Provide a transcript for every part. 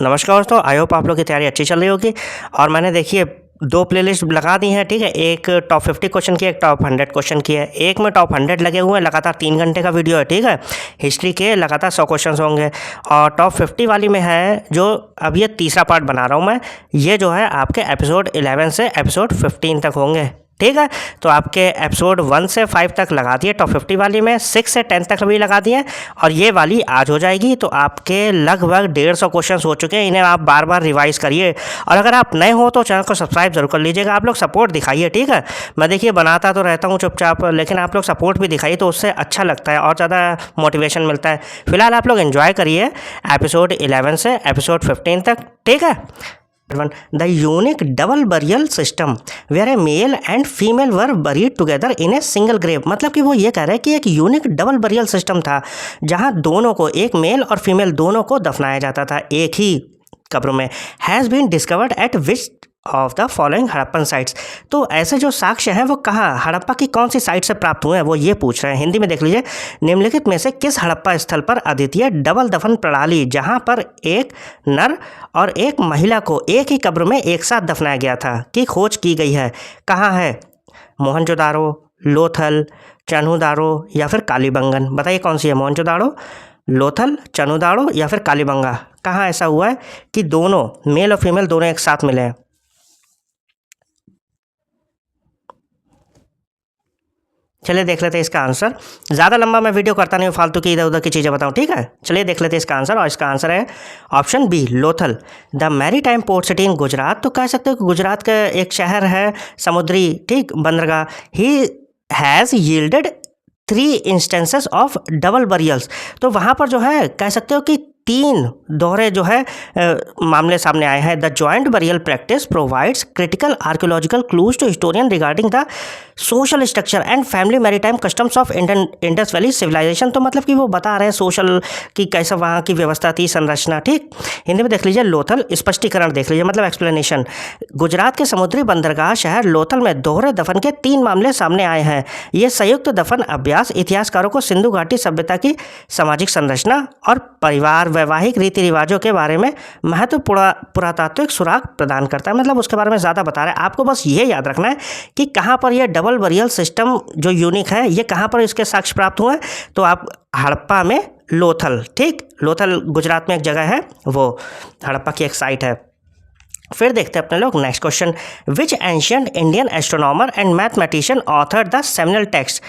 नमस्कार दोस्तों, I hope आप लोग की तैयारी अच्छी चल रही होगी। और मैंने देखिए 2 प्लेलिस्ट लगा दी हैं, ठीक है। एक टॉप 50 क्वेश्चन की, एक टॉप 100 क्वेश्चन की है। एक में टॉप 100 लगे हुए हैं, लगातार 3 घंटे का वीडियो है, ठीक है। हिस्ट्री के लगातार 100 क्वेश्चन होंगे। और टॉप 50 वाली में है जो अब ये तीसरा पार्ट बना रहा हूँ मैं, ये जो है आपके एपिसोड 11 से एपिसोड 15 तक होंगे, ठीक है। तो आपके एपिसोड 1 से 5 तक लगा दिए टॉप 50 वाली में, 6 से 10 तक भी लगा दिए, और ये वाली आज हो जाएगी। तो आपके लगभग 150 क्वेश्चन हो चुके हैं, इन्हें आप बार बार रिवाइज करिए। और अगर आप नए हो तो चैनल को सब्सक्राइब जरूर कर लीजिएगा। आप लोग सपोर्ट दिखाइए, ठीक है। मैं देखिए बनाता तो रहता हूँ चुपचाप, लेकिन आप लोग सपोर्ट भी दिखाइए तो उससे अच्छा लगता है और ज़्यादा मोटिवेशन मिलता है। फिलहाल आप लोग एंजॉय करिए एपिसोड 11 से एपिसोड 15 तक, ठीक है। The unique double burial system where a male and female were buried together in a single grave। मतलब कि वो ये कह रहे हैं कि एक यूनिक डबल बरियल सिस्टम था जहां दोनों को, एक मेल और फीमेल दोनों को दफनाया जाता था एक ही कब्र में। Has been discovered at which of the following Harappan sites. तो ऐसे जो साक्ष्य हैं वो कहाँ, हड़प्पा की कौन सी साइट से प्राप्त हुए हैं, वो ये पूछ रहे हैं। हिंदी में देख लीजिए, निम्नलिखित में से किस हड़प्पा स्थल पर अद्वितीय डबल दफन प्रणाली जहाँ पर एक नर और एक महिला को एक ही कब्र में एक साथ दफनाया गया था की खोज की गई है, कहाँ है? मोहनजोदारो, लोथल, चन्हुदारो या फिर कालीबंगन। बताइए कौन सी है, मोहनजोदारो, लोथल, चन्हुदारो या फिर कालीबंगा। कहाँ ऐसा हुआ है कि दोनों मेल और फीमेल दोनों एक साथ मिले हैं? चलिए देख लेते हैं इसका आंसर। ज़्यादा लंबा मैं वीडियो करता नहीं हूँ, फालतू की इधर उधर की चीज़ें बताऊँ, ठीक है। चलिए देख लेते हैं इसका आंसर, और इसका आंसर है option B, Lothal. The maritime port city in Gujarat. तो कह सकते हो कि गुजरात का एक शहर है समुद्री, ठीक, बंदरगाह। He has yielded 3 instances of double burials. तो वहाँ पर जो है कह सकते हो कि 3 दोहरे जो है मामले सामने आए हैं। The joint burial practice provides critical archaeological clues to historian regarding the social structure and family maritime customs of Indus valley civilisation. तो मतलब कि वो बता रहे हैं सोशल की कैसा वहाँ की व्यवस्था थी, संरचना, ठीक। हिंदी में देख लीजिए, लोथल स्पष्टीकरण देख लीजिए, मतलब एक्सप्लेनेशन। गुजरात के समुद्री बंदरगाह शहर लोथल में दोहरे दफन के 3 मामले सामने आए हैं। ये संयुक्त दफन अभ्यास इतिहासकारों को सिंधु घाटी सभ्यता की सामाजिक संरचना और परिवार, वैवाहिक रीति रिवाजों के बारे में महत्वपूर्ण पुरातात्विक सुराग प्रदान करता है। मतलब उसके बारे में ज़्यादा बता रहा है। आपको बस ये याद रखना है कि कहाँ पर यह डबल बरियल सिस्टम जो यूनिक है, ये कहाँ पर इसके साक्ष्य प्राप्त हुए। तो आप हड़प्पा में लोथल, ठीक, लोथल गुजरात में एक जगह है, वो हड़प्पा की एक साइट है। फिर देखते हैं अपने लोग next question. Which ancient Indian astronomer and mathematician author the seminal text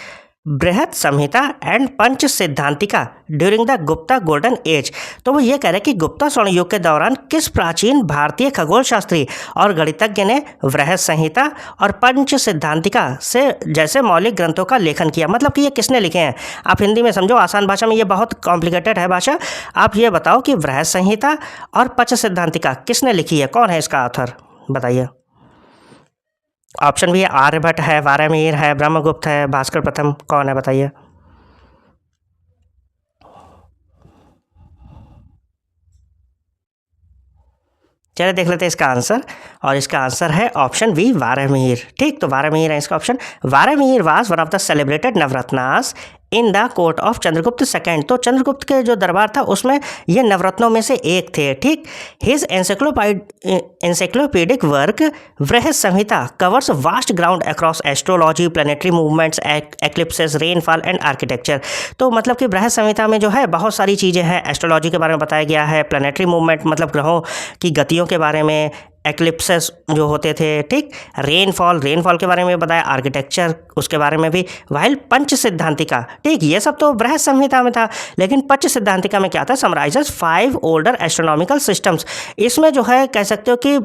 Brihat Samhita and Pancha Siddhantika during the Gupta golden age. तो वो ये कह रहे हैं कि गुप्ता स्वर्ण युग के दौरान किस प्राचीन भारतीय खगोल शास्त्री और गणितज्ञ ने बृहत संहिता और पंच सिद्धांतिका से जैसे मौलिक ग्रंथों का लेखन किया। मतलब कि ये किसने लिखे हैं? आप हिंदी में समझो, आसान भाषा में, ये बहुत कॉम्प्लिकेटेड है भाषा। आप ये बताओ कि बृहत संहिता और पंच सिद्धांतिका किसने लिखी है, कौन है इसका ऑथर, बताइए। ऑप्शन भी है, आर्यभट्ट है, वारामिहिर है, ब्रह्मगुप्त है, भास्कर प्रथम, कौन है बताइए। चलिए देख लेते हैं इसका आंसर, और इसका आंसर है ऑप्शन बी, वारामिहिर, ठीक। तो वारामिहिर है इसका option. Varahamihira was one of the celebrated Navratnas in the court of Chandragupta second. तो चंद्रगुप्त के जो दरबार था उसमें ये नवरत्नों में से एक थे, ठीक। His encyclopedic work Brihat Samhita covers vast ground across astrology, planetary movements, eclipses, rainfall and architecture. तो मतलब कि बृहत संहिता में जो है बहुत सारी चीज़ें हैं। एस्ट्रोलॉजी के बारे में बताया गया है, प्लानिटरी मूवमेंट मतलब ग्रहों की गतियों के बारे में, एक्लिप्सेस जो होते थे, ठीक, रेनफॉल के बारे में बताया, आर्किटेक्चर उसके बारे में भी, वाइल पंच सिद्धांतिका, ठीक, ये सब तो बृहत संहिता में था। लेकिन पंच सिद्धांतिका में क्या था? Summarises 5 older astronomical systems. इसमें जो है कह सकते हो कि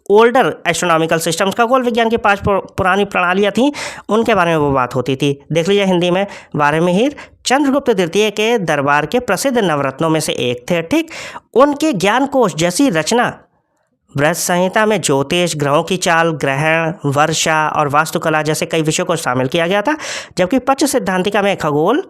ओल्डर एस्ट्रोनॉमिकल सिस्टम्स, खगोल विज्ञान की 5 पुरानी प्रणालियाँ थी, उनके बारे में वो बात होती थी। देख लीजिए हिंदी में, वारामिहिर चंद्रगुप्त द्वितीय के दरबार के प्रसिद्ध नवरत्नों में से एक थे, ठीक। उनके ज्ञानकोश जैसी रचना बृहत संहिता में ज्योतिष, ग्रहों की चाल, ग्रहण, वर्षा और वास्तुकला जैसे कई विषयों को शामिल किया गया था। जबकि पंच सिद्धांतिका में खगोल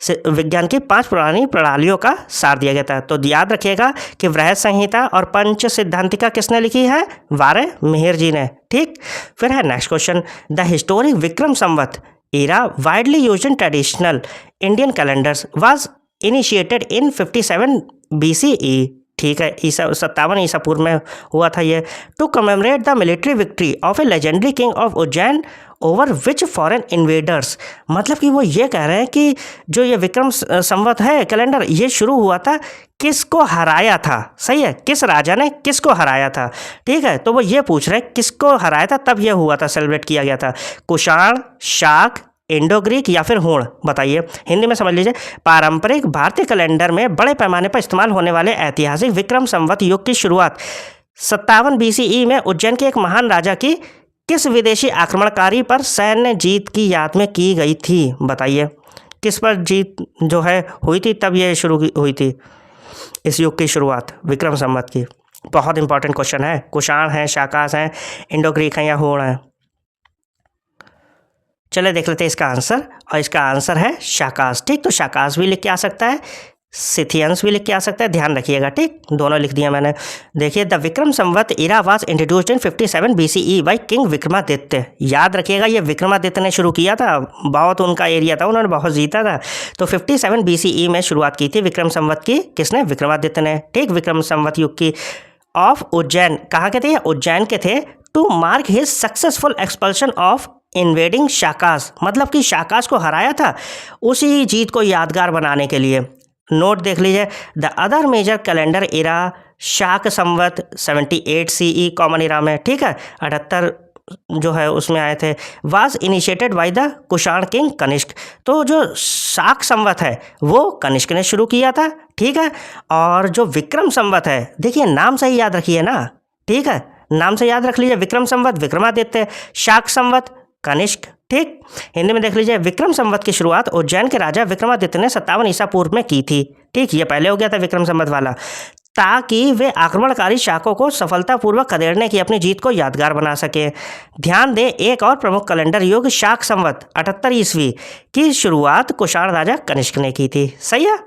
विज्ञान की 5 पुरानी प्रणालियों का सार दिया गया था। तो याद रखिएगा कि बृहत संहिता और पंच सिद्धांतिका किसने लिखी है? वारामिहिर जी ने, ठीक। फिर है next question. The historic Vikram Samvat era widely used in traditional Indian calendars was initiated in 57 BCE, ठीक है, ईसा 57 ईसा पूर्व में हुआ था ये। To commemorate the military victory of a legendary king of Ujjain over which foreign invaders, मतलब कि वो ये कह रहे हैं कि जो ये विक्रम संवत है कैलेंडर, ये शुरू हुआ था, किसको हराया था, सही है, किस राजा ने किसको हराया था, ठीक है। तो वो ये पूछ रहे हैं किसको हराया था, तब ये हुआ था, सेलिब्रेट किया गया था। कुषाण, शाक, इंडो ग्रीक या फिर हूण, बताइए। हिंदी में समझ लीजिए, पारंपरिक भारतीय कैलेंडर में बड़े पैमाने पर इस्तेमाल होने वाले ऐतिहासिक विक्रम संवत युग की शुरुआत 57 BCE में उज्जैन के एक महान राजा की किस विदेशी आक्रमणकारी पर सैन्य जीत की याद में की गई थी, बताइए। किस पर जीत जो है हुई थी, तब ये शुरू हुई थी इस युग की शुरुआत विक्रम संवत की। बहुत इंपॉर्टेंट क्वेश्चन है। कुषाण है, शाकास हैं, इंडो ग्रीक हैं या हूण है। चलिए देख लेते हैं इसका आंसर, और इसका आंसर है शाकास, ठीक। तो शाकास भी लिख के आ सकता है, सिथियंस भी लिख के आ सकता है, ध्यान रखिएगा, ठीक, दोनों लिख दिया मैंने। देखिए, the Vikram Samvat era was introduced in 57 BCE by king Vikramaditya. याद रखिएगा, ये विक्रमादित्य ने शुरू किया था, बहुत उनका एरिया था, उन्होंने बहुत जीता था। तो 57 BCE में शुरुआत की थी विक्रम संवत की, किसने, विक्रमादित्य ने, ठीक। विक्रम संवत युग की। ऑफ उज्जैन, कहाँ के थे, उज्जैन के थे। To mark his successful expulsion of invading Shakas, मतलब कि शाकास को हराया था, उसी जीत को यादगार बनाने के लिए। नोट देख लीजिए, द अदर मेजर कैलेंडर इरा शाक संवत 78 CE कॉमन इरा में, ठीक है, 78 जो है उसमें आए थे। Was initiated by the Kushan king Kanishka, तो जो शाक संवत है वो कनिष्क ने शुरू किया था, ठीक है। और जो विक्रम संवत है, देखिए नाम से ही याद रखिए ना, ठीक है, नाम से याद रख लीजिए, विक्रम संवत विक्रमादित्य, शाक संवत कनिष्क, ठीक। हिंदी में देख लीजिए, विक्रम संवत की शुरुआत उज्जैन के राजा विक्रमादित्य ने 57 ईसा पूर्व में की थी, ठीक। ये पहले हो गया था विक्रम संवत वाला, ताकि वे आक्रमणकारी शाकों को सफलतापूर्वक खदेड़ने की अपनी जीत को यादगार बना सके। ध्यान दें, एक और प्रमुख कैलेंडर युग शाक संवत 78 ईस्वी की शुरुआत कुषाण राजा कनिष्क ने की थी, सही है।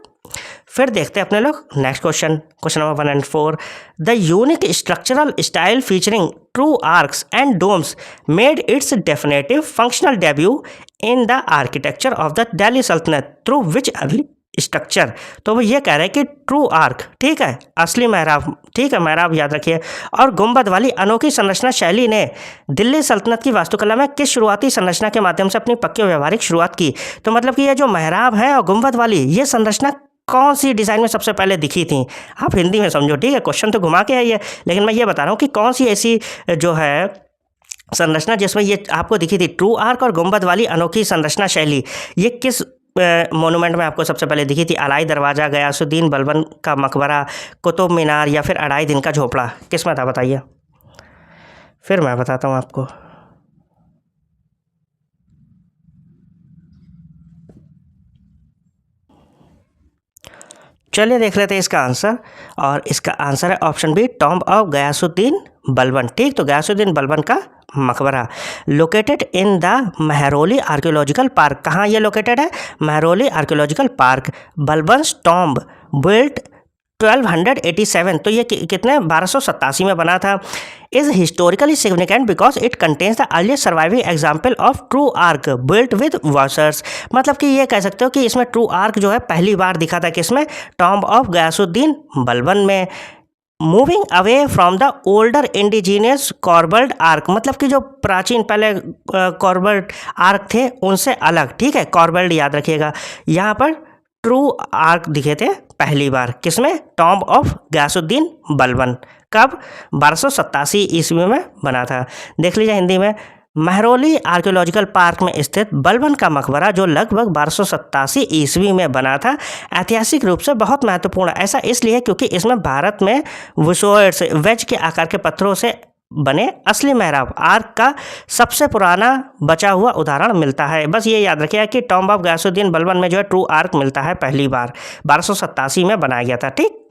फिर देखते हैं अपने लोग next question, question number 1 and 4। The unique structural style featuring true arches and domes made its definitive functional debut in the architecture of the Delhi Sultanate through which early structure. तो वो ये कह रहे हैं कि ट्रू आर्क, ठीक है, असली मेहराब, ठीक है, मेहराब याद रखिए, और गुंबद वाली अनोखी संरचना शैली ने दिल्ली सल्तनत की वास्तुकला में किस शुरुआती संरचना के माध्यम से अपनी पक्की व्यावहारिक शुरुआत की। तो मतलब कि ये जो मेहराब है और गुंबद वाली ये संरचना कौन सी डिज़ाइन में सबसे पहले दिखी थी, आप हिंदी में समझो, ठीक है, क्वेश्चन तो घुमा के आई है, लेकिन मैं ये बता रहा हूँ कि कौन सी ऐसी जो है संरचना जिसमें ये आपको दिखी थी, ट्रू आर्क और गुंबद वाली अनोखी संरचना शैली, ये किस मोनूमेंट में आपको सबसे पहले दिखी थी। अलाई दरवाज़ा, गयासुद्दीन बलबन का मकबरा, कुतुब मीनार या फिर अढ़ाई दिन का झोपड़ा, किस में था बताइए। फिर मैं बताता हूँ आपको। चलिए देख लेते हैं इसका आंसर, और इसका आंसर है option B, tomb of Ghiyasuddin Balban, ठीक। तो गयासुद्दीन बलबन का मकबरा located in the Mehrauli archaeological park, कहाँ ये लोकेटेड है, Mehrauli archaeological park. Balban's tomb built 1287, तो ये कितने 1287 में बना था। Is historically significant because it contains the earliest surviving example of true arch built with washers, मतलब कि ये कह सकते हो कि इसमें ट्रू आर्क जो है पहली बार दिखा था किसमें, टॉम्ब ऑफ गयासुद्दीन बलबन में। Moving away from the older indigenous corbelled arch, मतलब कि जो प्राचीन पहले कॉर्बल्ड आर्क थे उनसे अलग, ठीक है, कॉर्बल्ड याद रखिएगा। यहाँ पर ट्रू आर्क दिखे थे पहली बार किसमें, टॉम्ब ऑफ गयासुद्दीन बलबन, कब 1287 ईस्वी में बना था। देख लीजिए हिंदी में, महरौली आर्कियोलॉजिकल पार्क में स्थित बलबन का मकबरा जो लगभग 1287 ईस्वी में बना था, ऐतिहासिक रूप से बहुत महत्वपूर्ण। ऐसा इसलिए क्योंकि इसमें भारत में वुसोइड्स वेज के आकार के पत्थरों से बने असली मेहराब आर्क का सबसे पुराना बचा हुआ उदाहरण मिलता है। बस ये याद रखिए कि टॉम्ब ऑफ गयासुद्दीन बलबन में जो है ट्रू आर्क मिलता है पहली बार 1287 में बनाया गया था, ठीक,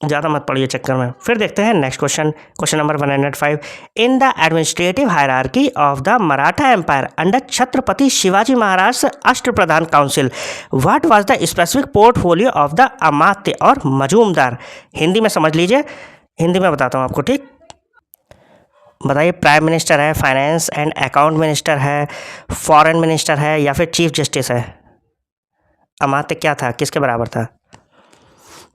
ज़्यादा मत पड़िए चक्कर में। फिर देखते हैं next question, question number 105। In the administrative hierarchy of the Maratha empire under Chhatrapati Shivaji Maharaj Ashtapradhan council what was the specific portfolio of the Amatya और मजूमदार। हिंदी में समझ लीजिए, हिंदी में बताता हूँ आपको, ठीक, बताइए। प्राइम मिनिस्टर है, फाइनेंस एंड अकाउंट मिनिस्टर है, फॉरेन मिनिस्टर है या फिर चीफ जस्टिस है। अमात्य क्या था, किसके बराबर था।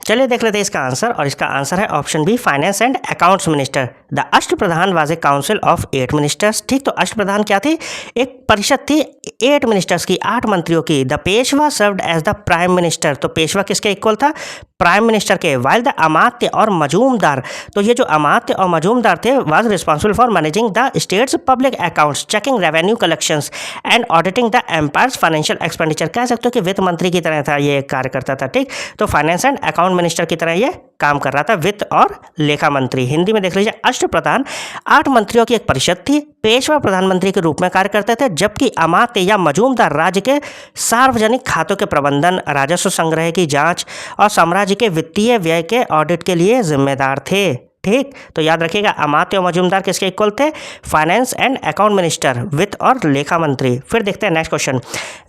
चलिए देख लेते हैं इसका आंसर, और इसका आंसर है option B, finance and accounts minister. The Ashtapradhan was a council of 8 ministers. ठीक, तो अष्टप्रधान क्या थी? एक परिषद थी 8 मिनिस्टर्स की, 8 मंत्रियों की। The Peshwa served as the prime minister. तो पेशवा किसके इक्वल था? प्राइम मिनिस्टर के। वाइल द अमात्य और मजूमदार, तो ये जो अमात्य और मजूमदार थे, was responsible for managing the state's public accounts, checking revenue collections and auditing the empire's financial expenditure. कह सकते हो कि वित्त मंत्री की तरह था, ये कार्य करता था। ठीक, तो फाइनेंस एंड अकाउंट मिनिस्टर की तरह ये काम कर रहा था, वित्त और लेखा मंत्री। हिंदी में देख लीजिए, अष्टप्रधान 8 मंत्रियों की एक परिषद थी। पेशवा प्रधानमंत्री के रूप में कार्य करते थे, जबकि अमात्य या मजूमदार राज्य के सार्वजनिक खातों के प्रबंधन, राजस्व संग्रह की जांच और साम्राज्य के वित्तीय व्यय के ऑडिट के लिए जिम्मेदार थे। ठीक, तो याद रखिएगा, अमात्य और मजूमदार किसके इक्वल थे? फाइनेंस एंड अकाउंट मिनिस्टर, वित्त और लेखा मंत्री। फिर देखते हैं next question.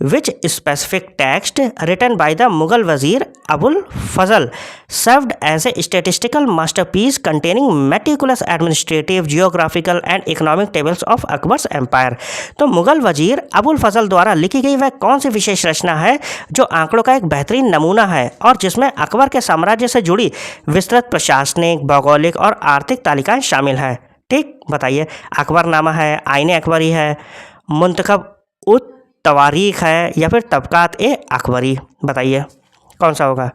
Which specific text written by the Mughal wazir Abul Fazl served as a statistical masterpiece containing meticulous administrative, geographical and economic tables of Akbar's empire. तो मुगल वजीर अबुल फजल द्वारा लिखी गई वह कौन सी विशेष रचना है जो आंकड़ों का एक बेहतरीन नमूना है और जिसमें अकबर के साम्राज्य से जुड़ी विस्तृत प्रशासनिक, भौगोलिक और आर्थिक तालिकाएं शामिल हैं? ठीक, बताइए। अकबरनामा है, आईने अकबरी है, मुंतखब उत तवारीख है, या फिर तबकात ए अकबरी? बताइए कौन सा होगा।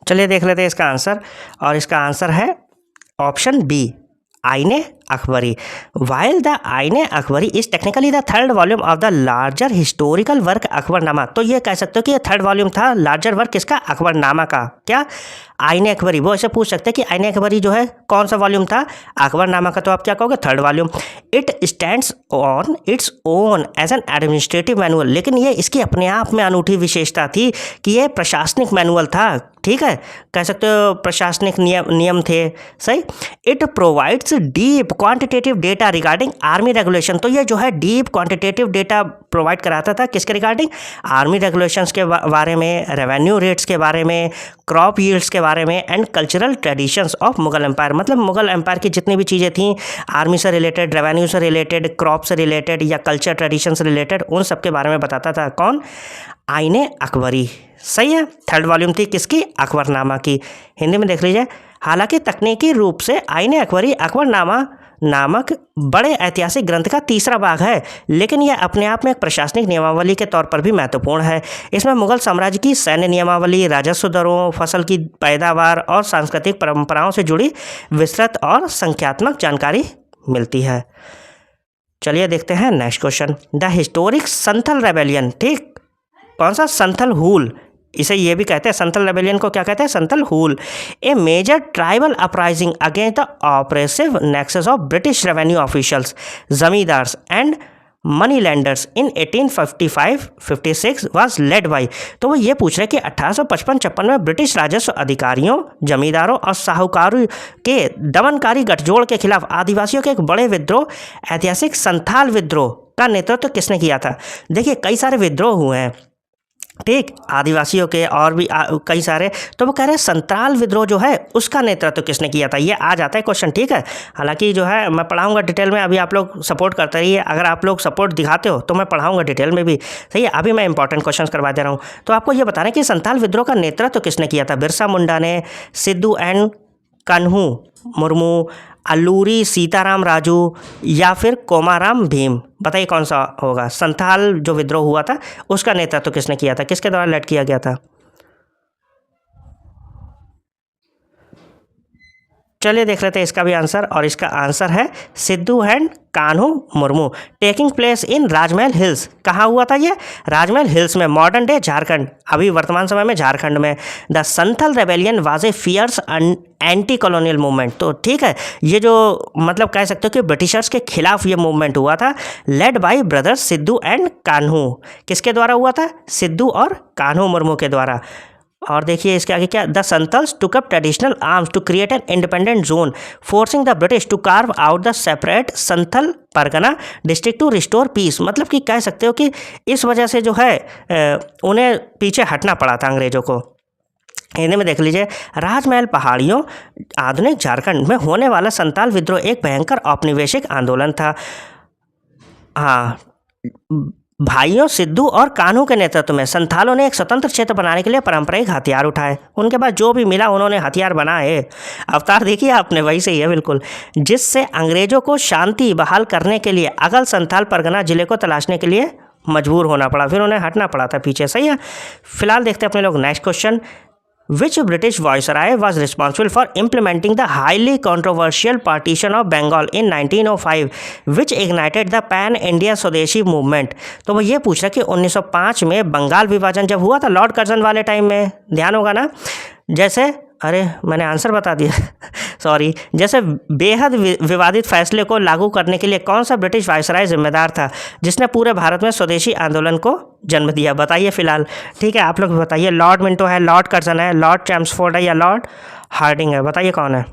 चलिए देख लेते हैं इसका आंसर, और इसका आंसर है ऑप्शन बी, आईने अकबरी। वाइल द आईने Akbari is technically the third volume of the larger historical work Akbarnama. तो ये कह सकते हो कि ये थर्ड वॉल्यूम था लार्जर वर्क किसका? अकबरनामा का। क्या? आईने अकबरी। वो ऐसे पूछ सकते हैं कि आईने अकबरी जो है कौन सा वॉल्यूम था? अकबरनामा का। तो आप क्या कहोगे? Third volume. It stands on its own as an administrative manual. लेकिन ये इसकी अपने आप में अनूठी विशेषता थी कि ये प्रशासनिक मैनुअल था। ठीक है, कह सकते हो प्रशासनिक नियम थे। सही। It provides deep quantitative data regarding army regulation. तो ये जो है डीप क्वांटिटेटिव डेटा प्रोवाइड कराता था किसके रिगार्डिंग? आर्मी रेगुलेशंस के बारे में, रेवेन्यू रेट्स के बारे में, क्रॉप यील्ड्स के बारे में, and cultural traditions of Mughal Empire. मतलब मुगल एम्पायर की जितनी भी चीज़ें थीं, आर्मी से रिलेटेड, रेवेन्यू से रिलेटेड, क्रॉप से रिलेटेड या कल्चर ट्रेडिशन से रिलेटेड, उन सब के बारे में बताता था। कौन? आईने अकबरी। सही है, थर्ड वॉल्यूम थी किसकी? अकबरनामा की। हिंदी में देख लीजिए, हालांकि तकनीकी रूप से आईने अकबरी अकबरनामा नामक बड़े ऐतिहासिक ग्रंथ का तीसरा भाग है, लेकिन यह अपने आप में एक प्रशासनिक नियमावली के तौर पर भी महत्वपूर्ण है। इसमें मुगल साम्राज्य की सैन्य नियमावली, राजस्व दरों, फसल की पैदावार और सांस्कृतिक परंपराओं से जुड़ी विस्तृत और संख्यात्मक जानकारी मिलती है। चलिए देखते हैं next question. The historic Santhal rebellion. ठीक, कौन सा? संथल हूल, इसे ये भी कहते हैं। संथल रेबेलियन को क्या कहते हैं? Santhal Hul. A major tribal uprising against the oppressive nexus of British revenue officials, zamindars and money lenders in 1855-56 was led by. तो वो ये पूछ रहे हैं कि 1855-56 में ब्रिटिश राजस्व अधिकारियों, जमींदारों और साहूकारों के दमनकारी गठजोड़ के खिलाफ आदिवासियों के एक बड़े विद्रोह, ऐतिहासिक संथाल विद्रोह का नेतृत्व किसने किया था? देखिए, कई सारे विद्रोह हुए हैं, ठीक, आदिवासियों के और भी कई सारे। तो वो कह रहे हैं संथाल विद्रोह जो है उसका नेतृत्व किसने किया था? ये आ जाता है क्वेश्चन। ठीक है, हालांकि जो है मैं पढ़ाऊंगा डिटेल में, अभी आप लोग सपोर्ट करते रहिए। अगर आप लोग सपोर्ट दिखाते हो तो मैं पढ़ाऊंगा डिटेल में भी। सही है, अभी मैं इंपॉर्टेंट क्वेश्चन करवा दे रहा हूँ। तो आपको ये बताना है कि संथाल विद्रोह का नेतृत्व किसने किया था? बिरसा मुंडा ने, सिद्धू एंड कान्हू मुर्मू, अल्लूरी सीताराम राजू, या फिर कोमाराम भीम? बताइए कौन सा होगा। संथाल जो विद्रोह हुआ था उसका नेतृत्व किसने किया था? किसके द्वारा लेड किया गया था? चलिए देख लेते हैं इसका भी आंसर, और इसका आंसर है Sidhu and Kanhu Murmu. Taking place in Rajmahal hills. कहाँ हुआ था ये? राजमहल हिल्स में, मॉडर्न डे झारखंड, अभी वर्तमान समय में झारखंड में। The Santhal rebellion was a fierce anti colonial movement. तो ठीक है, ये जो मतलब कह सकते हो कि ब्रिटिशर्स के खिलाफ ये मूवमेंट हुआ था, led by brothers Sidhu and Kanhu. किसके द्वारा हुआ था? सिद्धू और कान्हू मुर्मू के द्वारा। और देखिए इसके आगे क्या? The Santhals took up traditional arms to create an independent zone, forcing the British to carve out the separate Santhal Pargana district to restore peace. मतलब कि कह सकते हो कि इस वजह से जो है उन्हें पीछे हटना पड़ा था अंग्रेजों को। हिंदी में देख लीजिए, राजमहल पहाड़ियों, आधुनिक झारखंड में होने वाला संथाल विद्रोह एक भयंकर औपनिवेशिक आंदोलन था। हाँ, भाइयों सिद्धू और कान्हू के नेतृत्व में संथालों ने एक स्वतंत्र क्षेत्र बनाने के लिए पारंपरिक हथियार उठाए। उनके पास जो भी मिला उन्होंने हथियार बनाए। अवतार देखिए आपने, वही सही है बिल्कुल। जिससे अंग्रेजों को शांति बहाल करने के लिए अगल संथाल परगना जिले को तलाशने के लिए मजबूर होना पड़ा, फिर उन्हें हटना पड़ा था पीछे। सही है। फिलहाल देखते हैं अपने लोग next question. Which British viceroy was responsible for implementing the highly controversial partition of Bengal in 1905, which ignited the pan-India स्वदेशी मूवमेंट? तो वो ये पूछ रहा कि 1905 में बंगाल विभाजन जब हुआ था लॉर्ड कर्जन वाले टाइम में, ध्यान होगा ना, जैसे, अरे मैंने आंसर बता दिया सॉरी, जैसे बेहद विवादित फैसले को लागू करने के लिए कौन सा ब्रिटिश वायसराय जिम्मेदार था जिसने पूरे भारत में स्वदेशी आंदोलन को जन्म दिया? बताइए फिलहाल, ठीक है, आप लोग बताइए। लॉर्ड मिंटो है, लॉर्ड कर्जन है, लॉर्ड चैम्सफोर्ड है या लॉर्ड हार्डिंग है? बताइए कौन है।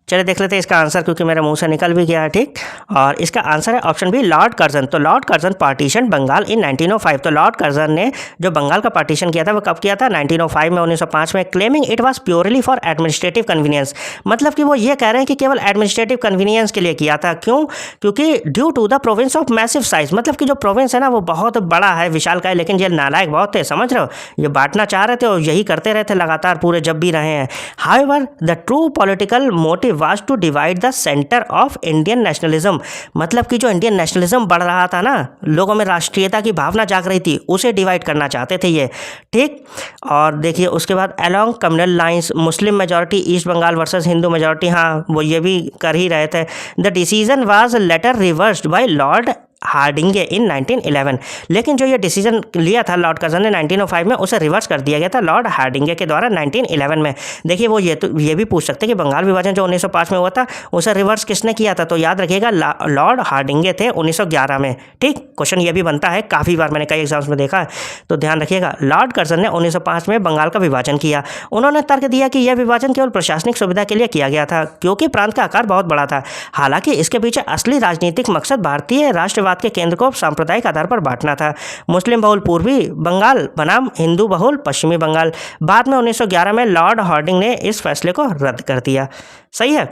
चलिए देख लेते हैं इसका आंसर, क्योंकि मेरे मुंह से निकल भी गया है, ठीक। और इसका आंसर है ऑप्शन बी, लॉर्ड कर्जन। तो लॉर्ड कर्जन पार्टीशन बंगाल इन 1905। तो लॉर्ड कर्जन ने जो बंगाल का पार्टीशन किया था वो कब किया था? 1905 में, 1905 में। Claiming it was purely for administrative convenience, मतलब कि वो ये कह रहे हैं कि केवल एडमिनिस्ट्रेटिव कन्वीनियंस के लिए किया था। क्यों? क्योंकि due to the province of massive size, मतलब कि जो प्रोविंस है ना वो बहुत बड़ा है, विशाल का है, लेकिन ये नालायक बहुत थे, समझ रहे हो, ये बांटना चाह रहे थे और यही करते रहते लगातार पूरे जब भी रहे हैं। However the true political motive was to divide the centre of Indian nationalism, मतलब कि जो इंडियन नेशनलिज्म बढ़ रहा था ना, लोगों में राष्ट्रीयता की भावना जाग रही थी, उसे डिवाइड करना चाहते थे ये, ठीक। और देखिए उसके बाद along communal lines, Muslim majority east Bengal versus Hindu majority, हाँ वो ये भी कर ही रहे थे। The decision was later reversed by Lord Hardinge in 1911, लेकिन जो ये डिसीजन लिया था लॉर्ड कर्जन ने 1905 में, उसे रिवर्स कर दिया गया था लॉर्ड हार्डिंगे के द्वारा 1911 में। देखिए वो ये भी पूछ सकते हैं कि बंगाल विभाजन जो 1905 में हुआ था उसे रिवर्स किसने किया था? तो याद रखिएगा लॉर्ड हार्डिंगे थे 1911 में, ठीक। क्वेश्चन ये भी बनता है, काफ़ी बार मैंने कई एग्जाम्स में देखा है, तो ध्यान रखिएगा। लॉर्ड कर्जन ने 1905 में बंगाल का विभाजन किया। उन्होंने तर्क दिया कि यह विभाजन केवल प्रशासनिक सुविधा के लिए किया गया था, क्योंकि प्रांत का आकार बहुत बड़ा था। हालांकि इसके पीछे असली राजनीतिक मकसद भारतीय राष्ट्रवाद के केंद्र को सांप्रदायिक आधार पर बांटना था। मुस्लिम बहुल पूर्वी बंगाल बनाम हिंदू बहुल पश्चिमी बंगाल। बाद में 1911 में लॉर्ड हार्डिंग ने इस फैसले को रद्द कर दिया। सही है।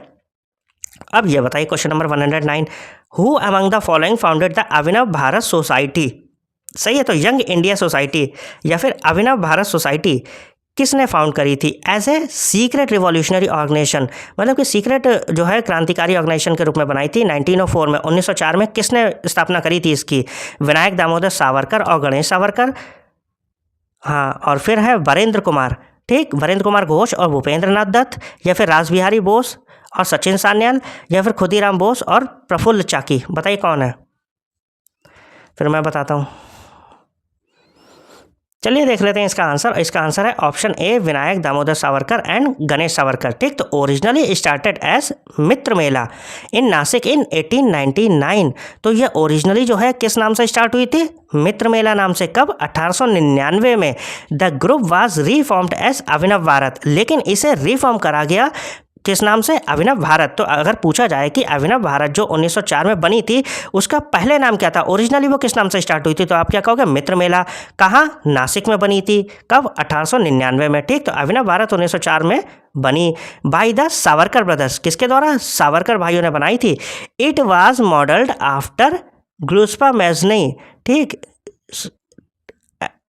अब ये बताइए question number 109, who among the following founded the Abhinav Bharat Society? सही है, तो यंग इंडिया सोसाइटी या फिर अभिनव भारत सोसाइटी किसने फाउंड करी थी? As a secret revolutionary organisation, मतलब कि सीक्रेट जो है क्रांतिकारी ऑर्गेनाइजेशन के रूप में बनाई थी 1904 में। 1904 में किसने स्थापना करी थी इसकी? विनायक दामोदर सावरकर और गणेश सावरकर, हाँ। और फिर है वरेंद्र कुमार, ठीक, वरेंद्र कुमार घोष और भूपेंद्र नाथ दत्त, या फिर रासबिहारी बोस और सचिन सान्याल, या फिर खुदीराम बोस और प्रफुल्ल चाकी? बताइए कौन है, फिर मैं बताता हूँ। चलिए देख लेते हैं इसका आंसर। इसका आंसर है option A, Vinayak Damodar Savarkar and Ganesh Savarkar, ठीक। तो ओरिजिनली स्टार्टेड एज मित्र मेला इन नासिक इन 1899। तो ये ओरिजिनली जो है किस नाम से स्टार्ट हुई थी? मित्र मेला नाम से। कब? 1899 में। The group was reformed as अभिनव भारत, लेकिन इसे रीफॉर्म करा गया किस नाम से? अभिनव भारत। तो अगर पूछा जाए कि अभिनव भारत जो 1904 में बनी थी उसका पहले नाम क्या था, ओरिजिनली वो किस नाम से स्टार्ट हुई थी, तो आप क्या कहोगे? मित्र मेला। कहाँ? नासिक में बनी थी। कब? 1899 में, ठीक। तो अभिनव भारत 1904 में बनी बाय द सावरकर ब्रदर्स। किसके द्वारा? सावरकर भाइयों ने बनाई थी। It was modelled after Giuseppe Mazzini, ठीक,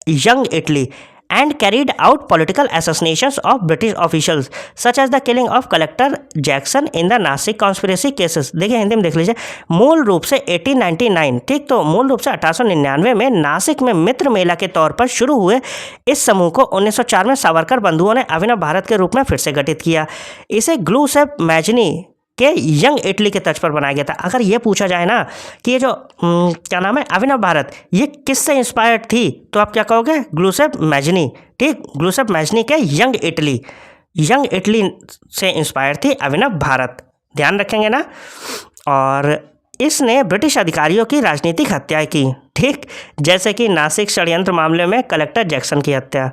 Young Italy, and carried out political assassinations of British officials such as the killing of collector Jackson in the Nasik conspiracy cases। देखिए हिंदी में देख लीजिए। मूल रूप से 1899, ठीक, तो मूल रूप से 1899 में नासिक में मित्र मेला के तौर पर शुरू हुए इस समूह को 1904 में सावरकर बंधुओं ने अभिनव भारत के रूप में फिर से गठित किया। इसे ग्लूसेप मैजनी के यंग इटली के तर्ज पर बनाया गया था। अगर ये पूछा जाए ना कि ये जो क्या नाम है अभिनव भारत, ये किससे इंस्पायर्ड थी, तो आप क्या कहोगे? ग्लूसेप मैजनी, ठीक। ग्लूसेप मैजनी के यंग इटली से इंस्पायर थी अभिनव भारत, ध्यान रखेंगे ना। और इसने ब्रिटिश अधिकारियों की राजनीतिक हत्या की, ठीक, जैसे कि नासिक षड्यंत्र मामले में कलेक्टर जैक्सन की हत्या,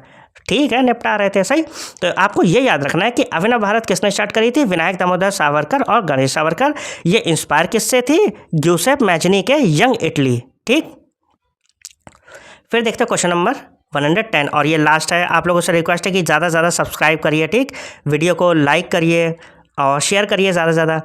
ठीक है, निपटा रहे थे। सही। तो आपको ये याद रखना है कि अभिनव भारत किसने स्टार्ट करी थी? विनायक दामोदर सावरकर और गणेश सावरकर। ये इंस्पायर किससे थी? ग्यूसेप मैजनी के यंग इटली, ठीक। फिर देखते हैं क्वेश्चन नंबर 110। और ये लास्ट है, आप लोगों से रिक्वेस्ट है कि ज़्यादा से ज़्यादा सब्सक्राइब करिए, ठीक, वीडियो को लाइक करिए और शेयर करिए ज़्यादा से ज़्यादा।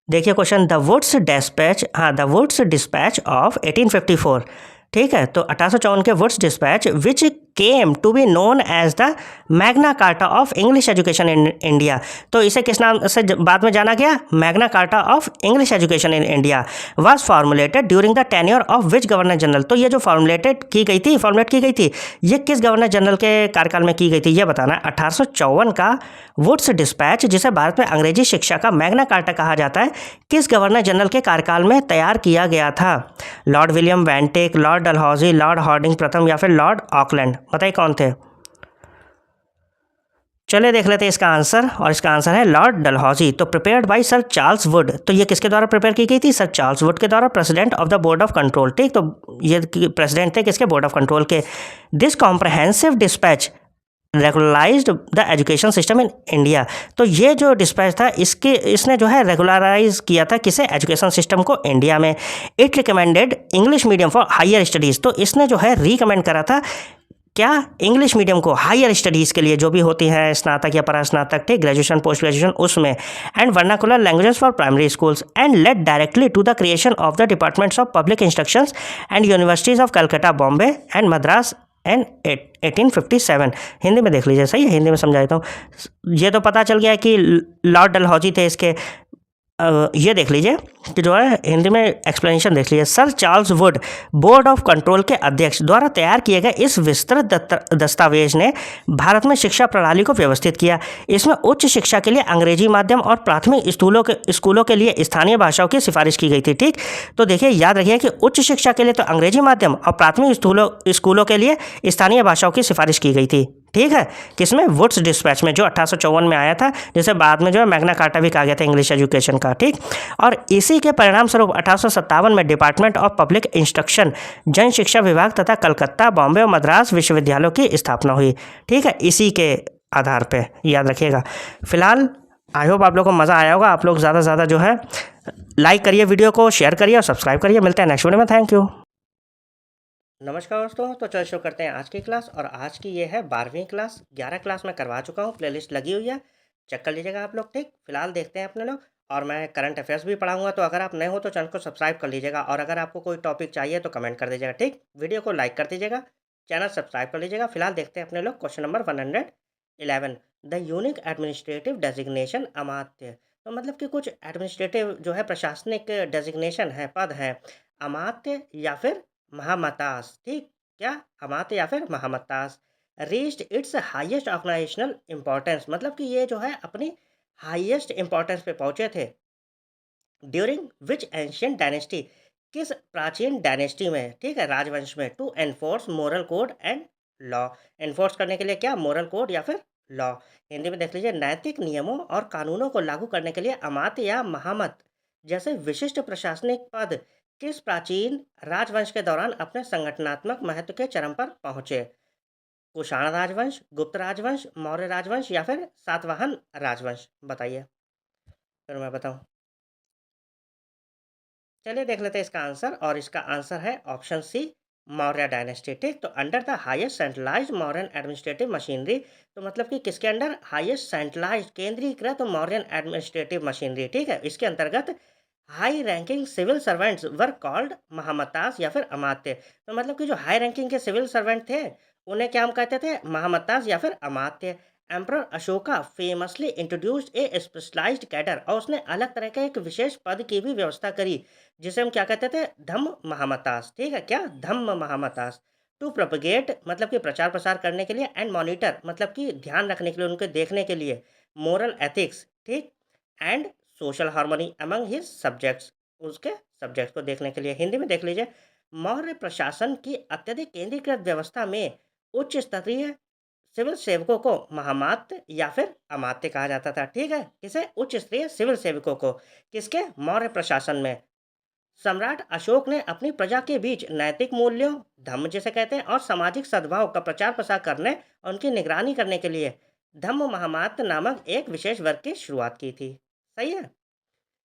देखिए क्वेश्चन, द वुड्स डिस्पैच, हाँ, द वुड्स डिस्पैच ऑफ 1854, ठीक है, तो 1854 के Wood's Dispatch which came to be known as the Magna carta of English education in India. तो इसे किस नाम से बाद में जाना गया? मैग्ना carta of English education in इंडिया was formulated during the tenure of which governor general. तो ये जो फॉर्मुलेट की गई थी, ये किस गवर्नर जनरल के कार्यकाल में की गई थी, ये बताना है। 1854 का वुड्स डिस्पैच, जिसे भारत में अंग्रेजी शिक्षा का मैग्ना कार्टा कहा जाता है, किस गवर्नर जनरल के कार्यकाल में तैयार किया गया था? Lord William Bentinck, Lord Dalhousie, Lord Hardinge प्रथम या फिर लॉर्ड ऑकलैंड? बताइए कौन थे? चलिए देख लेते हैं इसका आंसर, और इसका आंसर है लॉर्ड डलहौजी। तो prepared by sir Charles Wood, तो ये किसके द्वारा प्रिपेयर की गई थी? सर चार्ल्स वुड के द्वारा, president of the board of control, ठीक, तो ये प्रेसिडेंट थे किसके? बोर्ड ऑफ कंट्रोल के। This comprehensive despatch regularized the education system in India. तो ये जो डिस्पैच था, इसने जो है रेगुलराइज किया था किसे? एजुकेशन सिस्टम को इंडिया में। It recommended English medium for higher studies, तो इसने जो है रिकमेंड करा था क्या? इंग्लिश मीडियम को हायर स्टडीज़ के लिए, जो भी होती हैं स्नातक या परास्नातक, ठीक, ग्रेजुएशन पोस्ट ग्रेजुएशन, उसमें। And vernacular languages for primary schools and led directly to the creation of the departments of public instructions and universities of Calcutta, Bombay and Madras and 1857। Hindi में देख लीजिए, सही है, हिंदी में समझा देता हूँ। ये तो पता चल गया कि लॉर्ड डलहौजी थे इसके। ये देख लीजिए कि जो है हिंदी में एक्सप्लेनेशन देख लीजिए। Sir Charles Wood board of control के अध्यक्ष द्वारा तैयार किए गए इस विस्तृत दस्तावेज ने भारत में शिक्षा प्रणाली को व्यवस्थित किया। इसमें उच्च शिक्षा के लिए अंग्रेजी माध्यम और प्राथमिक स्कूलों के लिए स्थानीय भाषाओं की सिफारिश की गई थी, ठीक। तो देखिए, याद रखिए कि उच्च शिक्षा के लिए तो अंग्रेजी माध्यम और प्राथमिक स्कूलों के लिए स्थानीय भाषाओं की सिफारिश की गई थी, ठीक है। किसमें? वुड्स डिस्पैच में, जो 1854 में आया था, जिसे बाद में जो है मैग्ना कार्टा भी कहा गया था इंग्लिश एजुकेशन का, ठीक। और इसी के परिणाम स्वरूप 1857 में डिपार्टमेंट ऑफ पब्लिक इंस्ट्रक्शन, जन शिक्षा विभाग तथा कलकत्ता, बॉम्बे और मद्रास विश्वविद्यालयों की स्थापना हुई, ठीक है, इसी के आधार पे, याद रखिएगा। फिलहाल आई होप आप लोगों को मज़ा आया होगा। आप लोग ज़्यादा से ज़्यादा जो है लाइक करिए, वीडियो को शेयर करिए और सब्सक्राइब करिए। मिलते हैं नेक्स्ट वीडियो में। Thank you. नमस्कार दोस्तों, तो चलिए शुरू करते हैं आज की क्लास। और आज की ये है 12वीं क्लास। 11 क्लास मैं करवा चुका हूँ, प्लेलिस्ट लगी हुई है, चेक कर लीजिएगा आप लोग, ठीक। फिलहाल देखते हैं अपने लोग, और मैं करंट अफेयर्स भी पढ़ाऊंगा, तो अगर आप नए हो तो चैनल को सब्सक्राइब कर लीजिएगा, और अगर आपको कोई टॉपिक चाहिए तो कमेंट कर दीजिएगा, ठीक। वीडियो को लाइक कर दीजिएगा, चैनल सब्सक्राइब कर लीजिएगा। फिलहाल देखते हैं अपने लोग question number 111, the unique administrative designation Amatya. तो मतलब कि कुछ एडमिनिस्ट्रेटिव जो है प्रशासनिक डेजिग्नेशन है, पद है, अमात्य या फिर महामतास, ठीक। क्या? अमात्य या फिर Mahamatras reached its highest organizational importance, मतलब कि ये जो है अपनी हाईएस्ट इंपॉर्टेंस पे पहुंचे थे। ड्यूरिंग विच एंशियंट डायनेस्टी, किस प्राचीन डायनेस्टी में, ठीक है, राजवंश में। To enforce moral code and law, enforce करने के लिए क्या? मोरल कोड या फिर लॉ। हिंदी में देख लीजिए, नैतिक नियमों और कानूनों को लागू करने के लिए अमात्य या महामत जैसे विशिष्ट प्रशासनिक पद किस प्राचीन राजवंश के दौरान अपने संगठनात्मक महत्व के चरम पर पहुंचे? कुषाण राजवंश, गुप्त राजवंश, मौर्य राजवंश या फिर सातवाहन राजवंश? बताइए, फिर मैं बताऊं। चलिए देख लेते हैं इसका आंसर, और इसका आंसर है ऑप्शन सी, मौर्य डायनेस्टी, ठीक। तो under the highest centralised Mauryan administrative machinery, तो मतलब कि किसके अंडर? हाईएस्ट सेंट्रलाइज्ड केंद्रीकृत मौर्यन एडमिनिस्ट्रेटिव मशीनरी, ठीक है, इसके अंतर्गत high ranking civil servants were called Mahamatras या फिर अमात्य। तो मतलब कि जो हाई रैंकिंग के सिविल सर्वेंट थे, उन्हें क्या हम कहते थे? महामतास या फिर Amatya. Emperor Ashoka famously introduced a specialized cadre, और उसने अलग तरह के एक विशेष पद की भी व्यवस्था करी, जिसे हम क्या कहते थे? धम्म महामतास, ठीक है। क्या? धम्म महामतास। टू प्रोपगेट मतलब कि प्रचार प्रसार करने के लिए, एंड मॉनिटर मतलब कि ध्यान रखने के लिए, उनके देखने के लिए, मोरल एथिक्स, ठीक, and social harmony among his subjects, उसके सब्जेक्ट्स को देखने के लिए। हिंदी में देख लीजिए, मौर्य प्रशासन की अत्यधिक केंद्रीकृत व्यवस्था में उच्च स्तरीय सिविल सेवकों को महामात्य या फिर अमात्य कहा जाता था, ठीक है। किसे? उच्च स्तरीय सिविल सेवकों को, किसके? मौर्य प्रशासन में। सम्राट अशोक ने अपनी प्रजा के बीच नैतिक मूल्यों, धम्म जिसे कहते हैं, और सामाजिक सद्भाव का प्रचार प्रसार करने और उनकी निगरानी करने के लिए धम्म महामात्य नामक एक विशेष वर्ग की शुरुआत की थी। सही है।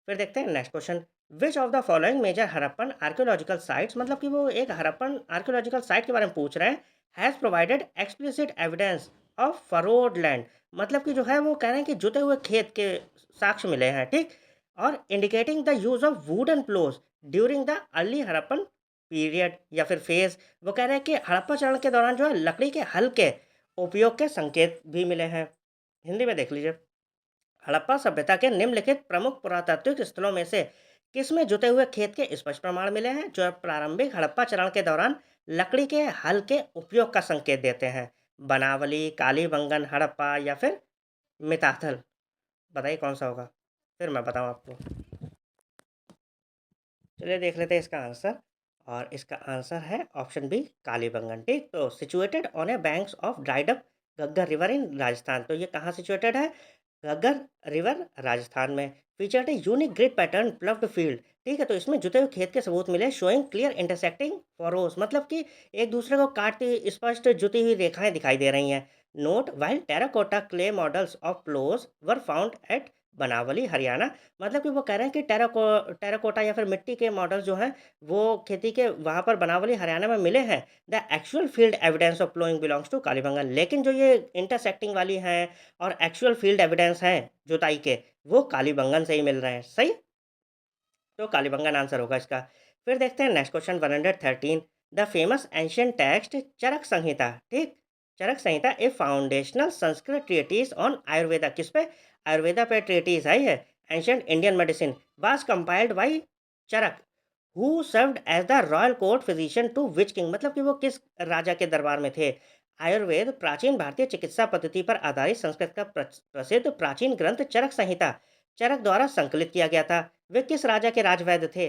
फिर देखते हैं next question, which of the following major Harappan archaeological sites, मतलब कि वो एक हड़प्पन आर्कियोलॉजिकल साइट के बारे में पूछ रहे हैं, has provided explicit evidence of furrowed land, मतलब कि जो है वो कह रहे हैं कि जुते हुए खेत के साक्ष्य मिले हैं, ठीक। और indicating the use of wooden ploughs during the early Harappan period या फिर फेज, वो कह रहे हैं कि हड़प्पा चरण के दौरान जो है लकड़ी के हल के उपयोग के संकेत भी मिले हैं। हिंदी में देख लीजिए। हड़प्पा सभ्यता के निम्नलिखित प्रमुख पुरातात्विक स्थलों में से किसमें जुते हुए खेत के स्पष्ट प्रमाण मिले हैं जो प्रारंभिक हड़प्पा चरण के दौरान लकड़ी के हल के उपयोग का संकेत देते हैं? बनावली, कालीबंगन, हड़प्पा या फिर मिताथल? बताइए कौन सा होगा, फिर मैं बताऊं आपको। चलिए देख लेते हैं इसका आंसर। और इसका आंसर है ऑप्शन बी, कालीबंगन, ठीक। तो situated on a banks of dried up Ghaggar river in Rajasthan, तो ये कहाँ सिचुएटेड है? घग्गर रिवर राजस्थान में। Featured a unique grid pattern ploughed field, ठीक है। तो इसमें जुते हुए खेत के सबूत मिले शोइंग क्लियर इंटरसेक्टिंग फॉरोस, मतलब कि एक दूसरे को काटती स्पष्ट जुती हुई रेखाएं दिखाई दे रही हैं। Note while terracotta clay models of ploughs were found at Banawali Haryana, मतलब कि वो कह रहे हैं कि टेराकोटा या फिर मिट्टी के मॉडल जो हैं वो खेती के वहाँ पर बनावली हरियाणा में मिले हैं। The actual field evidence of ploughing belongs to Kalibangan, लेकिन जो ये इंटरसेक्टिंग वाली हैं और एक्चुअल फील्ड एविडेंस हैं जुताई के, वो कालीबंगन से ही मिल रहे हैं, सही। तो कालीबंगन आंसर होगा इसका। फिर देखते हैं next question 113। The famous ancient text Charaka Samhita, ठीक। Charaka Samhita a foundational Sanskrit treatise on Ayurveda, किस पे? आयुर्वेदा पे ट्रीटीज आई है। Ancient Indian medicine was compiled by Charaka who served as the royal court physician to which king, मतलब कि वो किस राजा के दरबार में थे? आयुर्वेद प्राचीन भारतीय चिकित्सा पद्धति पर आधारित संस्कृत का प्रसिद्ध प्राचीन ग्रंथ चरक संहिता चरक द्वारा संकलित किया गया था। वे किस राजा के राजवैद्य थे?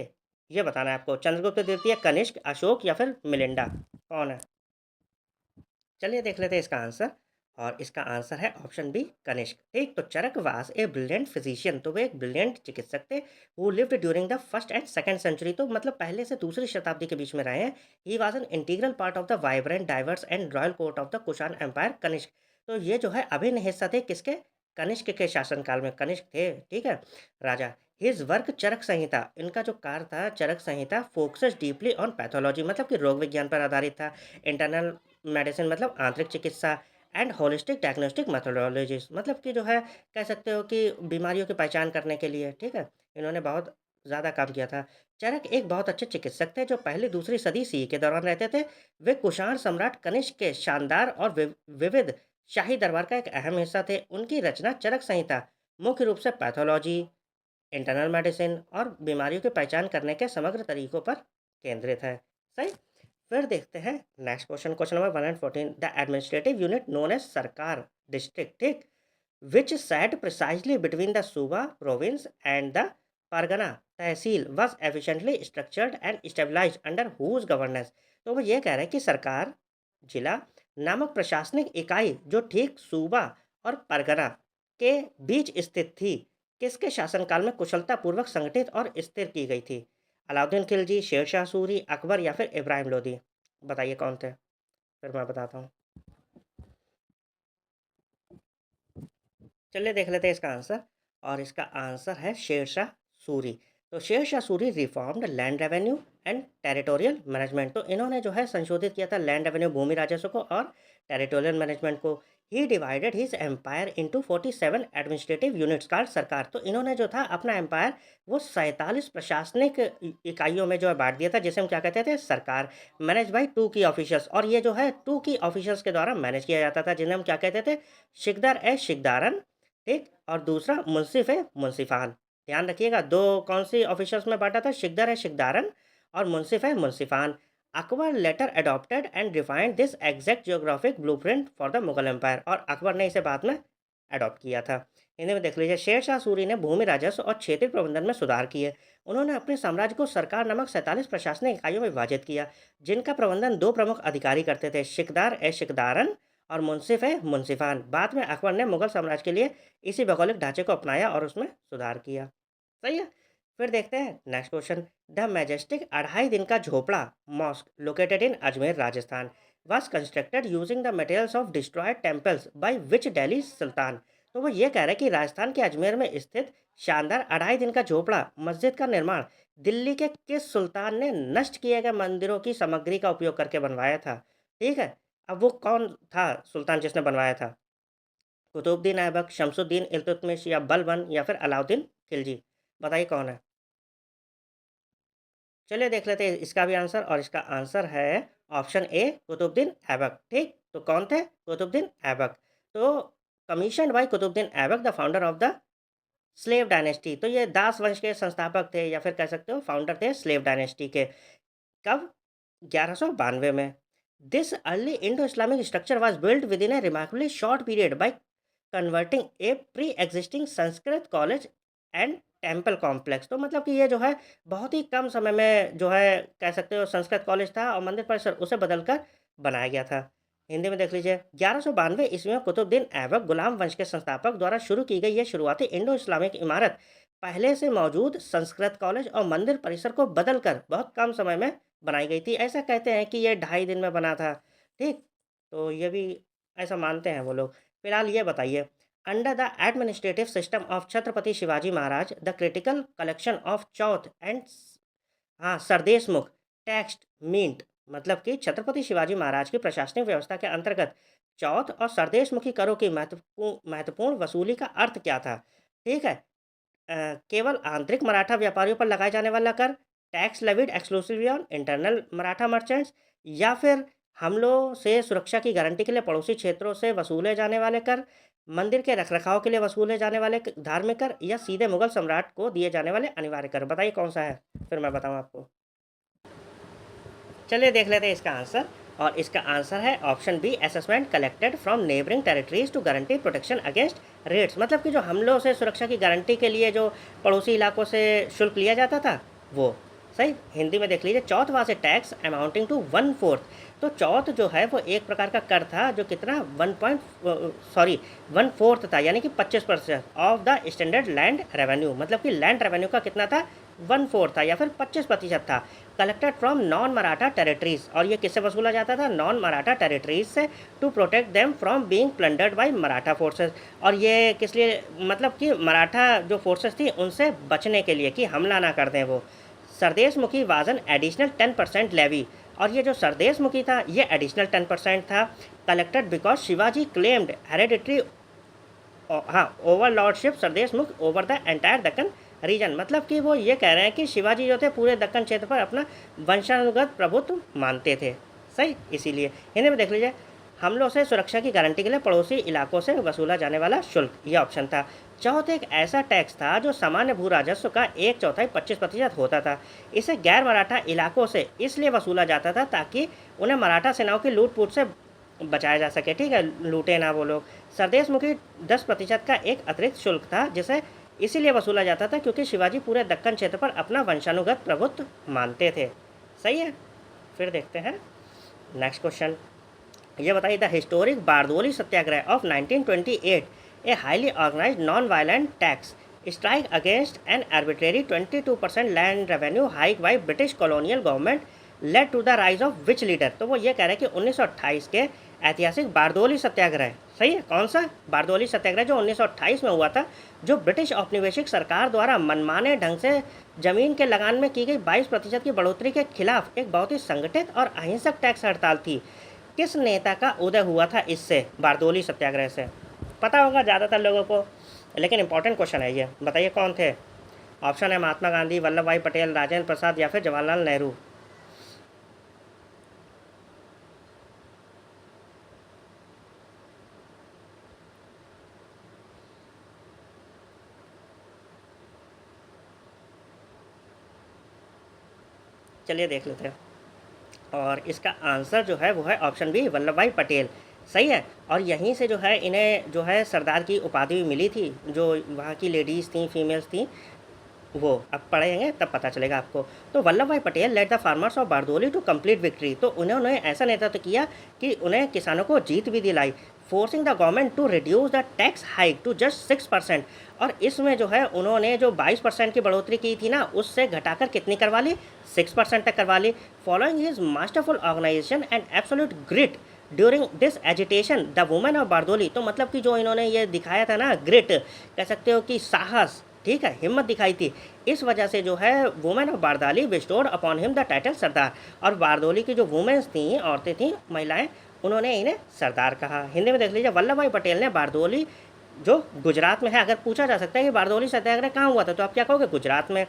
ये बताना है आपको। चंद्रगुप्त द्वितीय, कनिष्क, अशोक या फिर मिलिंडा, कौन है? चलिए देख लेते हैं इसका आंसर। और इसका आंसर है ऑप्शन बी, कनिष्क, ठीक। तो चरक वास ए ब्रिलियंट फिजिशियन, तो वे एक ब्रिलियंट चिकित्सक थे। Who lived during the first and second century, तो मतलब पहले से दूसरी शताब्दी के बीच में रहे हैं। He was an integral part of the vibrant diverse and royal court of the Kushan empire Kanishka, तो ये जो है अभिन्न हिस्सा थे किसके? कनिष्क के शासनकाल में कनिष्क थे, ठीक है, राजा। हिज वर्क चरक संहिता, इनका जो कार्य था चरक संहिता फोकसेस डीपली ऑन पैथोलॉजी, मतलब कि रोग विज्ञान पर आधारित था। इंटरनल मेडिसिन मतलब आंतरिक चिकित्सा, एंड होलिस्टिक डायग्नोस्टिक मेथोडोलॉजीज, मतलब कि जो है कह सकते हो कि बीमारियों की पहचान करने के लिए, ठीक है, इन्होंने बहुत ज़्यादा काम किया था। चरक एक बहुत अच्छे चिकित्सक थे जो पहली दूसरी सदी सी के दौरान रहते थे। वे कुषाण सम्राट कनिष्क के शानदार और विविध शाही दरबार का एक अहम हिस्सा थे। उनकी रचना चरक संहिता मुख्य रूप से पैथोलॉजी, इंटरनल मेडिसिन और बीमारियों की पहचान करने के समग्र तरीकों पर केंद्रित है, सही। फिर देखते हैं next question, question number 114। The administrative unit known as sarkar district, ठीक, which sat precisely between the Suba province and the Pargana tehsil was efficiently structured and stabilized under whose governance, तो वो ये कह रहे हैं कि सरकार जिला नामक प्रशासनिक इकाई जो ठीक सूबा और परगना के बीच स्थित थी, किसके शासनकाल में कुशलतापूर्वक संगठित और स्थिर की गई थी? अलाउद्दीन खिलजी, शेरशाह सूरी, अकबर या फिर इब्राहिम लोदी? बताइए कौन थे, फिर मैं बताता हूँ। चलिए देख लेते हैं इसका आंसर। और इसका आंसर है शेरशाह सूरी। तो Sher Shah Suri reformed land revenue and territorial management, तो इन्होंने जो है संशोधित किया था लैंड रेवेन्यू भूमि राजस्व को और टेरिटोरियल मैनेजमेंट को। He divided his empire into 47 administrative units का सरकार, तो इन्होंने जो था अपना एम्पायर वो 47 प्रशासनिक इकाइयों में जो है बांट दिया था, जिसे हम क्या कहते थे? सरकार। मैनेज बाई 2 की ऑफिशियल्स, और ये जो है 2 की ऑफिशियल्स के द्वारा मैनेज किया जाता था, जिन्हें हम क्या कहते थे? शिकदार ए शिकदारन, ठीक। और दूसरा मुंसिफ है मुंसिफान। ध्यान रखिएगा, दो कौन सी ऑफिसर्स में बांटा था? शिकदर है शिकदारन और मुंसिफ है मुंसिफान। Akbar later adopted and refined this exact geographic blueprint for the Mughal empire, और अकबर ने इसे बाद में अडॉप्ट किया था। हिंदी में देख लीजिए। शेर शाह सूरी ने भूमि राजस्व और क्षेत्रीय प्रबंधन में सुधार किए। उन्होंने अपने साम्राज्य को सरकार नामक 47 प्रशासनिक इकाइयों में विभाजित किया, जिनका प्रबंधन दो प्रमुख अधिकारी करते थे, शिकदार ए शिकदारन और मुंसिफ है मुंसिफान। बाद में अकबर ने मुगल साम्राज्य के लिए इसी भौगोलिक ढांचे को अपनाया और उसमें सुधार किया, सही है। फिर देखते हैं next question. The majestic 2.5 Din Ka Jhonpra mosque located in Ajmer Rajasthan was constructed using the materials of destroyed temples by which Delhi sultan, तो वो ये कह रहे हैं कि राजस्थान के अजमेर में स्थित शानदार 2.5 दिन का झोपड़ा मस्जिद का निर्माण दिल्ली के किस सुल्तान ने नष्ट किए गए मंदिरों की सामग्री का उपयोग करके बनवाया था? ठीक है, अब वो कौन था सुल्तान जिसने बनवाया था? कुतुबुद्दीन ऐबक, शमसुद्दीन इल्तुतमिश या बलबन या फिर अलाउद्दीन खिलजी? बताइए कौन है? चलिए देख लेते हैं इसका भी आंसर, और इसका आंसर है ऑप्शन ए कुतुबुद्दीन ऐबक। ठीक, तो कौन थे? कुतुबुद्दीन ऐबक। तो commissioned by Qutbuddin Aibak the founder of the slave dynasty. तो ये दास वंश के संस्थापक थे या फिर कह सकते हो फाउंडर थे स्लेव डायनेस्टी के। कब? 1192 में। This early Indo Islamic structure was built with in A remarkably short period by converting A pre existing Sanskrit college and temple complex. तो मतलब कि ये जो है बहुत ही कम समय में जो है कह सकते हो संस्कृत कॉलेज था और मंदिर परिसर उसे बदलकर बनाया गया था। हिंदी में देख लीजिए, 1192 ईस्वी में कुतुबुद्दीन ऐबक गुलाम वंश के संस्थापक द्वारा शुरू की गई ये शुरुआती इंडो इस्लामिक इमारत पहले से मौजूद संस्कृत कॉलेज और मंदिर परिसर को बदलकर बहुत कम समय में बनाई गई थी। ऐसा कहते हैं कि ये 2.5 दिन में बना था। ठीक, तो ये भी ऐसा मानते हैं वो लोग। फिलहाल ये बताइए, under the administrative system of Chhatrapati Shivaji Maharaj the critical collection of Chauth and हाँ सरदेशमुख टेक्स्ट मींट। मतलब कि छत्रपति शिवाजी महाराज की प्रशासनिक व्यवस्था के अंतर्गत चौथ और सरदेशमुखी करों की महत्वपूर्ण वसूली का अर्थ क्या था? ठीक है, केवल आंतरिक मराठा व्यापारियों पर लगाए जाने वाला कर, tax levied exclusively on internal Maratha merchants, या फिर हमलों से सुरक्षा की गारंटी के लिए पड़ोसी क्षेत्रों से वसूले जाने वाले कर, मंदिर के रखरखाव के लिए वसूले जाने वाले धार्मिक कर, या सीधे मुगल सम्राट को दिए जाने वाले अनिवार्य कर? बताइए कौन सा है, फिर मैं बताऊँ आपको। चलिए देख लेते हैं इसका आंसर, और इसका आंसर है option B assessment collected from neighbouring territories to guarantee protection against raids. मतलब कि जो हमलों से सुरक्षा की गारंटी के लिए जो पड़ोसी इलाकों से शुल्क लिया जाता था वो। सही, हिंदी में देख लीजिए, Chauth was a tax amounting to 1/4। तो चौथ जो है वो एक प्रकार का कर था जो कितना 1/4 था, यानी कि 25% of the standard land revenue. मतलब कि लैंड रेवेन्यू का कितना था? 1/4 था या फिर 25% था। Collected from non Maratha territories, और ये किससे वसूला जाता था? नॉन मराठा टेरिटरीज से, to protect them from being plundered by Maratha forces. और ये किस लिए? मतलब कि मराठा जो फोर्सेस थी उनसे बचने के लिए, कि हमला ना कर दें वो। Sardeshmukhi was an additional 10% levy, और ये जो सरदेशमुखी था ये एडिशनल 10% था। Collected because Shivaji claimed hereditary हाँ overlordship Sardeshmukh over the entire Deccan region. मतलब कि वो ये कह रहे हैं कि शिवाजी जो थे पूरे दक्कन क्षेत्र पर अपना वंशानुगत प्रभुत्व मानते थे। सही, इसीलिए हिंदी में देख लीजिए, हमलों से सुरक्षा की गारंटी के लिए पड़ोसी इलाकों से वसूला जाने वाला शुल्क, ये ऑप्शन था। चौथ एक ऐसा टैक्स था जो सामान्य भू राजस्व का 1/4 25% होता था। इसे गैर मराठा इलाकों से इसलिए वसूला जाता था ताकि उन्हें मराठा सेनाओं की लूट-पूट से बचाया जा सके। ठीक है, लूटे ना वो लोग। सरदेशमुखी 10% का एक अतिरिक्त शुल्क था जिसे इसीलिए वसूला जाता था क्योंकि शिवाजी पूरे दक्कन क्षेत्र पर अपना वंशानुगत प्रभुत्व मानते थे। सही है, फिर देखते हैं नेक्स्ट क्वेश्चन। ये बताइए, the historic Bardoli Satyagraha of 1928, a highly organised non violent tax strike against an arbitrary 22% land revenue hike by British colonial government led to the rise of which leader. तो वो ये कह रहे हैं कि 1928 के ऐतिहासिक बारदोली सत्याग्रह। सही है, कौन सा? बारदोली सत्याग्रह जो 1928 में हुआ था, जो ब्रिटिश औपनिवेशिक सरकार द्वारा मनमाने ढंग से जमीन के लगान में की गई 22% की बढ़ोतरी के खिलाफ एक बहुत ही संगठित और अहिंसक टैक्स हड़ताल थी। किस नेता का उदय हुआ था इससे, बारदोली सत्याग्रह से? पता होगा ज़्यादातर लोगों को, लेकिन इंपॉर्टेंट क्वेश्चन है ये। बताइए कौन थे? ऑप्शन है महात्मा गांधी, वल्लभ भाई पटेल, राजेंद्र प्रसाद या फिर जवाहरलाल नेहरू। चलिए देख लेते हैं, और इसका आंसर जो है वो है ऑप्शन बी वल्लभ भाई पटेल। सही है, और यहीं से जो है इन्हें जो है सरदार की उपाधि भी मिली थी। जो वहाँ की लेडीज़ थी, फीमेल्स थी, वो अब पढ़ेंगे तब पता चलेगा आपको। तो Vallabh Bhai Patel led the farmers of Bardoli to complete victory. तो उन्होंने ऐसा नेतृत्व किया कि उन्हें किसानों को जीत भी दिलाई। Forcing the government to reduce the tax hike to just 6%। और इसमें जो है उन्होंने जो 22% की बढ़ोतरी की थी ना, उससे घटाकर कितनी करवा ली? 6% तक करवा ली। Following his masterful organization and absolute grit during this agitation the women of Bardoli. तो मतलब कि जो इन्होंने ये दिखाया था ना, ग्रिट कह सकते हो कि साहस, ठीक है, हिम्मत दिखाई थी, इस वजह से जो है women of Bardoli bestowed upon him the title Sardar. और बारदोली की जो वुमेन्स थी, औरतें थीं, महिलाएं, उन्होंने इन्हें सरदार कहा। हिंदी में देख लीजिए, वल्लभ भाई पटेल ने बारदोली जो गुजरात में है, अगर पूछा जा सकता है कि बारदोली सत्याग्रह कहाँ हुआ था, तो आप क्या कहोगे? गुजरात में।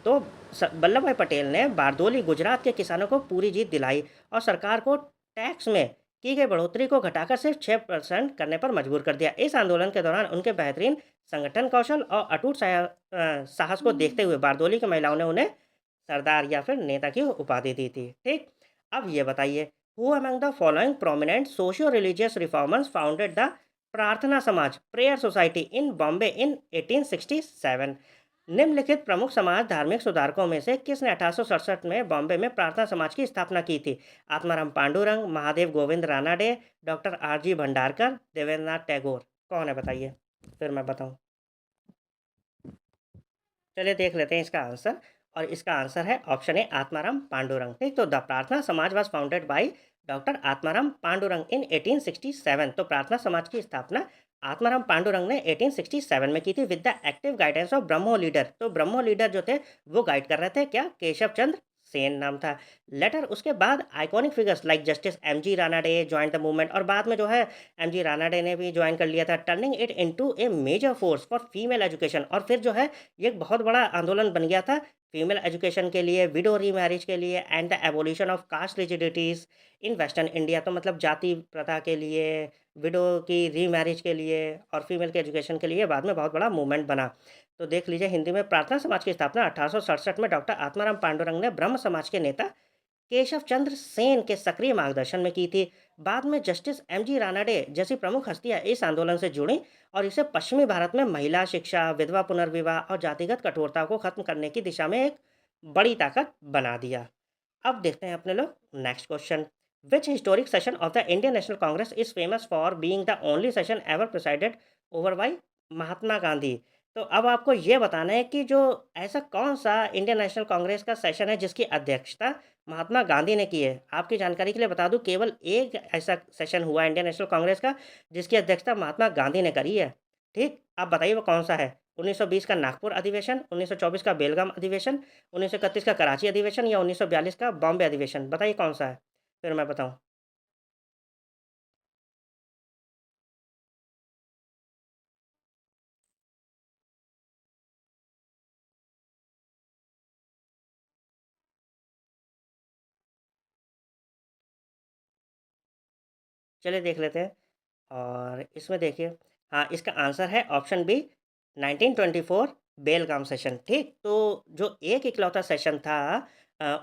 तो वल्लभ भाई पटेल ने बारदोली गुजरात के किसानों को पूरी जीत दिलाई और सरकार को टैक्स में की गई बढ़ोतरी को घटाकर सिर्फ 6% करने पर मजबूर कर दिया। इस आंदोलन के दौरान उनके बेहतरीन संगठन कौशल और अटूट साहस को देखते हुए बारदोली की महिलाओं ने उन्हें सरदार या फिर नेता की उपाधि दी थी। ठीक, अब ये बताइए, who among the following prominent socio religious reformers founded the Prarthana समाज प्रेयर सोसाइटी इन बॉम्बे इन 1867? निम्नलिखित प्रमुख समाज धार्मिक सुधारकों में से किसने 1867 में बॉम्बे में प्रार्थना समाज की स्थापना की थी? Atmaram Pandurang, Mahadev Govind Ranade, doctor R G. भंडारकर, देवेंद्रनाथ टैगोर। कौन है बताइए, फिर मैं बताऊं। चलिए देख लेते हैं इसका आंसर, और इसका आंसर है ऑप्शन ए, आत्माराम पांडुरंग। ठीक, तो the Prarthana Samaj was founded by doctor Atmaram Pandurang in 1867। तो प्रार्थना समाज की स्थापना आत्माराम पांडुरंग ने 1867 में की थी with the active guidance of Brahmo leader. तो ब्रह्मो लीडर जो थे वो गाइड कर रहे थे, क्या? केशव चंद्र सेन नाम था। लेटर उसके बाद iconic figures like justice MG. Ranade join the movement, और बाद में जो है एम.जी. रानाडे ने भी ज्वाइन कर लिया था, turning it into a major force for female education. और फिर जो है ये एक बहुत बड़ा आंदोलन बन गया था फीमेल एजुकेशन के लिए, विडो रीमैरिज के लिए, and the abolition of caste rigidities in western India. तो मतलब जाति प्रथा के लिए, विडो की रीमैरिज के लिए और फीमेल के एजुकेशन के लिए बाद में बहुत बड़ा मूवमेंट बना। तो देख लीजिए, हिंदी में प्रार्थना समाज की स्थापना 1867 में डॉक्टर आत्माराम पांडुरंग ने ब्रह्म समाज के नेता केशव चंद्र सेन के सक्रिय मार्गदर्शन में की थी। बाद में जस्टिस एम.जी. रानाडे जैसी प्रमुख हस्तियां इस आंदोलन से जुड़ी और इसे पश्चिमी भारत में महिला शिक्षा, विधवा पुनर्विवाह और जातिगत कठोरता को खत्म करने की दिशा में एक बड़ी ताकत बना दिया। अब देखते हैं अपने लोग next question. Which historic session of the Indian National Congress is famous for being the only session ever presided over by Mahatma Gandhi? तो अब आपको ये बताना है कि जो ऐसा कौन सा इंडियन नेशनल कांग्रेस का सेशन है जिसकी अध्यक्षता महात्मा गांधी ने की है। आपकी जानकारी के लिए बता दूं, केवल एक ऐसा सेशन हुआ है इंडियन नेशनल कांग्रेस का जिसकी अध्यक्षता महात्मा गांधी ने करी है। ठीक, आप बताइए वो कौन सा है? 1920 का नागपुर अधिवेशन, 1924 का बेलगाम अधिवेशन, 1931 का कराची अधिवेशन, या 1942 का बॉम्बे अधिवेशन? बताइए कौन सा है, फिर मैं बताऊं। चलिए देख लेते हैं, और इसमें देखिए, हाँ, इसका आंसर है ऑप्शन बी, 1924 बेलगाम सेशन। ठीक, तो जो एक इकलौता सेशन था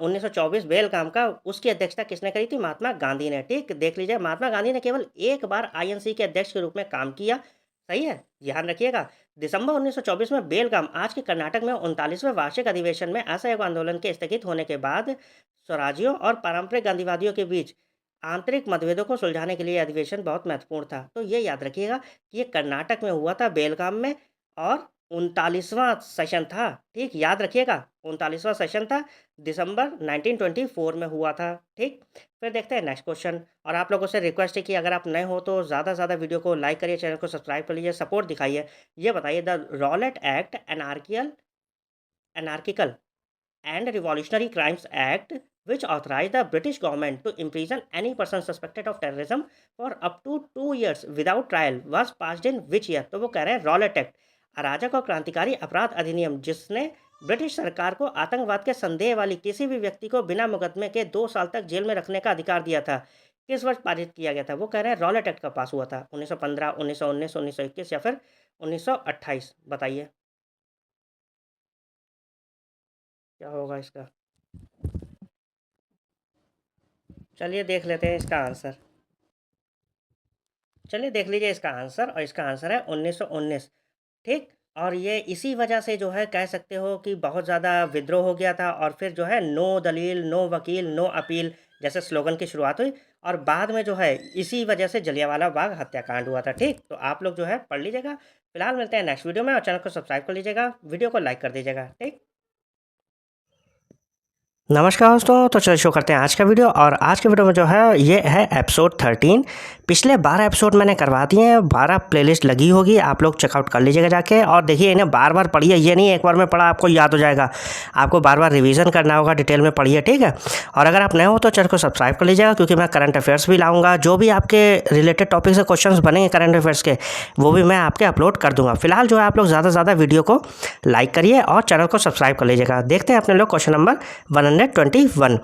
1924 बेलगाम का, उसकी अध्यक्षता किसने करी थी? महात्मा गांधी ने। ठीक, देख लीजिए, महात्मा गांधी ने केवल एक बार आईएनसी के अध्यक्ष के रूप में काम किया। सही है, ध्यान रखिएगा। दिसंबर 1924 में बेलगाम, आज के कर्नाटक में 39वें वार्षिक अधिवेशन में असहयोग आंदोलन के स्थगित होने के बाद स्वराजियों और पारंपरिक गांधीवादियों के बीच आंतरिक मतभेदों को सुलझाने के लिए यह अधिवेशन बहुत महत्वपूर्ण था। तो ये याद रखिएगा कि ये कर्नाटक में हुआ था, बेलगाम में, और 39वां सेशन था। ठीक, याद रखिएगा, 39वां सेशन था, दिसंबर 1924 में हुआ था। ठीक, फिर देखते हैं नेक्स्ट क्वेश्चन। और आप लोगों से रिक्वेस्ट है कि अगर आप नए हो तो ज़्यादा से ज़्यादा वीडियो को लाइक करिए, चैनल को सब्सक्राइब कर लीजिए, सपोर्ट दिखाइए। ये बताइए, the Rowlatt act anarchical and Revolutionary Crimes Act, which authorized the British government to imprison any person suspected of terrorism for up to 2 years without trial, was passed in which year? तो वो कह रहे हैं Rowlatt act, अराजक और क्रांतिकारी अपराध अधिनियम, जिसने ब्रिटिश सरकार को आतंकवाद के संदेह वाली किसी भी व्यक्ति को बिना मुकदमे के 2 साल तक जेल में रखने का अधिकार दिया था, किस वर्ष पारित किया गया था? वो कह रहे हैं रॉलेट एक्ट का पास हुआ था 1915, 1919, 1921 या फिर 1928? बताइए क्या होगा इसका। चलिए देख लेते हैं इसका आंसर। चलिए देख लीजिए इसका आंसर, और इसका आंसर है 1919। ठीक, और ये इसी वजह से जो है कह सकते हो कि बहुत ज़्यादा विद्रोह हो गया था, और फिर जो है नो दलील, नो वकील, नो अपील जैसे स्लोगन की शुरुआत हुई, और बाद में जो है इसी वजह से जलियांवाला बाग हत्याकांड हुआ था। ठीक, तो आप लोग जो है पढ़ लीजिएगा। फिलहाल मिलते हैं नेक्स्ट वीडियो में, और चैनल को सब्सक्राइब कर लीजिएगा, वीडियो को लाइक कर दीजिएगा। ठीक। नमस्कार दोस्तों, तो चलिए शुरू करते हैं आज का वीडियो। और आज के वीडियो में जो है ये है एपिसोड 13। पिछले 12 एपिसोड मैंने करवा दिए हैं, 12 प्लेलिस्ट लगी होगी, आप लोग चेकआउट कर लीजिएगा जाके। और देखिए इन्हें बार बार पढ़िए, ये नहीं एक बार में पढ़ा आपको याद हो जाएगा, आपको बार बार रिवीजन करना होगा, डिटेल में पढ़िए, ठीक है। और अगर आप नए हो तो चैनल को सब्सक्राइब कर लीजिएगा, क्योंकि मैं करंट अफेयर्स भी लाऊंगा, जो भी आपके रिलेटेड टॉपिक से क्वेश्चन बनेंगे करंट अफेयर्स के, वो भी मैं आपके अपलोड कर दूंगा। फिलहाल जो है आप लोग ज़्यादा से ज़्यादा वीडियो को लाइक करिए और चैनल को सब्सक्राइब कर लीजिएगा। देखते हैं अपने लोग question number 121।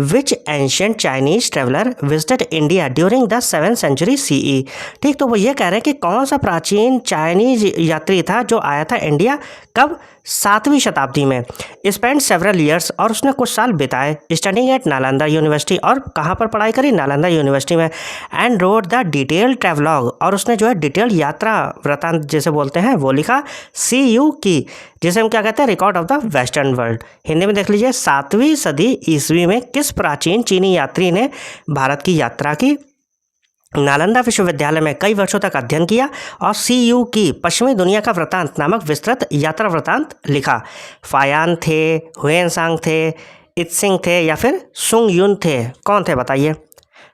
Which ancient Chinese traveler visited India during the 7th century CE? ठीक, तो वो ये कह रहे हैं कि कौन सा प्राचीन चाइनीज यात्री था जो आया था इंडिया, कब? 7वीं शताब्दी में। स्पेंड सेवरल ईयर्स, और उसने कुछ साल बिताए स्टडिंग एट नालंदा यूनिवर्सिटी, और कहाँ पर पढ़ाई करी? नालंदा यूनिवर्सिटी में। And road the detail travelogue, और उसने जो है डिटेल यात्रा वृतांत जैसे बोलते हैं वो लिखा। CU की, जिसे हम क्या कहते हैं? Record of the western world. Hindi में देख लीजिए, 7वीं सदी ईस्वी में किस प्राचीन चीनी यात्री ने भारत की यात्रा की? नालंदा विश्वविद्यालय में कई वर्षों तक अध्ययन किया, और CU की पश्चिमी दुनिया का वृतांत नामक विस्तृत यात्रा वृतांत लिखा। फायान थे, हुएनसांग थे, इत्सिंग थे, या फिर सुंग युन थे? कौन थे बताइए,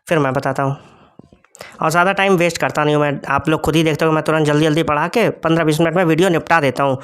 फिर मैं बताता हूँ। और ज़्यादा टाइम वेस्ट करता नहीं हूँ मैं, आप लोग खुद ही देखते हो, मैं तुरंत जल्दी जल्दी पढ़ा के 15-20 मिनट में वीडियो निपटा देता हूँ,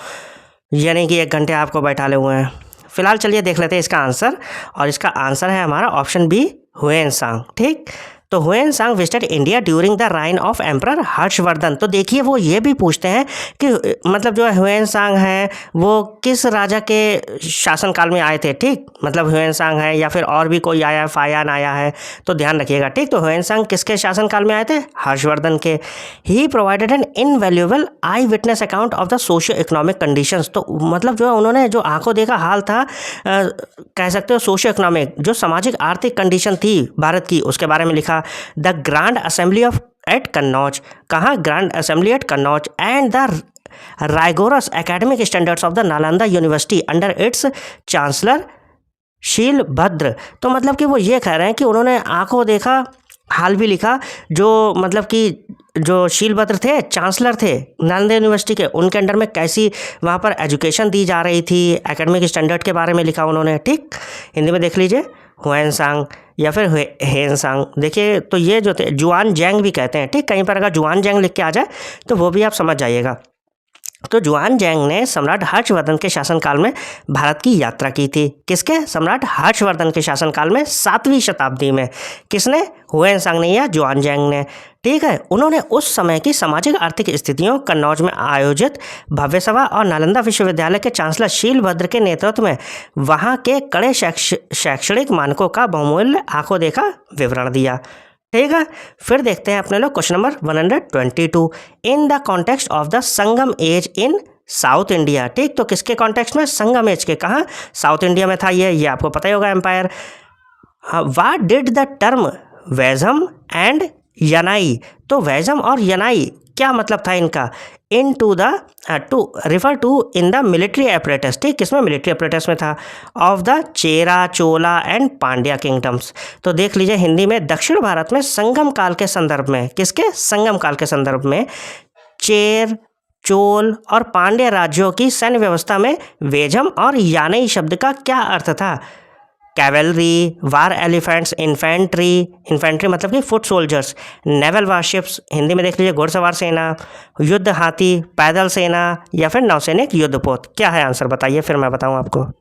ये नहीं कि 1 घंटे आपको बैठा ले हुए हैं। फिलहाल चलिए देख लेते हैं इसका आंसर, और इसका आंसर है हमारा ऑप्शन बी, हुएनसांग। ठीक, तो Hiuen Tsang visited India during the reign of emperor Harshvardhan. तो देखिए वो ये भी पूछते हैं कि मतलब जो हुएनसांग है वो किस राजा के शासनकाल में आए थे। ठीक, मतलब हुएनसांग है या फिर और भी कोई आया है, फायान आया है, तो ध्यान रखिएगा। ठीक, तो हुएनसांग किसके शासनकाल में आए थे? हर्षवर्धन के। He provided an invaluable eye witness account of the socio economic conditions. तो मतलब जो है उन्होंने जो आंखों देखा हाल था, कह सकते हो सोशियो इकोनॉमिक, जो सामाजिक आर्थिक कंडीशन थी भारत की, उसके बारे में लिखा। The grand assembly of at Kannauj, कहाँ? Grand assembly at Kannauj. And the rigorous academic standards of the Nalanda university under its chancellor Shilabhadra. तो मतलब कि वो ये कह रहे हैं कि उन्होंने आंखों देखा हाल भी लिखा, जो मतलब कि जो शीलभद्र थे, चांसलर थे नालंदा यूनिवर्सिटी के, उनके अंडर में कैसी वहाँ पर एजुकेशन दी जा रही थी, एकेडमिक स्टैंडर्ड के बारे में लिखा उन्होंने। ठीक, हिंदी में देख लीजिए, हुएनसांग या फिर हेनसांग। देखिए तो ये जो थे जुआन जैंग भी कहते हैं। ठीक, कहीं पर अगर जुआन जैंग लिख के आ जाए तो वो भी आप समझ जाइएगा। तो जुआन जैंग ने सम्राट हर्षवर्धन के शासनकाल में भारत की यात्रा की थी। किसके? सम्राट हर्षवर्धन के शासनकाल में 7वीं शताब्दी में। किसने? हुएनसांग ने या जुआन जैंग ने। ठीक है, उन्होंने उस समय की सामाजिक आर्थिक स्थितियों, कन्नौज में आयोजित भव्य सभा और नालंदा विश्वविद्यालय के चांसलर शीलभद्र के नेतृत्व में वहाँ के कड़े शैक्षणिक मानकों का बहुमूल्य आंखों देखा विवरण दिया। ठीक है, फिर देखते हैं अपने लोग question number 122। In the context of the Sangam age in South India. ठीक, तो किसके कॉन्टेक्स्ट में? संगम एज के। कहाँ? साउथ इंडिया में था ये आपको पता ही होगा, empire. What did the term Vaijam and Yanai. तो वैजम और यनाई क्या मतलब था इनका? In to the to refer to in the military apparatus. ठीक, किसमें? मिलिट्री अपरेटस में था। Of the Chera, Chola and Pandya kingdoms. तो देख लीजिए हिंदी में, दक्षिण भारत में संगम काल के संदर्भ में, किसके? संगम काल के संदर्भ में चेर, चोल और पांड्य राज्यों की सैन्य व्यवस्था में वेजम और यानई शब्द का क्या अर्थ था? कैवेलरी, वार एलिफेंट्स, इन्फेंट्री मतलब कि foot soldiers, naval warships, Hindi में देख लीजिए घुड़सवार सेना, युद्ध हाथी, पैदल सेना, या फिर नौसैनिक युद्धपोत। क्या है आंसर बताइए, फिर मैं बताऊं आपको।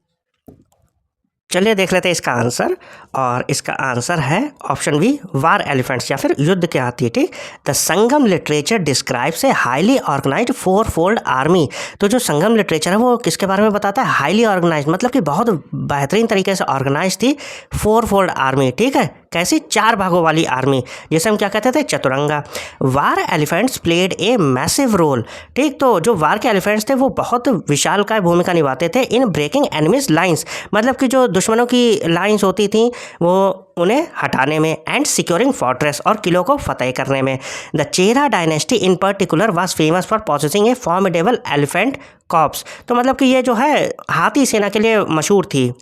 चलिए देख लेते हैं इसका आंसर, और इसका आंसर है ऑप्शन बी, वार एलिफेंट्स या फिर युद्ध के हाथी। ठीक, the Sangam literature describes a highly organized fourfold army. तो जो संगम लिटरेचर है वो किसके बारे में बताता है? हाईली ऑर्गेनाइज्ड, मतलब कि बहुत बेहतरीन तरीके से ऑर्गेनाइज थी 4-फोल्ड आर्मी। ठीक है, कैसी? 4 भागों वाली आर्मी, जिसे हम क्या कहते थे? Chaturanga. War elephants played a massive role. ठीक, तो जो वार के एलिफेंट्स थे वो बहुत विशालकाय भूमिका निभाते थे इन ब्रेकिंग एनिमीज लाइंस, मतलब कि जो दुश्मनों की लाइंस होती थी वो उन्हें हटाने में, एंड सिक्योरिंग फोर्ट्रेस, और किलों को फतेह करने में। The Chera dynasty in particular was famous for possessing a formidable elephant corps. तो मतलब कि ये जो है हाथी सेना के लिए मशहूर थी।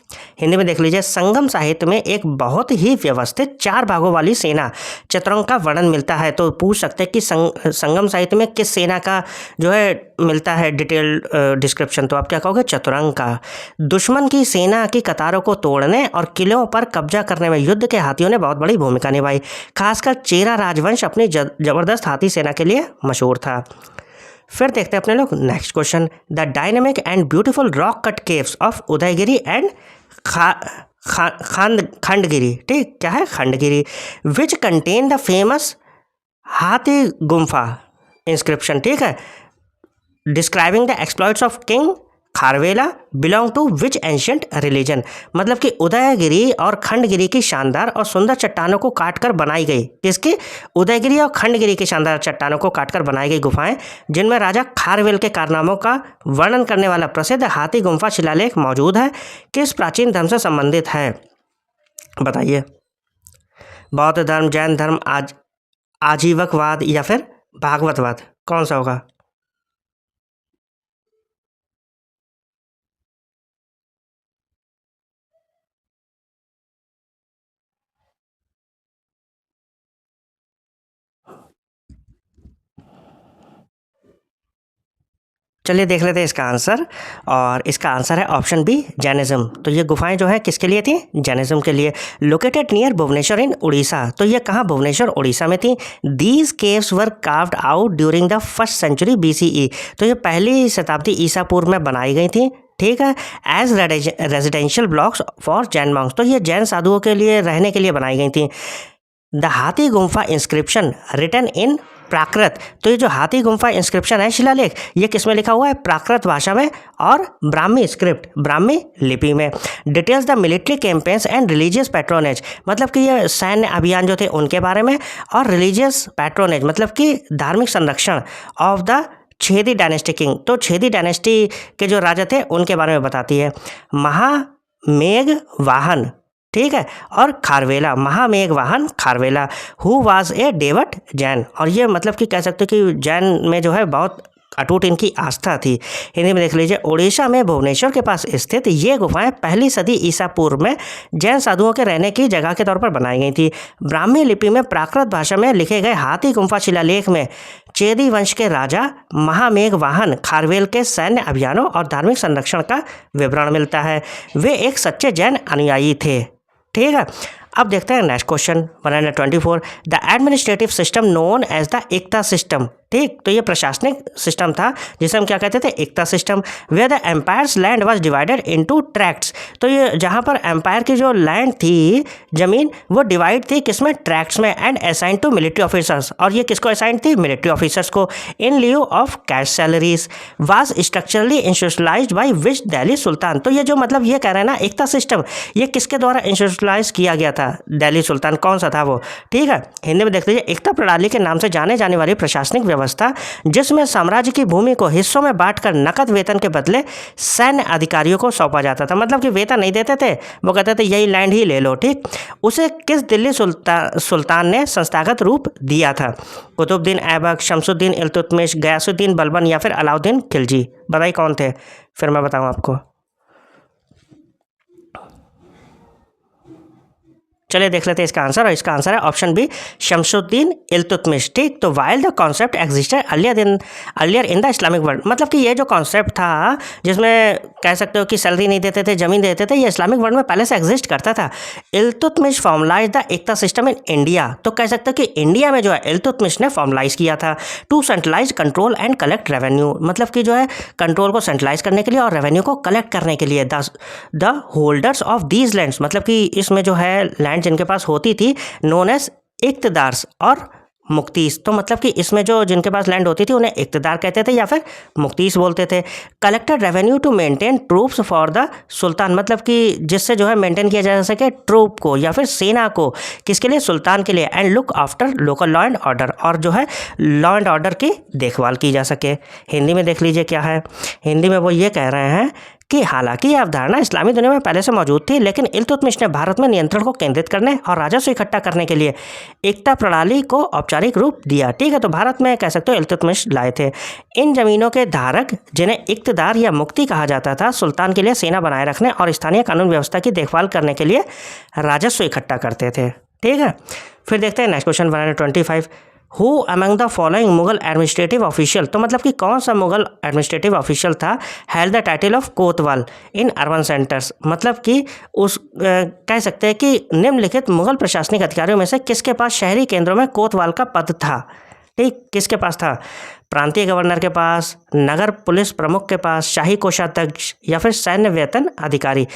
हिंदी में देख लीजिए, संगम साहित्य में एक बहुत ही व्यवस्थित 4 भागों वाली सेना चतुरंग का वर्णन मिलता है। तो पूछ सकते हैं कि संगम साहित्य में किस सेना का जो है मिलता है डिटेल डिस्क्रिप्शन, तो आप क्या कहोगे? चतुरंग का। दुश्मन की सेना की कतारों को तोड़ने और किलों पर कब्जा करने में युद्ध के हाथियों ने बहुत बड़ी भूमिका निभाई। खासकर चेरा राजवंश अपनी जबरदस्त हाथी सेना के लिए मशहूर था। फिर देखते हैं अपने लोग next question, the dynamic and beautiful rock cut caves of Udayagiri and Khandagiri. ठीक, क्या है? Khandagiri. Which contain the famous Hathi Gumpha inscription. ठीक है, describing the exploits of king Kharavela belong to which ancient religion. मतलब कि उदयगिरी और खंडगिरी की शानदार और सुंदर चट्टानों को काटकर बनाई गई, किसकी? उदयगिरी और खंडगिरी की शानदार चट्टानों को काटकर बनाई गई गुफाएं जिनमें राजा खारवेल के कारनामों का वर्णन करने वाला प्रसिद्ध हाथी गुम्फा शिलालेख मौजूद है, किस प्राचीन धर्म से संबंधित है? बताइए। बौद्ध धर्म, जैन धर्म, आजीवकवाद या फिर भागवतवाद, कौन सा होगा? चलिए देख लेते हैं इसका आंसर, और इसका आंसर है ऑप्शन बी, जैनिज्म। तो ये गुफाएं जो है किसके लिए थी? जैनिज्म के लिए। Located near Bhubaneswar in Orissa. तो ये कहाँ? भुवनेश्वर उड़ीसा में थी। These caves were carved out during the 1st century BCE। तो ये पहली शताब्दी ईसा पूर्व में बनाई गई थी। ठीक है, as residential blocks for Jain monks. तो ये जैन साधुओं के लिए रहने के लिए बनाई गई थी। द हाथी गुम्फा इंस्क्रिप्शन रिटन इन प्राकृत। तो ये जो हाथी गुम्फा इंस्क्रिप्शन है, शिलालेख, ये किस में लिखा हुआ है? प्राकृत भाषा में और ब्राह्मी स्क्रिप्ट, ब्राह्मी लिपि में। Details the military campaigns and religious patronage. मतलब कि ये सैन्य अभियान जो थे उनके बारे में, और रिलीजियस पैट्रोनेज मतलब कि धार्मिक संरक्षण of the Chhedi dynasty king. तो छेदी डायनेस्टी के जो राजा थे उनके बारे में बताती है। महामेघ वाहन, ठीक है, और Kharavela, Mahamegha Vahana Kharavela, who was a devout Jain. और ये मतलब कि कह सकते हो कि जैन में जो है बहुत अटूट इनकी आस्था थी। हिंदी में देख लीजिए, उड़ीसा में भुवनेश्वर के पास स्थित ये गुफाएं पहली सदी ईसा पूर्व में जैन साधुओं के रहने की जगह के तौर पर बनाई गई थी। ब्राह्मी लिपि में प्राकृत भाषा में लिखे गए हाथी गुम्फा शिलालेख में चेदी वंश के राजा महामेघ वाहन खारवेल के सैन्य अभियानों और धार्मिक संरक्षण का विवरण मिलता है। वे एक सच्चे जैन अनुयायी थे। ठीक है, अब देखते हैं next question 124, the administrative system known as the iqta system. ठीक, तो ये प्रशासनिक सिस्टम था जिसे हम क्या कहते थे? Iqta system. Where the empire's land was divided into tracts. तो ये जहाँ पर एम्पायर की जो लैंड थी, जमीन, वो डिवाइड थी किसमें? ट्रैक्ट्स में, and assign to military officers. और ये किसको असाइन थी? मिलिट्री ऑफिसर्स को, in lieu of cash salaries. Was structurally institutionalized by which Delhi sultan. तो ये जो मतलब ये कह रहे हैं ना, एकता सिस्टम, ये किसके द्वारा इंस्टीट्यूशनलाइज किया गया था? दिल्ली सुल्तान। कौन सा था वो? ठीक है, हिंदी में देख लीजिए, एकता प्रणाली के नाम से जाने जाने वाली प्रशासनिक व्यवस्था जिसमें साम्राज्य की भूमि को हिस्सों में बांटकर नकद वेतन के बदले सैन्य अधिकारियों को सौंपा जाता था। मतलब कि वेतन नहीं देते थे, वो कहते थे यही लैंड ही ले लो। ठीक, उसे किस दिल्ली सुल्तान ने संस्थागत रूप दिया था? कुतुबुद्दीन ऐबक, शमसुद्दीन इल्तुतमिश, गयासुद्दीन बलबन या फिर अलाउद्दीन खिलजी। बताइए कौन थे, फिर मैं बताऊँ आपको। चलिए देख लेते हैं इसका आंसर, और इसका आंसर है ऑप्शन बी, शमसुद्दीन इल्तुतमिश। ठीक, तो while the concept existed earlier in the Islamic world. मतलब कि ये जो कॉन्सेप्ट था जिसमें कह सकते हो कि सैलरी नहीं देते थे, जमीन देते थे, ये इस्लामिक वर्ल्ड में पहले से एग्जिस्ट करता था। Iltutmish formalise the iqta system in India. तो कह सकते हो कि इंडिया में जो है इल्तुतमिश ने फॉर्मलाइज किया था to centralise control and collect revenue. मतलब कि जो है कंट्रोल को सेंट्रलाइज करने के लिए और रेवेन्यू को कलेक्ट करने के लिए। The holders of these lands, मतलब कि इसमें जो है लैंड जिनके पास होती थी, नोन एज इक्तदार्स और मुक्तीस। तो मतलब कि इसमें जो जिनके पास लैंड होती थी उन्हें इक्तदार कहते थे या फिर मुक्तीस बोलते थे। Collected revenue to maintain troops for the sultan. मतलब कि जिससे जो है मेंटेन किया जा सके ट्रूप को या फिर सेना को, किसके लिए? सुल्तान के लिए। And look after local law and order, और जो है लॉ एंड ऑर्डर की देखभाल की जा सके। हिंदी में देख लीजिए क्या है, हिंदी में वो ये कह रहे हैं कि हालांकि यह अवधारणा इस्लामी दुनिया में पहले से मौजूद थी, लेकिन इल्तुतमिश ने भारत में नियंत्रण को केंद्रित करने और राजस्व इकट्ठा करने के लिए एकता प्रणाली को औपचारिक रूप दिया। ठीक है, तो भारत में कह सकते हो इल्तुतमिश लाए थे। इन जमीनों के धारक, जिन्हें इक्तदार या मुक्ति कहा जाता था, सुल्तान के लिए सेना बनाए रखने और स्थानीय कानून व्यवस्था की देखभाल करने के लिए राजस्व इकट्ठा करते थे। ठीक है, फिर देखते हैं next question 125। Who among the following Mughal administrative official, तो मतलब कि कौन सा मुगल एडमिनिस्ट्रेटिव ऑफिशियल था, had the title of Kotwal in urban centres, मतलब कि उस कह सकते हैं कि निम्नलिखित मुगल प्रशासनिक अधिकारियों में से किसके पास शहरी केंद्रों में कोतवाल का पद था। ठीक, किसके पास था? प्रांतीय गवर्नर के पास, नगर पुलिस प्रमुख के पास, शाही कोषाध्यक्ष या फिर सैन्य वेतन अधिकारी,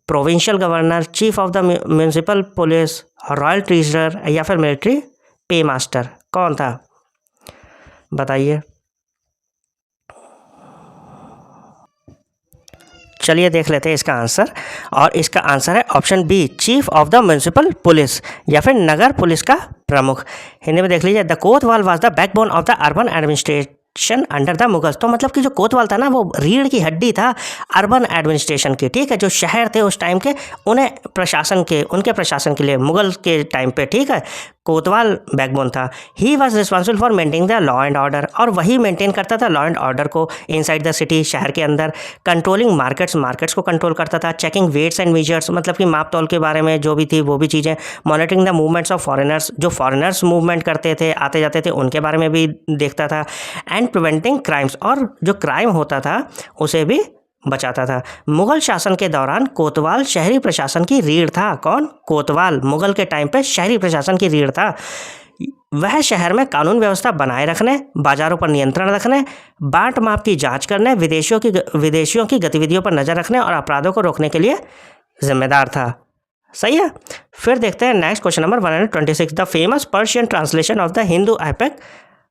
provincial governor, chief of the municipal police, royal treasurer या फिर मिलिट्री पे मास्टर, कौन था बताइए। चलिए देख लेते हैं इसका आंसर, और इसका आंसर है option B, chief of the municipal police या फिर नगर पुलिस का प्रमुख। हिंदी में देख लीजिए, the Kotwal was the backbone of the urban administration under the Mughals, तो मतलब कि जो कोतवाल था ना, वो रीढ़ की हड्डी था अर्बन एडमिनिस्ट्रेशन की। ठीक है, जो शहर थे उस टाइम के, उन्हें प्रशासन के, उनके प्रशासन के लिए मुगल के टाइम पे, ठीक है, कोतवाल बैकबोन था। He was responsible for maintaining the law and order, और वही मेंटेन करता था लॉ एंड ऑर्डर को इनसाइड द सिटी, शहर के अंदर। कंट्रोलिंग मार्केट्स को कंट्रोल करता था। चेकिंग वेट्स एंड मेजर्स, मतलब कि माप तौल के बारे में जो भी थी वो भी चीज़ें। Monitoring the movements of foreigners, जो फॉरेनर्स मूवमेंट करते थे, आते जाते थे, उनके बारे में भी देखता था। एंड प्रिवेंटिंग क्राइम्स, और जो क्राइम होता था उसे भी बचाता था। मुगल शासन के दौरान कोतवाल शहरी प्रशासन की रीढ़ था। कौन? कोतवाल मुगल के टाइम पे शहरी प्रशासन की रीढ़ था। वह शहर में कानून व्यवस्था बनाए रखने, बाजारों पर नियंत्रण रखने, बांट माप की जांच करने, विदेशियों की गतिविधियों पर नजर रखने और अपराधों को रोकने के लिए जिम्मेदार था। सही है। फिर देखते हैं next question number 126, the famous Persian translation of the Hindu epic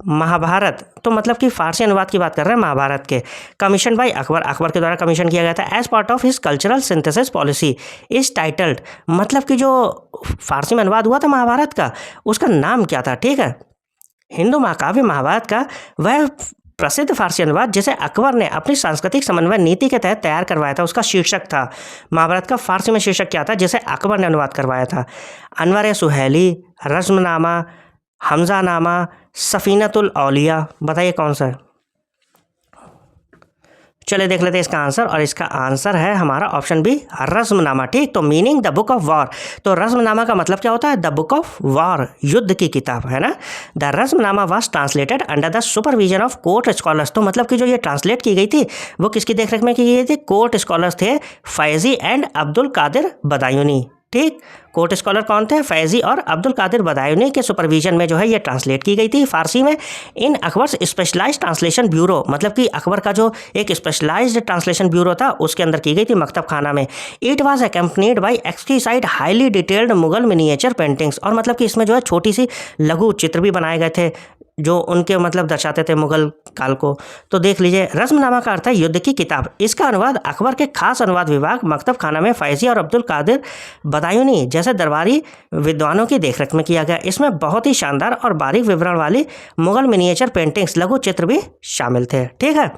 Mahabharata, तो मतलब कि फारसी अनुवाद की बात कर रहे हैं महाभारत के। कमीशन बाय अकबर के द्वारा कमीशन किया गया था। As part of his cultural synthesis policy is titled, मतलब कि जो फारसी में अनुवाद हुआ था महाभारत का, उसका नाम क्या था? ठीक है, हिंदू महाकाव्य महाभारत का वह प्रसिद्ध फारसी अनुवाद जिसे अकबर ने अपनी सांस्कृतिक समन्वय नीति के तहत तैयार करवाया था, उसका शीर्षक था, महाभारत का फारसी में शीर्षक क्या था जिसे अकबर ने अनुवाद करवाया था? अनवर सुहेली, रज़्मनामा, हमजानामा, सफीनतुल औलिया, बताइए कौन सा है? चलिए देख लेते हैं इसका आंसर, और इसका आंसर है हमारा ऑप्शन बी, रज़्मनामा। ठीक, तो meaning the book of war, तो रज़्मनामा का मतलब क्या होता है? द बुक ऑफ वॉर, युद्ध की किताब, है ना। The Razmnama was translated under the supervision of court scholars, तो मतलब कि जो ये ट्रांसलेट की गई थी वो किसकी देखरेख में की गई थी? कोर्ट स्कॉलर्स थे, फैजी एंड अब्दुल कादिर बदायूनी। ठीक, कोर्ट स्कॉलर कौन थे? फैजी और अब्दुल कादिर बदायूनी के सुपरविजन में जो है ये ट्रांसलेट की गई थी फारसी में। इन अकबर्स स्पेशलाइज्ड ट्रांसलेशन ब्यूरो, मतलब कि अकबर का जो एक स्पेशलाइज्ड ट्रांसलेशन ब्यूरो था उसके अंदर की गई थी, मकतब खाना में। It was accompanied by exquisite highly detailed Mughal miniature paintings, और मतलब कि इसमें जो है छोटी सी लघु चित्र भी बनाए गए थे जो उनके मतलब दर्शाते थे मुगल काल को। तो देख लीजिए, रज़्मनामा का अर्थ है युद्ध की किताब। इसका अनुवाद अकबर के खास अनुवाद विभाग मकतब खाना में फैजी और अब्दुल कादिर बदायूनी जैसे दरबारी विद्वानों की देखरेख में किया गया। इसमें बहुत ही शानदार और बारीक विवरण वाली मुगल मिनिएचर पेंटिंग्स, लघु चित्र भी शामिल थे। ठीक है,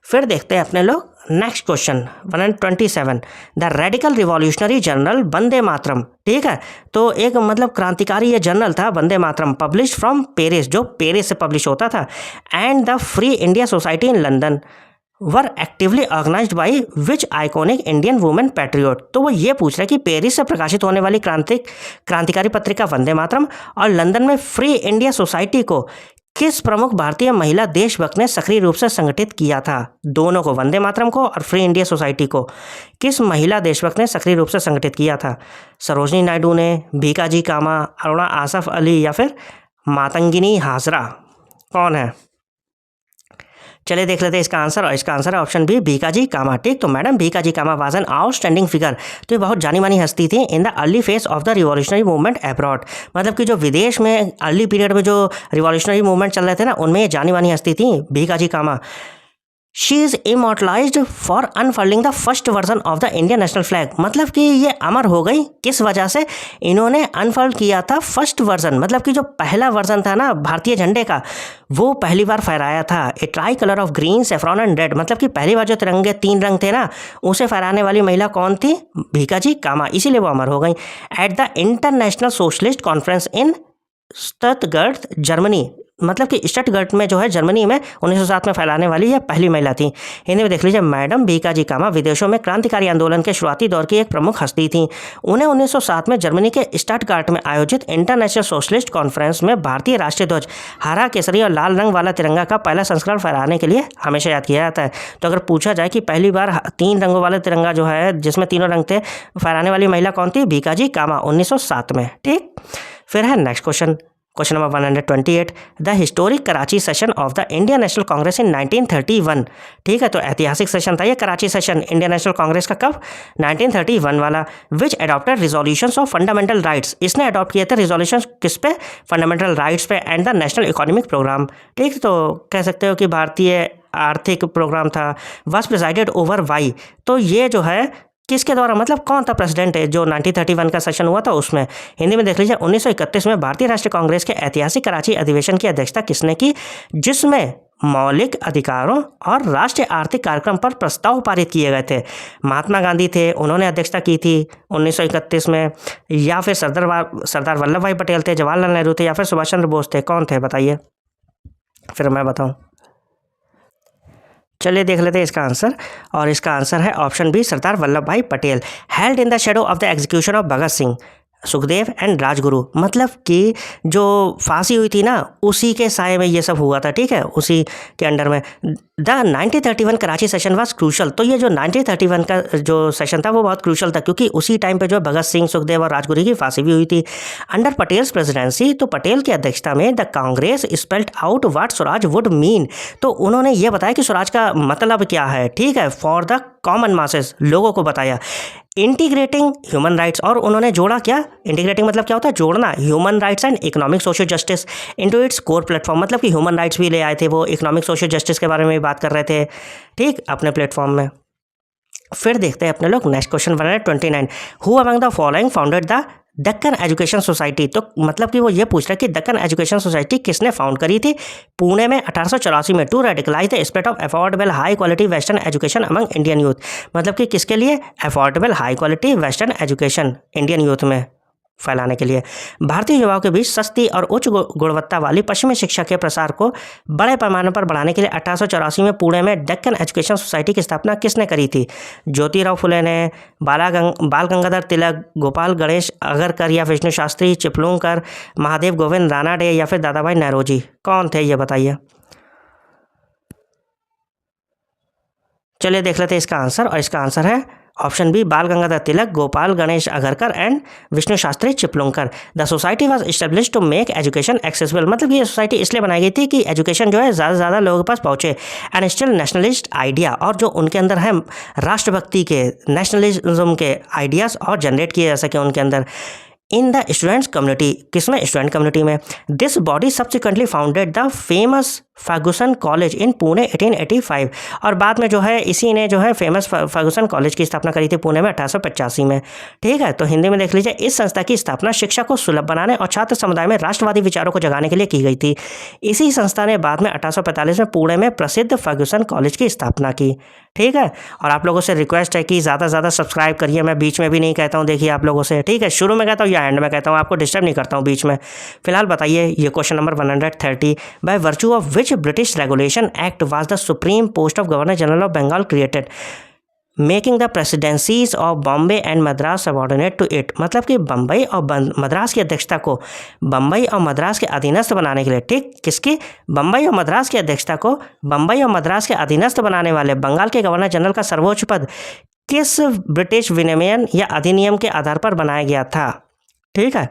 फिर देखते हैं अपने लोग next question 127, the radical revolutionary journal Vande Mataram. ठीक है, तो एक मतलब क्रांतिकारी ये जर्नल था Vande Mataram, publish from Paris, जो पेरिस से पब्लिश होता था, and the Free India Society in London were actively organized by which iconic Indian women patriot. तो वो ये पूछ रहा है कि पेरिस से प्रकाशित होने वाली क्रांतिकारी पत्रिका वंदे मातरम और लंदन में फ्री इंडिया सोसाइटी को किस प्रमुख भारतीय महिला देशभक्त ने सक्रिय रूप से संगठित किया था? दोनों को, वंदे मातरम को और फ्री इंडिया सोसाइटी को, किस महिला देशभक्त ने सक्रिय रूप से संगठित किया था? सरोजनी नायडू ने, भीकाजी कामा, अरुणा आसफ अली या फिर मातंगिनी हाजरा, कौन है? चलिए देख लेते हैं इसका आंसर, और इसका आंसर है ऑप्शन बी, भीकाजी कामा। ठीक, तो madam Bhikaji Cama was an outstanding figure, तो ये बहुत जानी मानी हस्ती थी in the early phase of the revolutionary movement abroad, मतलब कि जो विदेश में अर्ली पीरियड में जो रिवॉल्यूशनरी मूवमेंट चल रहे थे ना, उनमें ये जानी मानी हस्ती थी Bhikaji Cama. She is immortalized for unfolding the first version of the Indian national flag. मतलब कि ये अमर हो गई किस वजह से? इन्होंने अनफोल्ड किया था फर्स्ट वर्जन, मतलब कि जो पहला वर्जन था ना भारतीय झंडे का, वो पहली बार फहराया था। A tricolour of green, saffron and red. मतलब कि पहली बार जो तिरंगे 3 रंग थे ना, उसे फहराने वाली महिला कौन थी? भीकाजी कामा, इसीलिए वो अमर हो गई। At the international socialist conference in Stuttgart Germany, मतलब कि स्टटगर्ट में जो है जर्मनी में 1907 में फैलाने वाली यह पहली महिला थी। हिंदी में देख लीजिए, मैडम भीकाजी कामा विदेशों में क्रांतिकारी आंदोलन के शुरुआती दौर की एक प्रमुख हस्ती थी। उन्हें 1907 में जर्मनी के स्टटगार्ट में आयोजित इंटरनेशनल सोशलिस्ट कॉन्फ्रेंस में भारतीय राष्ट्रीय ध्वज हरा, केसरी और लाल रंग वाला तिरंगा का पहला संस्करण फहराने के लिए हमेशा याद किया जाता है। तो अगर पूछा जाए कि पहली बार 3 रंगों वाला तिरंगा जो है जिसमें तीनों रंग थे, फहराने वाली महिला कौन थी? भीकाजी कामा, 1907 में। ठीक, फिर है next question, question number 128, the historic Karachi session of the Indian National Congress in 1931। ठीक है, तो ऐतिहासिक सेशन था ये Karachi session Indian National Congress का, कब? 1931 वाला। Which adopted resolutions of fundamental rights, इसने अडॉप्ट किए थे रिजोल्यूशंस किस पे? फंडामेंटल राइट्स पे, and the national economic programme. ठीक, तो कह सकते हो कि भारतीय आर्थिक प्रोग्राम था। वॉज प्रिजाइडेड ओवर वाई, तो ये जो है किसके द्वारा, मतलब कौन था प्रेसिडेंट है जो 1931 का सेशन हुआ था उसमें? हिंदी में देख लीजिए, 1931 में भारतीय राष्ट्रीय कांग्रेस के ऐतिहासिक कराची अधिवेशन की अध्यक्षता किसने की? जिसमें मौलिक अधिकारों और राष्ट्रीय आर्थिक कार्यक्रम पर प्रस्ताव पारित किए गए थे। महात्मा गांधी थे, उन्होंने अध्यक्षता की थी 1931 में, या फिर सरदार वल्लभ भाई पटेल थे, जवाहरलाल नेहरू थे, या फिर सुभाष चंद्र बोस थे? कौन थे बताइए, फिर मैं बताऊँ। चलिए देख लेते हैं इसका आंसर, और इसका आंसर है option B, Sardar Vallabh Bhai Patel. Held in the shadow of the execution of Bhagat Singh, Sukhdev and Rajguru, मतलब कि जो फांसी हुई थी ना, उसी के साए में ये सब हुआ था। ठीक है, उसी के अंडर में। The 1931 Karachi session was crucial, तो ये जो 1931 का जो सेशन था वो बहुत क्रूशल था, क्योंकि उसी टाइम पे जो भगत सिंह, सुखदेव और राजगुरु की फांसी भी हुई थी। अंडर पटेल्स प्रेसिडेंसी, तो पटेल की अध्यक्षता में the Congress spelt out what Swaraj would mean, तो उन्होंने ये बताया कि स्वराज का मतलब क्या है। ठीक है, फॉर द कॉमन मासेस, लोगों को बताया। इंटीग्रेटिंग ह्यूमन राइट्स, और उन्होंने जोड़ा क्या? इंटीग्रेटिंग मतलब क्या होता है? जोड़ना। Human rights and economic social justice into its core platform, मतलब कि ह्यूमन राइट्स भी ले आए थे वो, इकोनॉमिक सोशल जस्टिस के बारे में भी बात कर रहे थे। ठीक, अपने प्लेटफॉर्म में। फिर देखते हैं अपने लोग next question 129, who among the following founded the Deccan education society, तो मतलब कि वो ये पूछ रहा है कि दक्कन एजुकेशन सोसाइटी किसने फाउंड करी थी? पुणे में 1884 में, to radicalise the spread of affordable high quality western education among Indian youth, मतलब कि किसके लिए? Affordable high quality western education Indian youth में फैलाने के लिए। भारतीय युवाओं के बीच सस्ती और उच्च गुणवत्ता वाली पश्चिमी शिक्षा के प्रसार को बड़े पैमाने पर बढ़ाने के लिए 1884 में पुणे में डेक्कन एजुकेशन सोसाइटी की स्थापना किसने करी थी? ज्योतिराव फुले ने, बाल गंगाधर तिलक, गोपाल गणेश अगरकर, या विष्णु शास्त्री चिपलूणकर, महादेव गोविंद रानाडे, या फिर दादा भाई नौरोजी? कौन थे ये बताइए। चलिए देख लेते हैं इसका आंसर, और इसका आंसर है option B, Bal Gangadhar Tilak, Gopal Ganesh Agarkar and Vishnu Shastri Chiplunkar. The society was established to make education accessible, मतलब ये सोसाइटी इसलिए बनाई गई थी कि एजुकेशन जो है ज़्यादा से ज़्यादा लोगों के पास पहुँचे। एंड स्टिल नेशनलिस्ट आइडिया, और जो उनके अंदर है राष्ट्रभक्ति के, नेशनलिज्म के आइडियाज़ और जनरेट किए जा सके उनके अंदर। इन द स्टूडेंट्स कम्युनिटी, किसमें? स्टूडेंट कम्युनिटी में। This body subsequently founded the famous Ferguson college in Pune 1885, और बाद में जो है इसी ने जो है फेमस फर्गुसन कॉलेज की स्थापना करी थी पुणे में 1885 में। ठीक है, तो हिंदी में देख लीजिए, इस संस्था की स्थापना शिक्षा को सुलभ बनाने और छात्र समुदाय में राष्ट्रवादी विचारों को जगाने के लिए की गई थी। इसी संस्था ने बाद में 1845 में पुणे में प्रसिद्ध फर्गुसन कॉलेज की स्थापना की। ठीक है, और आप लोगों से रिक्वेस्ट है कि ज़्यादा से ज़्यादा सब्सक्राइब करिए। मैं बीच में भी नहीं कहता हूँ, देखिए आप लोगों से। ठीक है, शुरू में कहता हूँ या एंड में कहता हूँ, आपको डिस्टर्ब नहीं करता हूँ बीच में। फिलहाल बताइए, ये question number 130, by virtue of which British regulation act was the supreme post of governor general of Bengal created, making the presidencies of Bombay and Madras subordinate to it, मतलब कि बम्बई और मद्रास की अध्यक्षता को बम्बई और मद्रास के अधीनस्थ बनाने के लिए। ठीक, किसकी? बम्बई और मद्रास की अध्यक्षता को बम्बई और मद्रास के अधीनस्थ बनाने वाले बंगाल के गवर्नर जनरल का सर्वोच्च पद किस ब्रिटिश विनियमन या अधिनियम के आधार पर बनाया गया था? ठीक है,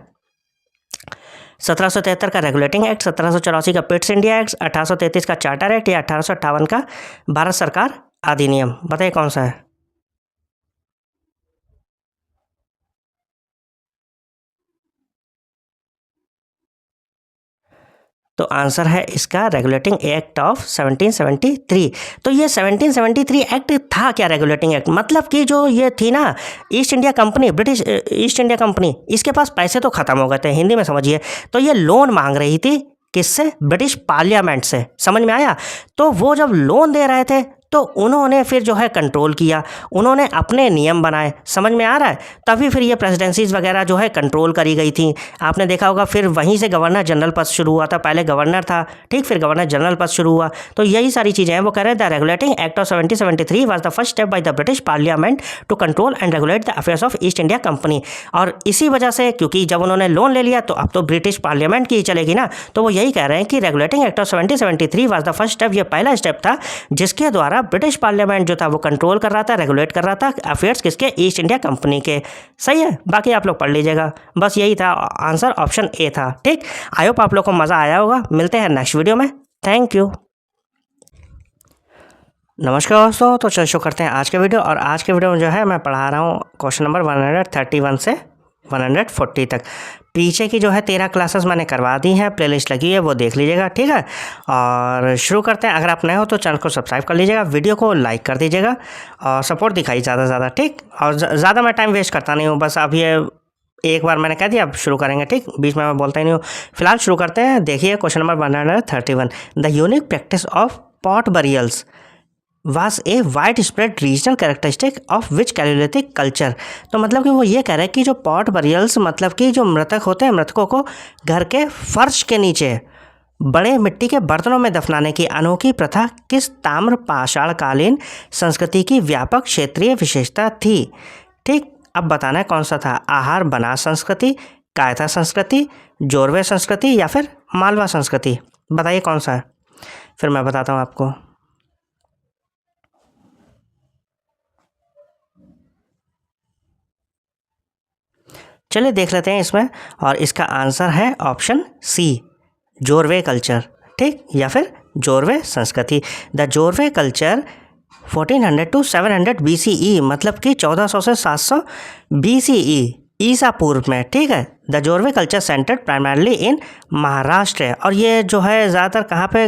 1773 का रेगुलेटिंग एक्ट, 1784 का पिट्स इंडिया एक्ट, 1833 का चार्टर एक्ट, या 1858 का भारत सरकार अधिनियम? बताइए कौन सा है। तो आंसर है इसका रेगुलेटिंग एक्ट ऑफ 1773। तो ये 1773 एक्ट था क्या? रेगुलेटिंग एक्ट मतलब कि जो ये थी ना east India company, British East India company, इसके पास पैसे तो ख़त्म हो गए थे, हिंदी में समझिए। तो ये लोन मांग रही थी किससे? ब्रिटिश पार्लियामेंट से। समझ में आया? तो वो जब लोन दे रहे थे तो उन्होंने फिर जो है कंट्रोल किया, उन्होंने अपने नियम बनाए। समझ में आ रहा है? तभी फिर ये प्रेसिडेंसीज वगैरह जो है कंट्रोल करी गई थी। आपने देखा होगा फिर वहीं से गवर्नर जनरल पद शुरू हुआ था। पहले गवर्नर था, ठीक, फिर गवर्नर जनरल पद शुरू हुआ। तो यही सारी चीज़ें हैं। वो कह रहे हैं the regulating act of 1773 was the first step by the British parliament to control and regulate the affairs of East India company. और इसी वजह से, क्योंकि जब उन्होंने लोन ले लिया तो अब तो ब्रिटिश पार्लियामेंट की ही चलेगी ना, तो वो यही कह रहे हैं कि regulating act of 1773 was the first step, ये पहला स्टेप था जिसके द्वारा ब्रिटिश पार्लियामेंट जो था वो कंट्रोल कर रहा था, रेगुलेट कर रहा था अफेयर्स किसके? ईस्ट इंडिया कंपनी के। सही है, बाकी आप लोग पढ़ लीजिएगा। बस यही था आंसर, ऑप्शन ए था। ठीक, आई होप आप लोग को मज़ा आया होगा। मिलते हैं नेक्स्ट वीडियो में। Thank you. नमस्कार दोस्तों, तो चल शुरू करते हैं आज के वीडियो। और आज के वीडियो में जो है मैं पढ़ा रहा हूँ क्वेश्चन नंबर 131 से 140 तक। पीछे की जो है 13 क्लासेस मैंने करवा दी हैं, प्लेलिस्ट लगी है, वो देख लीजिएगा। ठीक है, और शुरू करते हैं। अगर आप नए हो तो चैनल को सब्सक्राइब कर लीजिएगा, वीडियो को लाइक कर दीजिएगा और सपोर्ट दिखाइए ज़्यादा से ज़्यादा। ठीक, और ज़्यादा मैं टाइम वेस्ट करता नहीं हूँ, बस अब ये एक बार मैंने कह दिया, अब शुरू करेंगे। ठीक, बीच में मैं बोलता ही नहीं हूँ। फिलहाल शुरू करते हैं। देखिए question number 131, the unique practice of pot burials was a widespread regional characteristic of which Paleolithic culture। तो मतलब कि वो ये कह रहे हैं कि जो पॉट बरियल्स मतलब कि जो मृतक होते हैं, मृतकों को घर के फर्श के नीचे बड़े मिट्टी के बर्तनों में दफनाने की अनोखी प्रथा किस ताम्र पाषाणकालीन संस्कृति की व्यापक क्षेत्रीय विशेषता थी? ठीक, अब बताना है कौन सा था। आहार बनास संस्कृति, कायथा संस्कृति, जोरवे संस्कृति या फिर मालवा संस्कृति? बताइए कौन सा है, फिर मैं बताता हूँ आपको। चलिए देख लेते हैं इसमें, और इसका आंसर है ऑप्शन सी, जोरवे कल्चर। ठीक, या फिर जोरवे संस्कृति। The Jorwe culture 1400 to 700 BCE, मतलब कि 1400 से 700 BCE ईसा पूर्व में। ठीक है, the Jorwe culture centred primarily in Maharashtra. और ये जो है ज़्यादातर कहाँ पे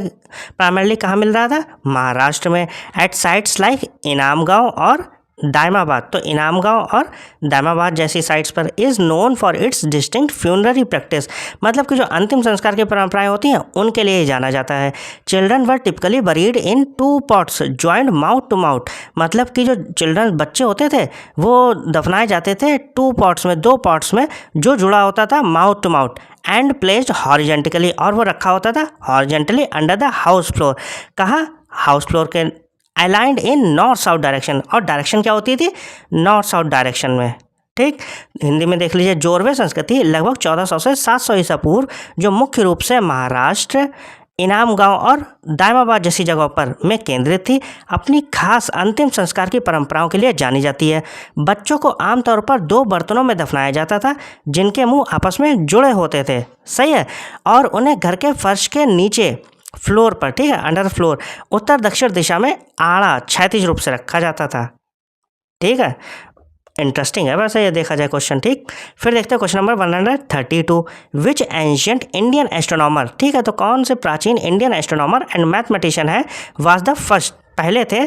प्राइमरली कहाँ मिल रहा था? महाराष्ट्र में, एट साइट्स लाइक इनामगांव और दायमाबाद। तो इनामगांव और दायमाबाद जैसी साइट्स पर। Is known for its distinct funerary practice, मतलब कि जो अंतिम संस्कार की परंपराएं होती हैं उनके लिए जाना जाता है। Children were typically buried in 2 pots joint mouth to mouth, मतलब कि जो चिल्ड्रन बच्चे होते थे वो दफनाए जाते थे 2 पॉट्स में, 2 पॉट्स में, जो जुड़ा होता था mouth to mouth, and placed horizontally, और वो रखा होता था horizontally under the house floor. कहाँ? हाउस फ्लोर के aligned in north south direction, और डायरेक्शन क्या होती थी? नॉर्थ साउथ डायरेक्शन में। ठीक, हिंदी में देख लीजिए। जोरवे संस्कृति लगभग 1400 से 700 ईसा पूर्व, जो मुख्य रूप से महाराष्ट्र, इनामगांव और दायमाबाद जैसी जगहों पर में केंद्रित थी, अपनी खास अंतिम संस्कार की परंपराओं के लिए जानी जाती है। बच्चों को आमतौर पर 2 बर्तनों में दफनाया जाता था जिनके मुंह आपस में जुड़े होते थे। सही है, और उन्हें घर के फर्श के नीचे फ्लोर पर, ठीक है, अंडर फ्लोर, उत्तर दक्षिण दिशा में आड़ा क्षैतिज रूप से रखा जाता था। ठीक है, इंटरेस्टिंग है वैसे ये देखा जाए क्वेश्चन। ठीक, फिर देखते हैं question number 132, which ancient Indian astronomer. ठीक है, तो कौन से प्राचीन इंडियन एस्ट्रोनॉमर एंड मैथमेटिशियन है वाज द फर्स्ट, पहले थे,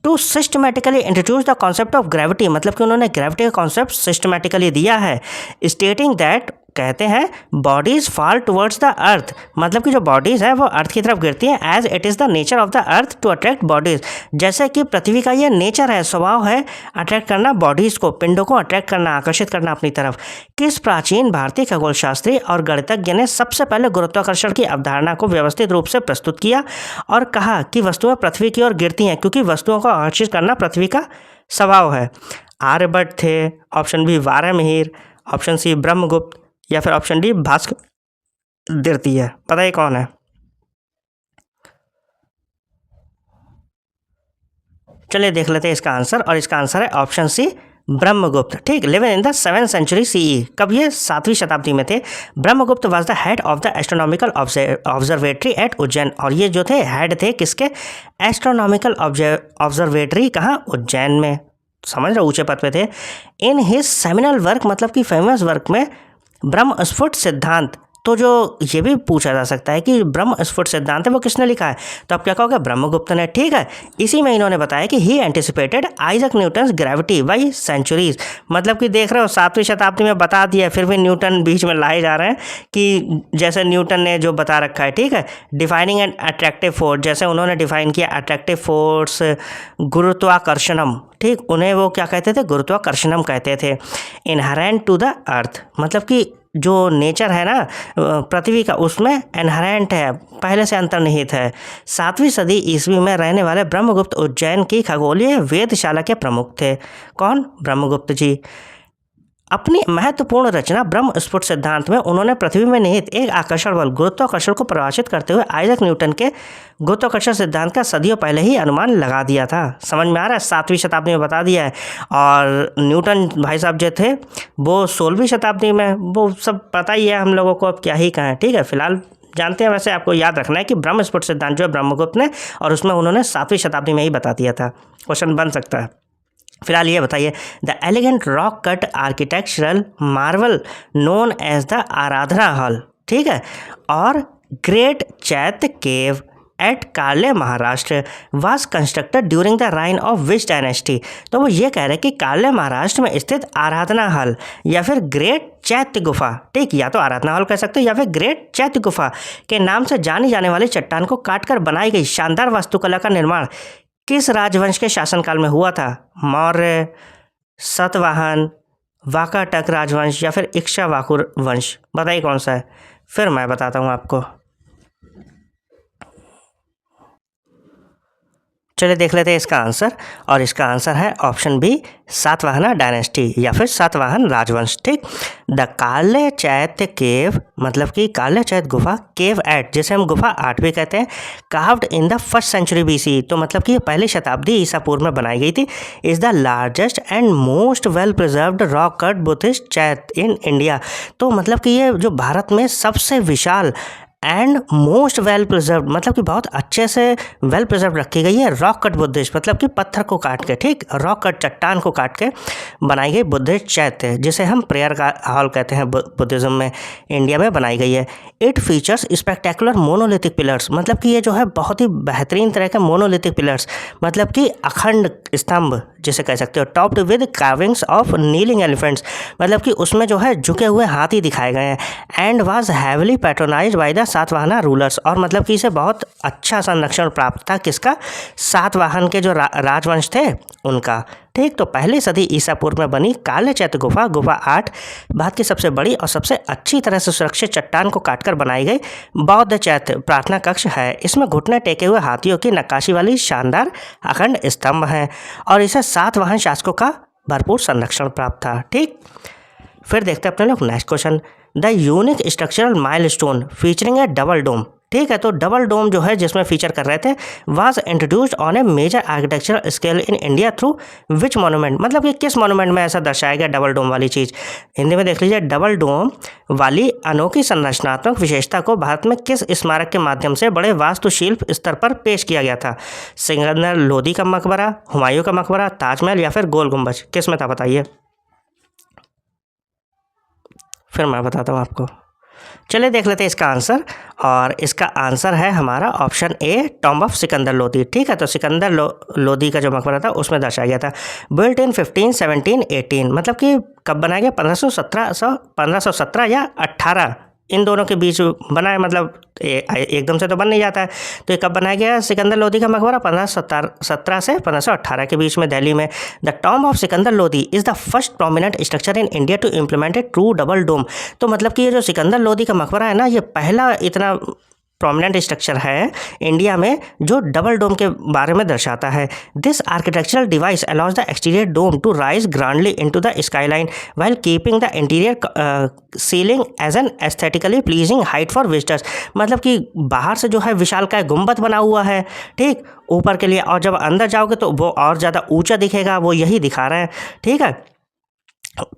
to systematically introduce the concept of gravity, मतलब कि उन्होंने ग्रेविटी का कॉन्सेप्ट सिस्टमेटिकली दिया है। स्टेटिंग दैट, कहते हैं, bodies fall towards the earth, मतलब कि जो बॉडीज़ है वो अर्थ की तरफ गिरती हैं, as it is the nature of the earth to attract bodies, जैसे कि पृथ्वी का ये नेचर है, स्वभाव है अट्रैक्ट करना बॉडीज़ को, पिंडों को अट्रैक्ट करना, आकर्षित करना अपनी तरफ। किस प्राचीन भारतीय खगोल शास्त्री और गणितज्ञ ने सबसे पहले गुरुत्वाकर्षण की अवधारणा को व्यवस्थित रूप से प्रस्तुत किया और कहा कि वस्तुएं पृथ्वी की ओर गिरती हैं क्योंकि वस्तुओं को आकर्षित करना पृथ्वी का स्वभाव है? आर्यभट्ट थे, option B Varahamihira, option C Brahmagupta, या फिर ऑप्शन डी भास्कर द्वितीय। बताइए कौन है? चलिए देख लेते हैं इसका आंसर, और इसका आंसर है ऑप्शन सी ब्रह्मगुप्त। ठीक, lived in the 7th century CE, कब ये 7वीं शताब्दी में थे। Brahmagupta was the head of the astronomical observatory at Ujjain, और ये जो थे हेड थे किसके? एस्ट्रोनॉमिकल ऑब्जर्वेटरी, कहाँ? उज्जैन में। समझ रहे, ऊंचे पद पे थे। इन हिज सेमिनल वर्क, मतलब कि फेमस वर्क में ब्रह्मस्फुट सिद्धांत तो जो ये भी पूछा जा सकता है कि ब्रह्म स्फुट सिद्धांत है वो किसने लिखा है, तो आप क्या कहोगे, ब्रह्मगुप्त ने। ठीक है, इसी में इन्होंने बताया कि he anticipated Isaac Newton's gravity by centuries. मतलब कि देख रहे हो 7वीं शताब्दी में बता दिया, फिर भी न्यूटन बीच में लाए जा रहे हैं कि जैसे न्यूटन ने जो बता रखा है। ठीक है, डिफाइनिंग एन अट्रैक्टिव फोर्स, जैसे उन्होंने डिफाइन किया अट्रैक्टिव फोर्स गुरुत्वाकर्षणम। ठीक, उन्हें वो क्या कहते थे, गुरुत्वाकर्षणम कहते थे। इनहेरेंट टू द अर्थ, मतलब कि जो नेचर है ना पृथ्वी का, उसमें इनहेरेंट है, पहले से अंतर्निहित है। 7वीं सदी ईस्वी में रहने वाले ब्रह्मगुप्त उज्जैन की खगोलीय वेधशाला के प्रमुख थे। कौन, ब्रह्मगुप्त जी। अपनी महत्वपूर्ण रचना ब्रह्म स्फुट सिद्धांत में उन्होंने पृथ्वी में निहित एक आकर्षण बल गुरुत्वाकर्षण को परिभाषित करते हुए आइजक न्यूटन के गुरुत्वाकर्षण सिद्धांत का सदियों पहले ही अनुमान लगा दिया था। समझ में आ रहा है, 7वीं शताब्दी में बता दिया है। और न्यूटन भाई साहब जो थे वो 16वीं शताब्दी में, वो सब पता ही है हम लोगों को, अब क्या ही कहें। ठीक है, फिलहाल जानते हैं। वैसे आपको याद रखना है कि ब्रह्म स्फुट सिद्धांत जो है ब्रह्मगुप्त ने, और उसमें उन्होंने 7वीं शताब्दी में ही बता दिया था। क्वेश्चन बन सकता है। फिलहाल ये बताइए, the elegant rock cut architectural marvel known as the Aradhana hall, ठीक है, और great chaitya cave at Karle Maharashtra was constructed during the reign of which dynasty. तो वो ये कह रहे हैं कि कार्ले महाराष्ट्र में स्थित आराधना हॉल या फिर ग्रेट चैत्य गुफा, ठीक, या तो आराधना हॉल कह सकते हो या फिर ग्रेट चैत्य गुफा के नाम से जानी जाने वाली चट्टान को काटकर बनाई गई शानदार वास्तुकला का निर्माण किस राजवंश के शासनकाल में हुआ था? मौर्य, सातवाहन, वाकाटक राजवंश या फिर इक्ष्वाकु वंश? बताइए कौन सा है, फिर मैं बताता हूँ आपको। चलिए देख लेते हैं इसका आंसर, और इसका आंसर है ऑप्शन बी, सातवाहन डायनेस्टी या फिर सातवाहन राजवंश। ठीक, द कार्ले चैत्य केव, मतलब कि कार्ले चैत्य गुफा, केव एट, जिसे हम गुफा 8 भी कहते हैं, carved in the 1st century BC, तो मतलब कि ये पहली शताब्दी ईसा पूर्व में बनाई गई थी, is the largest and most well preserved rock cut Buddhist चैत्य इन इंडिया। तो मतलब कि ये जो भारत में सबसे विशाल एंड मोस्ट वेल प्रिजर्व, मतलब कि बहुत अच्छे से वेल प्रिजर्व रखी गई है रॉक कट बुद्धिस्ट, मतलब कि पत्थर को काट के, ठीक, रॉक कट चट्टान को काट के बनाई गई बुद्धिस्ट चैत्य, जिसे हम प्रेयर का हॉल कहते हैं बुद्धिज्म में, इंडिया में बनाई गई है। It features spectacular monolithic pillars, मतलब कि ये जो है बहुत ही बेहतरीन तरह के मोनोलिथिक पिलर्स, मतलब कि अखंड स्तंभ जिसे कह सकते हो, topped with carvings of kneeling elephants, मतलब कि उसमें जो है झुके हुए हाथी दिखाए गए हैं। And was heavily patronised by the Satavahana rulers, और मतलब कि इसे बहुत अच्छा संरक्षण प्राप्त था किसका, सातवाहन के जो राजवंश थे उनका। ठीक, तो पहली सदी ईसा पूर्व में बनी कार्ले चैत्य गुफा, गुफा 8, भारत की सबसे बड़ी और सबसे अच्छी तरह से सुरक्षित चट्टान को काटकर बनाई गई बौद्ध चैत्य प्रार्थना कक्ष है। इसमें घुटने टेके हुए हाथियों की नक्काशी वाली शानदार अखंड स्तंभ हैं, और इसे सातवाहन शासकों का भरपूर संरक्षण प्राप्त था। ठीक, फिर देखते हैं अपने लोग next question, the unique structural milestone featuring a double dome. ठीक है, तो डबल डोम जो है जिसमें फीचर कर रहे थे, was introduced on a major architectural scale in India through which monument, मतलब कि किस मोनूमेंट में ऐसा दर्शाया गया डबल डोम वाली चीज़। हिंदी में देख लीजिए, डबल डोम वाली अनोखी संरचनात्मक विशेषता को भारत में किस स्मारक के माध्यम से बड़े वास्तुशिल्प स्तर पर पेश किया गया था? सिकंदर लोदी का मकबरा, हुमायूं का मकबरा, ताजमहल या फिर गोल गुंबज? किस में था बताइए, फिर मैं बताता हूँ आपको। चलिए देख लेते हैं इसका आंसर, और इसका आंसर है हमारा option A, tomb of Sikandar Lodi. ठीक है, तो सिकंदर लोदी का जो मकबरा था उसमें दर्शाया गया था। बिल्ट इन 1517 18, मतलब कि कब बनाया गया, 1517 या 18, इन दोनों के बीच बना है, मतलब एकदम से तो बन नहीं जाता है। तो ये कब बनाया गया सिकंदर लोदी का मकबरा? 1517 से 1518 के बीच में दिल्ली में। The tomb of Sikandar Lodi is the first prominent structure in India to implement a true double dome. तो मतलब कि ये जो सिकंदर लोदी का मकबरा है ना, ये पहला इतना प्रोमिनेंट स्ट्रक्चर है इंडिया में जो डबल डोम के बारे में दर्शाता है। This architectural device allows the exterior dome to rise grandly into the skyline while keeping the interior ceiling as an aesthetically pleasing height for visitors, मतलब कि बाहर से जो है विशालकाय गुंबद बना हुआ है, ठीक, ऊपर के लिए, और जब अंदर जाओगे तो वो और ज़्यादा ऊंचा दिखेगा, वो यही दिखा रहे हैं। ठीक है,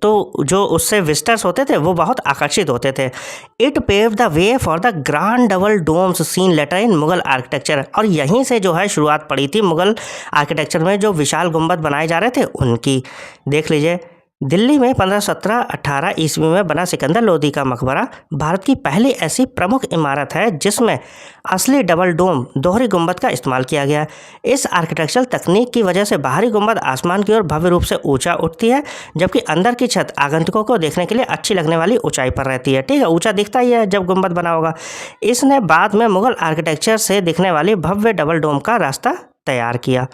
तो जो उससे विजिटर्स होते थे वो बहुत आकर्षित होते थे। It pave the way for the grand double domes seen later in Mughal architecture, और यहीं से जो है शुरुआत पड़ी थी मुगल आर्किटेक्चर में, जो विशाल गुंबद बनाए जा रहे थे उनकी। देख लीजिए, दिल्ली में 1517-18 ईस्वी में बना सिकंदर लोदी का मकबरा भारत की पहली ऐसी प्रमुख इमारत है जिसमें असली डबल डोम दोहरी गुंबद का इस्तेमाल किया गया। इस आर्किटेक्चरल तकनीक की वजह से बाहरी गुंबद आसमान की ओर भव्य रूप से ऊंचा उठती है, जबकि अंदर की छत आगंतुकों को देखने के लिए अच्छी लगने वाली ऊंचाई पर रहती है। ठीक है, ऊंचा दिखता ही है जब गुंबद बना होगा। इसने बाद में मुगल आर्किटेक्चर से दिखने वाली भव्य डबल डोम का रास्ता तैयार किया।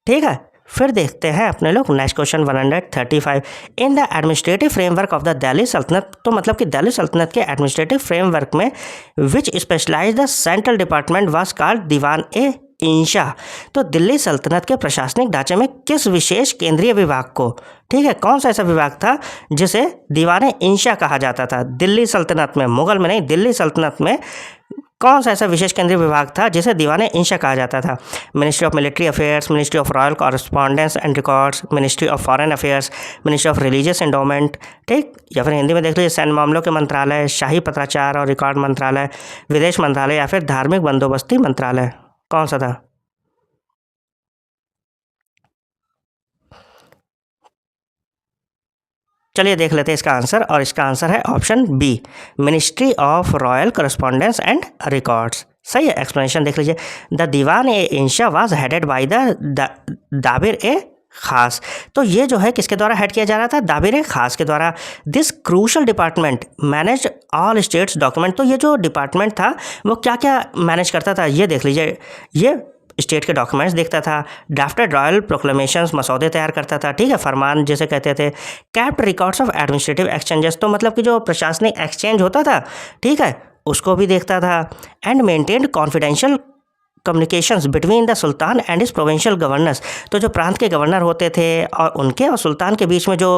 ठीक है, फिर देखते हैं अपने लोग next question 135। In the administrative framework of the Delhi सल्तनत, तो मतलब कि दिल्ली सल्तनत के एडमिनिस्ट्रेटिव फ्रेमवर्क में which specialise the central department was called Diwan i Insha. तो दिल्ली सल्तनत के प्रशासनिक ढांचे में किस विशेष केंद्रीय विभाग को, ठीक है, कौन सा ऐसा विभाग था जिसे दीवान ए इंशा कहा जाता था? दिल्ली सल्तनत में, मुगल में नहीं, दिल्ली सल्तनत में कौन सा ऐसा विशेष केंद्रीय विभाग था जिसे दीवान इंशा कहा जाता था? Ministry of military affairs, ministry of royal correspondence and records, ministry of foreign affairs, ministry of religious endowment, ठीक, या फिर हिंदी में देख लीजिए सैन्य मामलों के मंत्रालय, शाही पत्राचार और रिकॉर्ड मंत्रालय, विदेश मंत्रालय या फिर धार्मिक बंदोबस्ती मंत्रालय, कौन सा था? चलिए देख लेते हैं इसका आंसर, और इसका आंसर है option B, ministry of royal correspondence and records. सही है, एक्सप्लेनेशन देख लीजिए। The Diwan i Insha was headed by the Dabir i Khas. तो ये जो है किसके द्वारा हेड किया जा रहा था? दाबिर ए खास के द्वारा। This crucial department manage all states document. तो ये जो डिपार्टमेंट था वो क्या क्या मैनेज करता था ये देख लीजिए। ये स्टेट के डॉक्यूमेंट्स देखता था, ड्राफ्टेड रॉयल प्रोक्लेमेशंस मसौदे तैयार करता था, ठीक है, फरमान जैसे कहते थे, kept records of administrative exchanges, तो मतलब कि जो प्रशासनिक एक्सचेंज होता था, ठीक है, उसको भी देखता था, and maintained confidential communications between the sultan and इस प्रोविंशियल गवर्नर्स। तो जो प्रांत के गवर्नर होते थे और उनके और सुल्तान के बीच में जो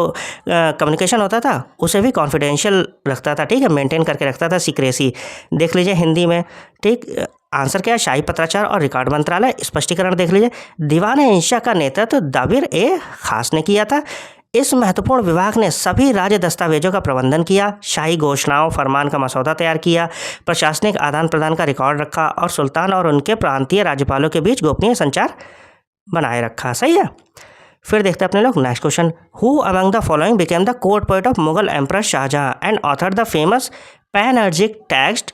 कम्युनिकेशन होता था उसे भी कॉन्फिडेंशियल रखता था, ठीक है, मेंटेन करके रखता था, सीक्रेसी। देख लीजिए हिंदी में, ठीक, आंसर क्या है? शाही पत्राचार और रिकॉर्ड मंत्रालय। स्पष्टीकरण देख लीजिए, दीवान इंशा का नेतृत्व दाबिर ए खास ने किया था। इस महत्वपूर्ण विभाग ने सभी राज्य दस्तावेजों का प्रबंधन किया, शाही घोषणाओं फरमान का मसौदा तैयार किया, प्रशासनिक आदान प्रदान का रिकॉर्ड रखा और सुल्तान और उनके प्रांतीय राज्यपालों के बीच गोपनीय संचार बनाए रखा। सही है, फिर देखते हैं अपने लोग next question. Who among the following became the court poet of Mughal emperor Shahjahan and author the famous panegyric text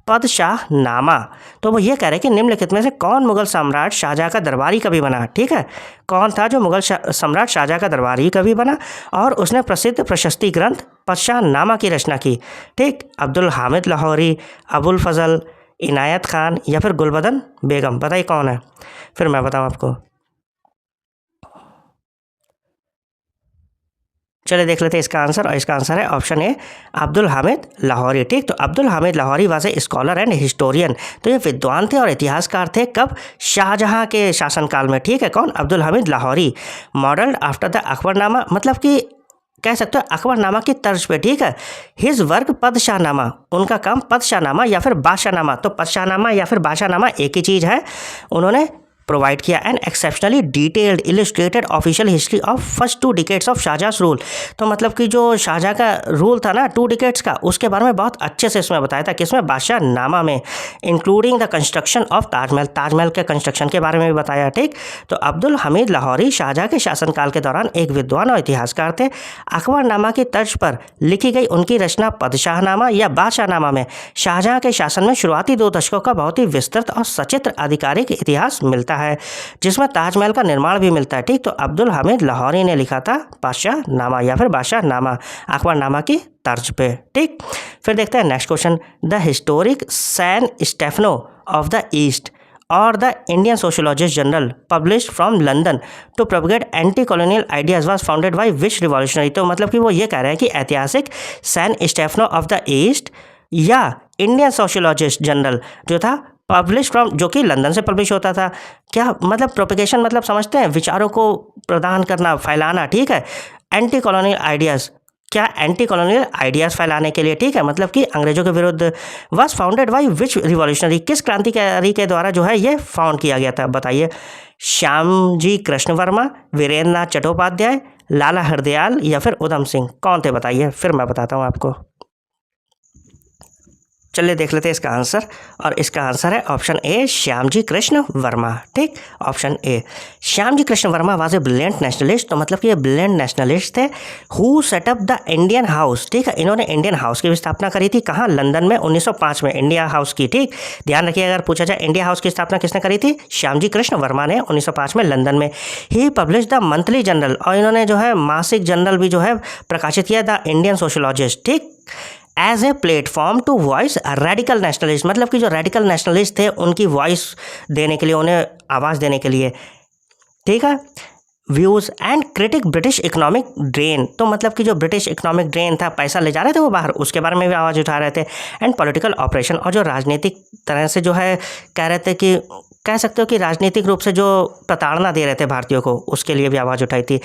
Padshah Nama. तो वो ये कह रहे हैं कि निम्नलिखित में से कौन मुगल सम्राट शाहजहां का दरबारी कवि बना? ठीक है, कौन था जो मुगल सम्राट शाहजहां का दरबारी कवि बना और उसने प्रसिद्ध प्रशस्ति ग्रंथ पदशाह नामा की रचना की? ठीक, अब्दुल हामिद लाहौरी, अबुल फजल, इनायत खान या फिर गुलबदन बेगम? बताइए कौन है, फिर मैं बताऊँ आपको। चलिए देख लेते हैं इसका आंसर, और इसका आंसर है ऑप्शन ए, अब्दुल हामिद लाहौरी। ठीक, तो Abdul Hamid Lahori was a scholar and historian. तो ये विद्वान थे और इतिहासकार थे, कब? शाहजहां के शासनकाल में। ठीक है, कौन? Abdul Hamid Lahori. Modelled after the Akbarnama, मतलब कि कह सकते हो अकबरनामा की तर्ज पे। ठीक है, हिज वर्क पदशाहनामा, उनका काम पदशाहनामा या फिर बादशाहनामा। तो पदशाहनामा या फिर बादशाहनामा एक ही चीज़ है। उन्होंने प्रोवाइड किया an exceptionally detailed illustrated official history of first 2 decades of Shah Jahan rule. तो मतलब कि जो शाहजहां का रूल था ना 2 डिकेड्स का, उसके बारे में बहुत अच्छे से इसमें बताया था। किसमें? बादशाह नामा में, including the construction of Taj Mahal, Taj Mahal के कंस्ट्रक्शन के बारे में भी बताया। ठीक, तो अब्दुल हमीद लाहौरी शाहजहां के शासनकाल के दौरान एक विद्वान और इतिहासकार थे। अकबरनामा की तर्ज पर लिखी गई उनकी रचना पदशाहनामा या बादशाहनामा में शाहजहां के शासन में शुरुआती 2 दशकों का बहुत ही विस्तृत और सचित्र आधिकारिक इतिहास मिलता है, जिसमें ताजमहल का निर्माण भी मिलता है। ठीक, तो अब्दुल हामिद लाहौरी ने लिखा था बादशाहनामा या फिर बादशाहनामा अकबरनामा की तर्ज पे। ठीक, फिर देखते हैं next question. The historic San Stefano of the east or the Indian sociologist journal published from London to propagate anti colonial ideas was founded by which revolutionary. तो मतलब कि वो ये कह रहे हैं कि ऐतिहासिक San Stefano of the East या इंडियन सोशियोलॉजिस्ट जनरल जो था पब्लिश फ्रॉम, जो कि लंदन से पब्लिश होता था। क्या मतलब? प्रोपेगेशन मतलब समझते हैं, विचारों को प्रदान करना, फैलाना। ठीक है, एंटी कॉलोनियल आइडियाज़, क्या? एंटी कॉलोनियल आइडियाज़ फैलाने के लिए। ठीक है, मतलब कि अंग्रेजों के विरुद्ध। Was founded by which revolutionary, किस क्रांतिकारी के द्वारा जो है ये फाउंड किया गया था? बताइए। श्यामजी कृष्ण वर्मा, वीरेंद्र नाथ चट्टोपाध्याय, लाला हरदयाल या फिर उधम सिंह? कौन थे बताइए, फिर मैं बताता हूँ आपको। चलिए देख लेते हैं इसका आंसर, और इसका आंसर है ऑप्शन ए, श्यामजी कृष्ण वर्मा। ठीक, option A, Shyamji Krishna Verma was a brilliant nationalist. तो मतलब कि ये ब्रिलियंट नेशनलिस्ट थे who setup the Indian house. ठीक है, इन्होंने इंडियन हाउस की भी स्थापना करी थी। कहाँ? लंदन में 1905 में इंडिया हाउस की। ठीक, ध्यान रखिए, अगर पूछा जाए इंडिया हाउस की स्थापना किसने करी थी? श्यामजी कृष्ण वर्मा ने 1905 में लंदन में। ही पब्लिश द मंथली जर्नल, और इन्होंने जो है मासिक जर्नल भी जो है प्रकाशित किया, द इंडियन सोशोलॉजिस्ट। ठीक, as a platform to voice radical nationalist, मतलब कि जो रेडिकल नेशनलिस्ट थे उनकी वॉइस देने के लिए, उन्हें आवाज़ देने के लिए। ठीक है, views and critic British economic drain, तो मतलब कि जो ब्रिटिश इकोनॉमिक ड्रेन था, पैसा ले जा रहे थे वो बाहर, उसके बारे में भी आवाज़ उठा रहे थे। एंड पॉलिटिकल ऑपरेशन, और जो राजनीतिक तरह से जो है कह रहे थे कि, कह सकते हो कि राजनीतिक रूप से जो प्रताड़ना दे रहे थे भारतीयों को, उसके लिए भी आवाज़ उठाई थी।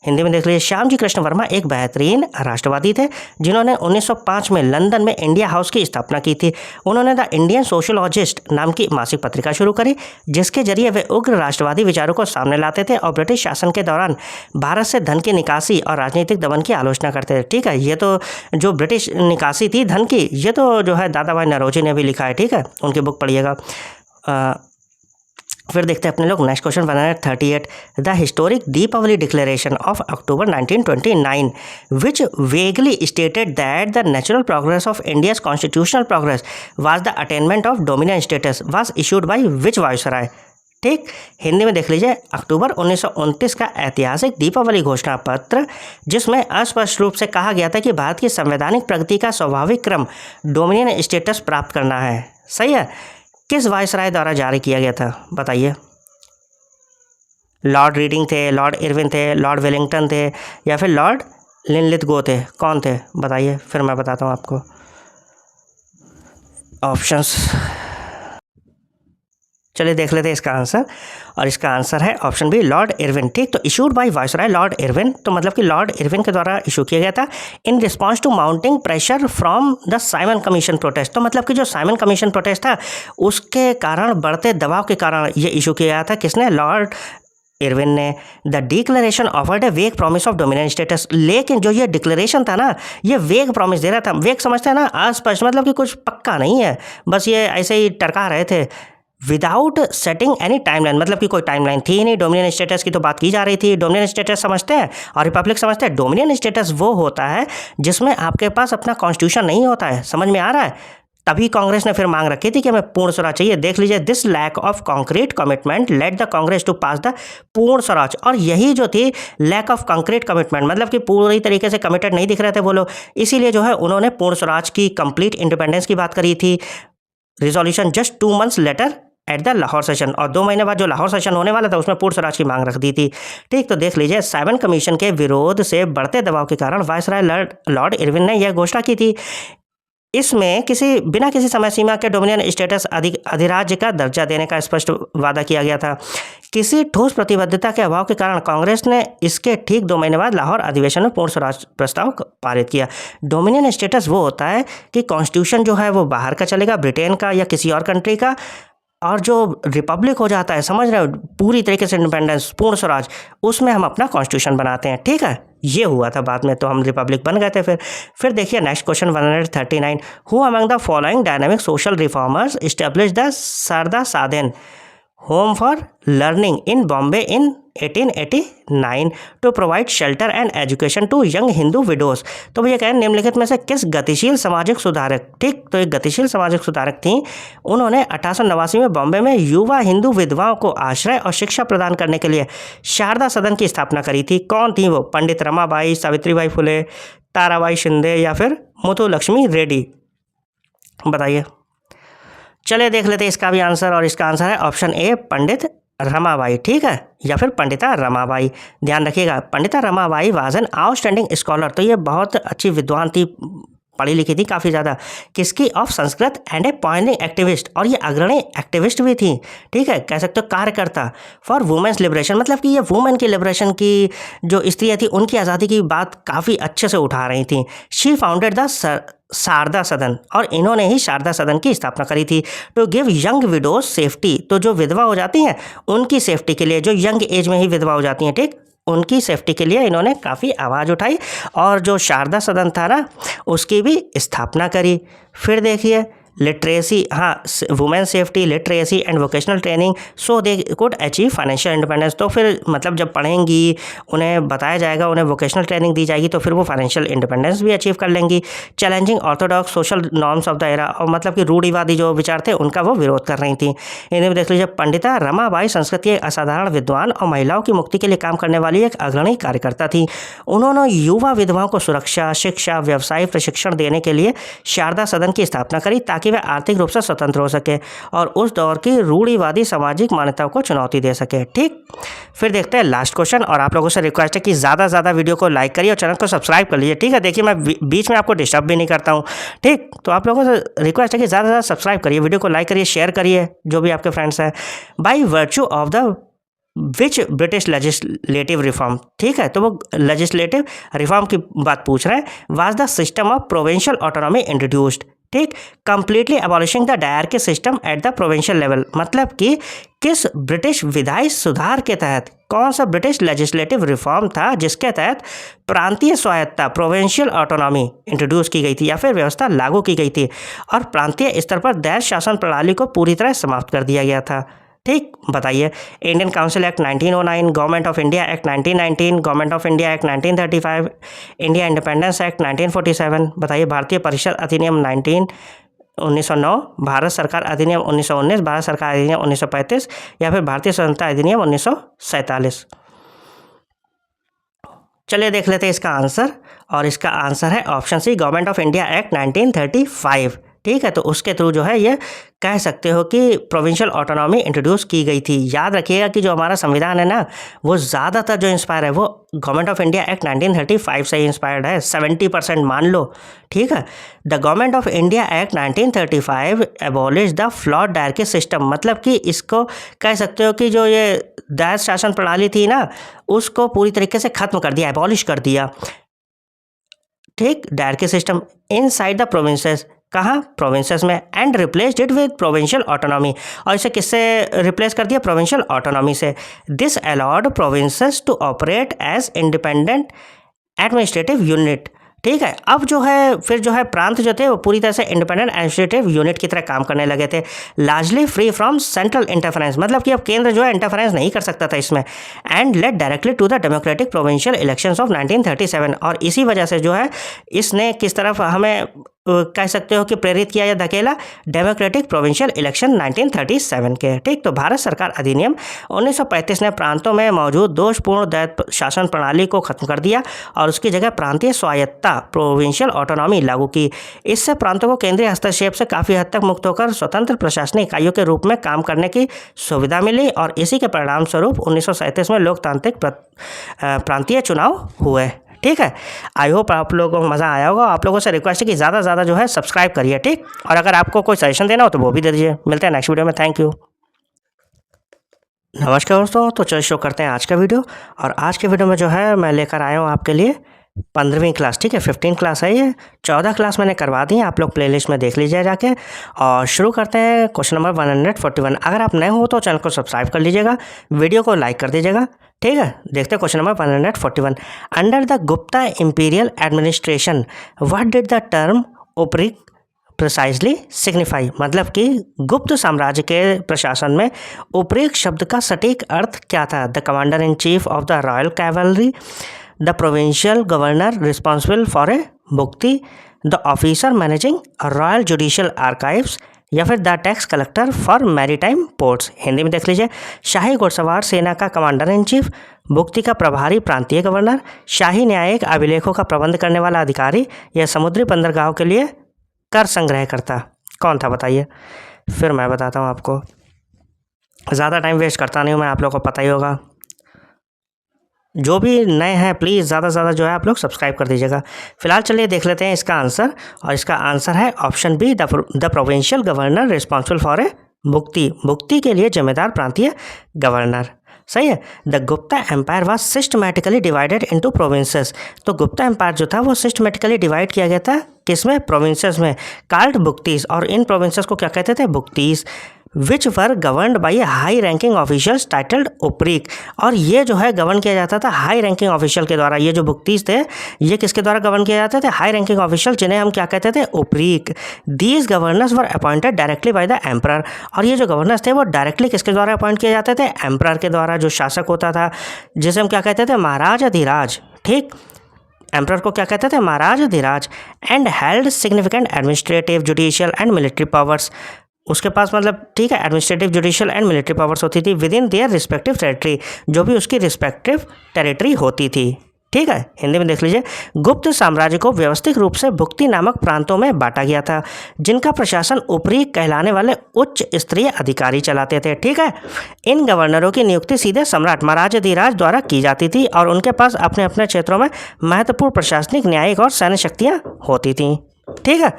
हिंदी में देख लीजिए, श्यामजी कृष्ण वर्मा एक बेहतरीन राष्ट्रवादी थे जिन्होंने 1905 में लंदन में इंडिया हाउस की स्थापना की थी। उन्होंने द इंडियन सोशोलॉजिस्ट नाम की मासिक पत्रिका शुरू करी, जिसके जरिए वे उग्र राष्ट्रवादी विचारों को सामने लाते थे और ब्रिटिश शासन के दौरान भारत से धन की निकासी और राजनीतिक दमन की आलोचना करते थे। ठीक है, ये तो जो ब्रिटिश निकासी थी धन की, ये तो जो है दादा भाई नौरोजी ने भी लिखा है। ठीक है, उनकी बुक पढ़िएगा। फिर देखते हैं अपने लोग next question 138, the historic Deepavali declaration of October 1929 which vaguely stated that the natural progress of India's constitutional progress was the attainment of dominion status was issued by which viceroy. ठीक, हिंदी में देख लीजिए, अक्टूबर 1929 का ऐतिहासिक दीपावली घोषणा पत्र, जिसमें अस्पष्ट रूप से कहा गया था कि भारत की संवैधानिक प्रगति का स्वाभाविक क्रम डोमिनियन स्टेटस प्राप्त करना है। सही है, किस वायसराय द्वारा जारी किया गया था बताइए? लॉर्ड रीडिंग थे, लॉर्ड इरविन थे, लॉर्ड वेलिंगटन थे, या फिर लॉर्ड लिनलिथगो थे? कौन थे बताइए, फिर मैं बताता हूँ आपको ऑप्शंस। चलिए देख लेते हैं इसका आंसर, और इसका आंसर है ऑप्शन बी, लॉर्ड इरविन। ठीक, तो issued by viceroy Lord Irwin, तो मतलब कि लॉर्ड इरविन के द्वारा इशू किया गया था in response to mounting pressure from the Simon commission protest. तो मतलब कि जो साइमन कमीशन प्रोटेस्ट था उसके कारण, बढ़ते दबाव के कारण ये इशू किया गया था। किसने? लॉर्ड इरविन ने। द डिक्लेरेशन ऑफर्ड ए वेग प्रॉमिस ऑफ डोमिनियन स्टेटस, लेकिन जो ये डिक्लेरेशन था ना, ये वेग प्रॉमिस दे रहा था। वेग समझते हैं ना, अस्पष्ट, मतलब कि कुछ पक्का नहीं है, बस ये ऐसे ही टरका रहे थे। विदाउट सेटिंग एनी टाइमलाइन, मतलब कि कोई टाइमलाइन थी नहीं। डोमिनियन स्टेटस की तो बात की जा रही थी। डोमिनियन स्टेटस समझते हैं और रिपब्लिक समझते हैं। डोमिनियन स्टेटस वो होता है जिसमें आपके पास अपना कॉन्स्टिट्यूशन नहीं होता है। समझ में आ रहा है? तभी कांग्रेस ने फिर मांग रखी थी कि हमें पूर्ण स्वराज चाहिए। देख लीजिए, this lack of concrete commitment led the Congress to pass the Purna Swaraj. और यही जो थी लैक ऑफ कॉन्क्रीट कमिटमेंट, मतलब कि पूरी तरीके से कमिटेड नहीं दिख रहे थे वो लोग, इसीलिए जो है उन्होंने पूर्ण स्वराज की, कंप्लीट इंडिपेंडेंस की बात करी थी। Resolution just 2 months later at the Lahore session, और 2 महीने बाद जो लाहौर सेशन होने वाला था उसमें पूर्ण स्वराज की मांग रख दी थी। ठीक, तो देख लीजिए, साइमन कमीशन के विरोध से बढ़ते दबाव के कारण वायसराय लॉर्ड इरविन ने यह घोषणा की थी। इसमें बिना किसी समय सीमा के डोमिनियन स्टेटस अधिराज्य का दर्जा देने का स्पष्ट वादा किया गया था। किसी ठोस प्रतिबद्धता के अभाव के कारण कांग्रेस ने इसके ठीक 2 महीने बाद लाहौर अधिवेशन में पूर्ण स्वराज प्रस्ताव पारित किया। डोमिनियन स्टेटस वो होता है कि कॉन्स्टिट्यूशन जो है वो बाहर का चलेगा, ब्रिटेन का या किसी और कंट्री का, और जो रिपब्लिक हो जाता है, समझ रहे हो, पूरी तरीके से इंडिपेंडेंस, पूर्ण स्वराज, उसमें हम अपना कॉन्स्टिट्यूशन बनाते हैं। ठीक है, ये हुआ था बाद में, तो हम रिपब्लिक बन गए थे। फिर देखिए next question 139, who among the following dynamic social reformers establish the Sharada Sadan home for learning in Bombay in 1889 to provide shelter and education to young Hindu widows. तो भैया कहें निम्नलिखित में से किस गतिशील सामाजिक सुधारक, ठीक, तो एक गतिशील सामाजिक सुधारक थी, उन्होंने 1889 में बॉम्बे में युवा हिंदू विधवाओं को आश्रय और शिक्षा प्रदान करने के लिए शारदा सदन की स्थापना करी थी। कौन थी वो? पंडित रमाबाई, सावित्रीबाई फुले, ताराबाई शिंदे, या फिर मुथुलक्ष्मी रेड्डी? बताइए। चलिए देख लेते हैं इसका भी आंसर, और इसका आंसर है ऑप्शन ए, पंडित रमाबाई। ठीक है, या फिर पंडिता रमाबाई। ध्यान रखिएगा, Pandita Ramabai was an outstanding scholar, तो ये बहुत अच्छी विद्वान थी, पढ़ी लिखी थी काफ़ी ज़्यादा। किसकी? Of Sanskrit, and A Poynting activist, और ये अग्रणी एक्टिविस्ट भी थी। ठीक है, कह सकते हो कार्यकर्ता फॉर वुमेन्स लिबरेशन, मतलब कि ये वुमेन की लिबरेशन की, जो स्त्रियाँ थी उनकी आज़ादी की बात काफ़ी अच्छे से उठा रही थी। शी फाउंडेड द शारदा सदन, और इन्होंने ही शारदा सदन की स्थापना करी थी to give young widows safety, तो जो विधवा हो जाती हैं उनकी सेफ्टी के लिए, जो यंग एज में ही विधवा हो जाती हैं, ठीक, उनकी सेफ्टी के लिए इन्होंने काफ़ी आवाज़ उठाई, और जो शारदा सदन था ना उसकी भी स्थापना करी। फिर देखिए, लिटरेसी, हाँ, women safety, literacy and vocational training so they could achieve financial independence. तो फिर मतलब जब पढ़ेंगी, उन्हें बताया जाएगा, उन्हें वोकेशनल ट्रेनिंग दी जाएगी, तो फिर वो फाइनेंशियल इंडिपेंडेंस भी अचीव कर लेंगी। Challenging Orthodox social norms of the era, और मतलब कि रूढ़िवादी जो विचार थे उनका वो विरोध कर रही थी। इन्हें भी देख लीजिए, पंडिता रमाबाई संस्कृत की एक असाधारण विद्वान और महिलाओं की मुक्ति के लिए काम करने वाली एक अग्रणी कार्यकर्ता थी। उन्होंने युवा विधवाओं को सुरक्षा, शिक्षा, व्यवसायिक प्रशिक्षण देने के लिए शारदा सदन की स्थापना करी, ताकि वे आर्थिक रूप से स्वतंत्र हो सके और उस दौर की रूढ़िवादी सामाजिक मान्यताओं को चुनौती दे सके। ठीक, फिर देखते हैं लास्ट क्वेश्चन, और आप लोगों से रिक्वेस्ट है कि ज़्यादा से ज़्यादा वीडियो को लाइक करिए और चैनल को सब्सक्राइब कर लीजिए। ठीक है, देखिए मैं बीच में आपको डिस्टर्ब भी नहीं करता हूँ। ठीक, तो आप लोगों से रिक्वेस्ट है कि ज़्यादा से ज़्यादा सब्सक्राइब करिए, वीडियो को लाइक करिए, शेयर करिए, जो भी आपके फ्रेंड्स हैं। By virtue of the which British legislative reform, ठीक है, तो वो लेजिस्लेटिव रिफॉर्म की बात पूछ रहे हैं। Was the system of provincial autonomy introduced, ठीक, completely abolishing the dyarchy system at the provincial level, मतलब कि किस ब्रिटिश विधायी सुधार के तहत, कौन सा ब्रिटिश लेजिस्लेटिव रिफॉर्म था जिसके तहत प्रांतीय स्वायत्ता, प्रोविंशियल ऑटोनॉमी इंट्रोड्यूस की गई थी या फिर व्यवस्था लागू की गई थी, और प्रांतीय स्तर पर दैश शासन प्रणाली को पूरी तरह समाप्त कर दिया गया था। ठीक, बताइए। Indian council act 1909, government of India act 1919, government of India act 1935, India independence act 1947, बताइए। भारतीय परिषद अधिनियम 1909, भारत सरकार अधिनियम 1919, भारत सरकार अधिनियम 1935, या फिर भारतीय स्वतंत्रता अधिनियम 1947। चलिए देख लेते हैं इसका आंसर, और इसका आंसर है option C, government of India act 1935। ठीक है, तो उसके थ्रू जो है ये कह सकते हो कि प्रोविंशियल ऑटोनॉमी इंट्रोड्यूस की गई थी। याद रखिएगा कि जो हमारा संविधान है ना, वो ज़्यादातर जो इंस्पायर है वो गवर्नमेंट ऑफ इंडिया एक्ट 1935 से ही इंस्पायर्ड है, 70% मान लो। ठीक है, the government of India act 1935 abolish the flawed dyarchy system, मतलब कि इसको कह सकते हो कि जो ये दास शासन प्रणाली थी ना, उसको पूरी तरीके से ख़त्म कर दिया, एबॉलिश कर दिया। ठीक, dyarchy system inside the provinces, कहाँ, प्रोविंसेस में, and replaced it with provincial autonomy, और इसे किससे रिप्लेस कर दिया, प्रोविंशियल ऑटोनॉमी से। This allowed provinces to operate as independent administrative unit. ठीक है, अब जो है फिर जो है प्रांत जो थे वो पूरी तरह से इंडिपेंडेंट एडमिनिस्ट्रेटिव यूनिट की तरह काम करने लगे थे, largely free from central interference, मतलब कि अब केंद्र जो है इंटरफेरेंस नहीं कर सकता था इसमें, and led directly to the democratic provincial elections of 1937। और इसी वजह से जो है इसने किस तरफ हमें कह सकते हो कि प्रेरित किया या धकेला, डेमोक्रेटिक प्रोविंशियल इलेक्शन 1937 के। ठीक, तो भारत सरकार अधिनियम 1935 ने प्रांतों में मौजूद दोषपूर्ण दैत्य शासन प्रणाली को खत्म कर दिया और उसकी जगह प्रांतीय स्वायत्ता, प्रोविंशियल ऑटोनॉमी लागू की। इससे प्रांतों को केंद्रीय हस्तक्षेप से काफ़ी हद तक मुक्त होकर स्वतंत्र प्रशासनिक इकाइयों के रूप में काम करने की सुविधा मिली, और इसी के परिणाम स्वरूप 1937 में लोकतांत्रिक प्रांतीय चुनाव हुए। ठीक है, आई होप आप लोगों को मज़ा आया होगा। आप लोगों से रिक्वेस्ट है कि ज़्यादा से ज़्यादा जो है सब्सक्राइब करिए। ठीक, और अगर आपको कोई सजेशन देना हो तो वो भी दे दीजिए। मिलते हैं नेक्स्ट वीडियो में, थैंक यू। नमस्कार दोस्तों, तो चलिए शुरू करते हैं आज का वीडियो। और आज के वीडियो में जो है मैं लेकर आया हूँ आपके लिए 15वीं क्लास। ठीक है, 15 क्लास है ये, 14 क्लास मैंने करवा दी है, आप लोग प्लेलिस्ट में देख लीजिए जाके। और शुरू करते हैं क्वेश्चन नंबर 141। अगर आप नए हो तो चैनल को सब्सक्राइब कर लीजिएगा, वीडियो को लाइक कर दीजिएगा। ठीक है, देखते हैं question number 141। Under the Gupta imperial administration what did the term Uparika precisely signify, मतलब कि गुप्त साम्राज्य के प्रशासन में उपरीक शब्द का सटीक अर्थ क्या था। The commander in chief of the royal cavalry, the provincial governor responsible for a bhukti, the officer managing royal judicial archives, या फिर the tax collector for maritime ports. Hindi में देख लीजिए, शाही घुड़सवार सेना का कमांडर इन चीफ, भुक्ति का प्रभारी प्रांतीय गवर्नर, शाही न्यायिक अभिलेखों का प्रबंध करने वाला अधिकारी, या समुद्री बंदरगाहों के लिए कर संग्रह करता। कौन था बताइए। फिर मैं बताता हूँ आपको, ज़्यादा टाइम वेस्ट करता नहीं हूँ मैं, आप लोगों को पता ही होगा। जो भी नए हैं प्लीज़ ज़्यादा से ज़्यादा जो है आप लोग सब्सक्राइब कर दीजिएगा। फिलहाल चलिए देख लेते हैं इसका आंसर, और इसका आंसर है option B, the provincial governor responsible for a bhukti, bhukti के लिए जिम्मेदार प्रांतीय गवर्नर। सही है। The Gupta empire was systematically divided into provinces, तो गुप्ता एम्पायर जो था वो सिस्टमेटिकली डिवाइड किया गया था किसमें, प्रोविंसेस में, कार्ड भुक्तीस, और इन प्रोविंसेस को क्या कहते थे, bhuktis. Which were governed by high ranking officials titled Uparika. और ये जो है गवर्न किया जाता था हाई रैंकिंग ऑफिशियल के द्वारा। ये जो भुक्तीस थे ये किसके द्वारा गवर्न किया जाते थे? हाई रैंकिंग ऑफिशियल, जिन्हें हम क्या कहते थे? Uparika. These governors were appointed directly by the emperor. और ये जो गवर्नर्स थे वो डायरेक्टली किसके द्वारा अपॉइंट किए जाते थे? एम्परर के द्वारा, जो शासक होता था, जिसे हम क्या कहते थे? महाराज अधिराज। ठीक, एम्परर को क्या कहते थे? Maharaj Adhiraj. And held significant administrative, judicial and military powers. उसके पास मतलब ठीक है administrative, judicial and military powers होती थी within their respective territory, जो भी उसकी रिस्पेक्टिव टेरिटरी होती थी। ठीक है, हिंदी में देख लीजिए। गुप्त साम्राज्य को व्यवस्थित रूप से भुक्ति नामक प्रांतों में बांटा गया था, जिनका प्रशासन ऊपरी कहलाने वाले उच्च स्तरीय अधिकारी चलाते थे। ठीक है, इन गवर्नरों की नियुक्ति सीधे सम्राट महाराज अधिराज द्वारा की जाती थी और उनके पास अपने अपने क्षेत्रों में महत्वपूर्ण प्रशासनिक, न्यायिक और सैन्य शक्तियाँ होती थीं। ठीक है,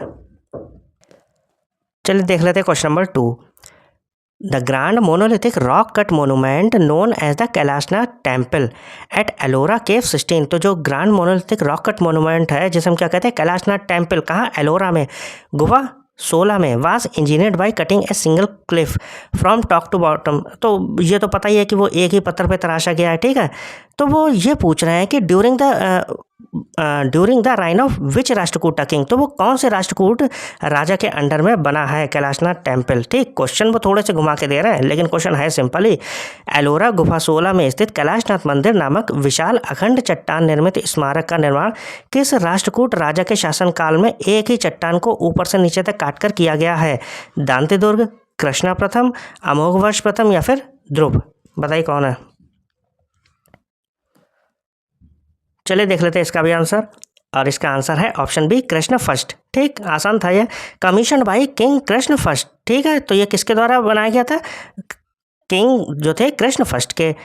चलिए देख लेते हैं question number 2। The grand monolithic rock cut monument known as the Kailashnath temple at Ellora cave 16। तो जो grand monolithic rock cut monument है, जिसे हम क्या कहते हैं? कैलाशनाथ टेम्पल। कहाँ? एलोरा में, गुफा 16 में। Was engineered by cutting a single cliff from top to bottom. तो ये तो पता ही है कि वो एक ही पत्थर पे तराशा गया है। ठीक है, तो वो ये पूछ रहे हैं कि during the reign of which Rashtrakuta king. तो वो कौन से राष्ट्रकूट राजा के अंडर में बना है कैलाशनाथ टेम्पल? ठीक, क्वेश्चन वो थोड़े से घुमा के दे रहे हैं, लेकिन क्वेश्चन है सिंपल ही। एलोरा गुफा 16 में स्थित कैलाशनाथ मंदिर नामक विशाल अखंड चट्टान निर्मित स्मारक का निर्माण किस राष्ट्रकूट राजा के शासनकाल में एक ही चट्टान को ऊपर से नीचे तक काटकर किया गया है? दांतेदुर्ग, कृष्णा प्रथम, अमोघवर्ष प्रथम या फिर ध्रुव? बताइए कौन है? चलिए देख लेते हैं इसका भी आंसर, और इसका आंसर है ऑप्शन बी, कृष्ण फर्स्ट। ठीक, आसान था ये। Commission by king Krishna first. ठीक है, तो ये किसके द्वारा बनाया गया था? किंग जो थे कृष्ण फर्स्ट के।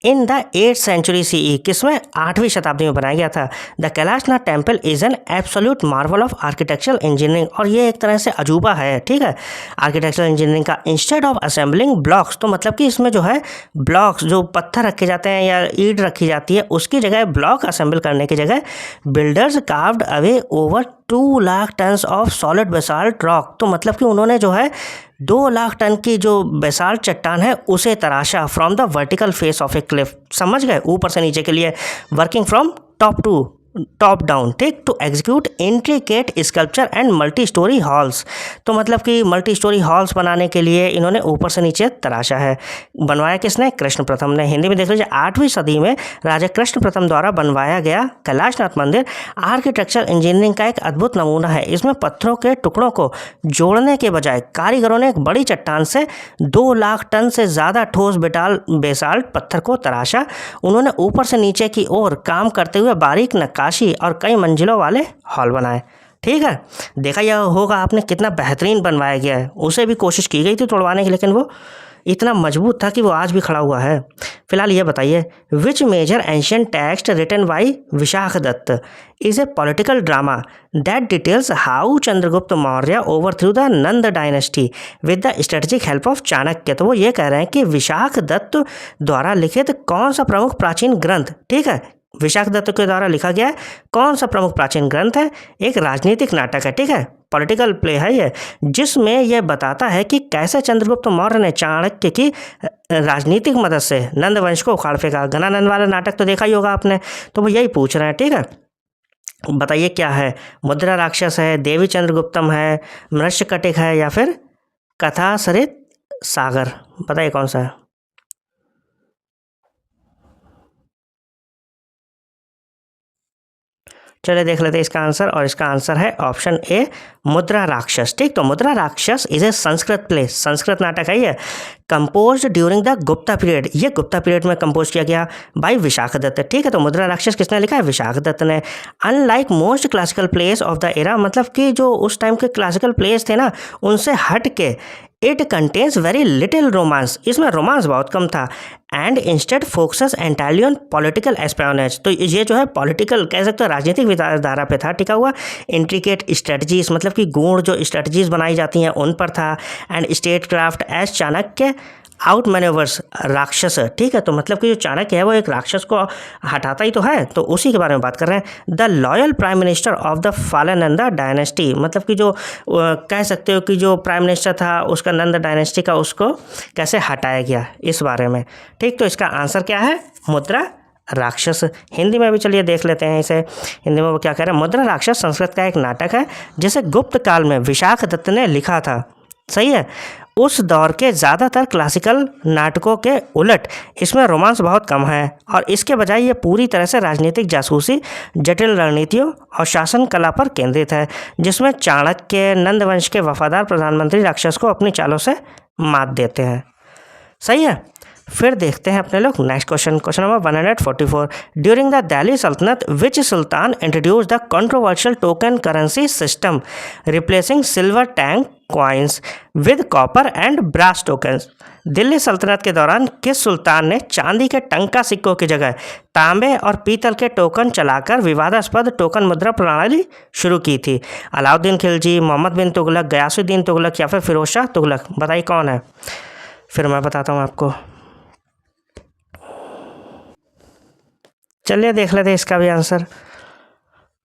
In the 8th century CE, किसमें? 8वीं शताब्दी में बनाया गया था। The Kailashnath temple is an absolute Marvel of architectural engineering. और ये एक तरह से अजूबा है। ठीक है, आर्किटेक्चरल इंजीनियरिंग का। इंस्टेड ऑफ असेंबलिंग ब्लॉक्स, तो मतलब कि इसमें जो है ब्लॉक्स, जो पत्थर रखे जाते हैं या ईंट रखी जाती है, उसकी जगह ब्लॉक असेंबल करने की जगह builders carved away over 2 lakh tons of solid basalt rock. तो मतलब कि उन्होंने जो है 2 लाख टन की जो बेसाल्ट चट्टान है उसे तराशा from the vertical face of a cliff. समझ गए? ऊपर से नीचे के लिए, वर्किंग फ्रॉम टॉप डाउन। ठीक, to execute intricate sculpture and multi storey halls. तो मतलब कि मल्टी स्टोरी हॉल्स बनाने के लिए इन्होंने ऊपर से नीचे तराशा है। बनवाया किसने? कृष्ण प्रथम ने। हिंदी में देख लीजिए, 8वीं सदी में राजा कृष्ण प्रथम द्वारा बनवाया गया कैलाशनाथ मंदिर आर्किटेक्चरल इंजीनियरिंग का एक अद्भुत नमूना है। इसमें पत्थरों के टुकड़ों को जोड़ने के बजाय कारीगरों ने एक बड़ी चट्टान से 2 लाख टन से ज़्यादा ठोस बेसाल्ट पत्थर को तराशा। उन्होंने ऊपर से नीचे की ओर काम करते हुए बारीक नक्काशी और कई मंजिलों वाले हॉल बनाए। ठीक है, देखा यह होगा आपने कितना बेहतरीन बनवाया गया है। उसे भी कोशिश की गई थी तोड़वाने की, लेकिन वो इतना मजबूत था कि वो आज भी खड़ा हुआ है। फिलहाल ये बताइए, which major ancient text written by Vishakhadatta is a political drama that details how Chandragupta Maurya overthrew the Nanda dynasty with the strategic help of Chanakya. तो वो ये कह रहे हैं कि विशाख दत्त द्वारा लिखित कौन सा प्रमुख प्राचीन ग्रंथ, ठीक है, विशाख दत्त के द्वारा लिखा गया है, कौन सा प्रमुख प्राचीन ग्रंथ है? एक राजनीतिक नाटक है। ठीक है, पॉलिटिकल प्ले है ये, जिसमें यह बताता है कि कैसे चंद्रगुप्त मौर्य ने चाणक्य की राजनीतिक मदद से नंद वंश को उखाड़ फेंका। घनानंद वाला नाटक तो देखा ही होगा आपने, तो वो यही पूछ रहे हैं। ठीक है, बताइए क्या है? मुद्रा राक्षस है, देवी चंद्रगुप्तम है, मृच्छकटिक है या फिर कथा सरित सागर? बताइए कौन सा है? चलिए देख लेते हैं इसका आंसर, और इसका आंसर है ऑप्शन ए, मुद्रा राक्षस। ठीक, तो मुद्रा राक्षस is a Sanskrit play, Sanskrit नाटक है ये, compose during the Gupta period. ये गुप्ता पीरियड में कंपोज किया गया बाय विशाख दत्त। ठीक है, तो मुद्रा राक्षस किसने लिखा है? विशाख दत्त ने। Unlike most classical place of the era, मतलब कि जो उस टाइम के क्लासिकल प्लेस थे ना, उनसे हट के it contains very little romance, इसमें रोमांस बहुत कम था। And instead focuses entirely on political espionage, तो ये जो है पॉलिटिकल कह सकते हो, राजनीतिक विचारधारा पे था टिका हुआ। इंट्रिकेट स्ट्रेटजीज, मतलब कि गूढ़ जो स्ट्रेटजीज बनाई जाती हैं उन पर था। And statecraft as Chanakya outmanoeuvres Rakshasa, ठीक है। तो मतलब कि जो चाणक्य है वो एक राक्षस को हटाता ही तो है, तो उसी के बारे में बात कर रहे हैं। The loyal prime minister of the fallen Nand dynasty, मतलब कि जो कह सकते हो कि जो प्राइम मिनिस्टर था उसका नंद डायनेस्टी का, उसको कैसे हटाया गया, इस बारे में, ठीक। तो इसका आंसर क्या है? मुद्रा राक्षस। हिंदी में भी चलिए देख लेते हैं इसे। हिंदी में वो क्या कह रहे हैं? मुद्रा राक्षस संस्कृत का एक नाटक है जिसे गुप्त काल में विशाख दत्त ने लिखा था। सही है। उस दौर के ज़्यादातर क्लासिकल नाटकों के उलट इसमें रोमांस बहुत कम है और इसके बजाय ये पूरी तरह से राजनीतिक जासूसी, जटिल रणनीतियों और शासन कला पर केंद्रित है, जिसमें चाणक्य नंद वंश के वफादार प्रधानमंत्री राक्षस को अपनी चालों से मात देते हैं। सही है। फिर देखते हैं अपने लोग next question, question number 144। During the Delhi sultanate which sultan introduce the controversial token currency system replacing silver tanka coins with copper and brass tokens. Delhi सल्तनत के दौरान किस सुल्तान ने चांदी के टंका सिक्कों की जगह तांबे और पीतल के टोकन चलाकर विवादास्पद टोकन मुद्रा प्रणाली शुरू की थी? अलाउद्दीन खिलजी, मोहम्मद बिन तुगलक, गयासुद्दीन तुगलक या फिर फिरोज शाह तुगलक? बताइए कौन है। फिर मैं बताता हूँ आपको। चलिए देख लेते हैं इसका भी आंसर,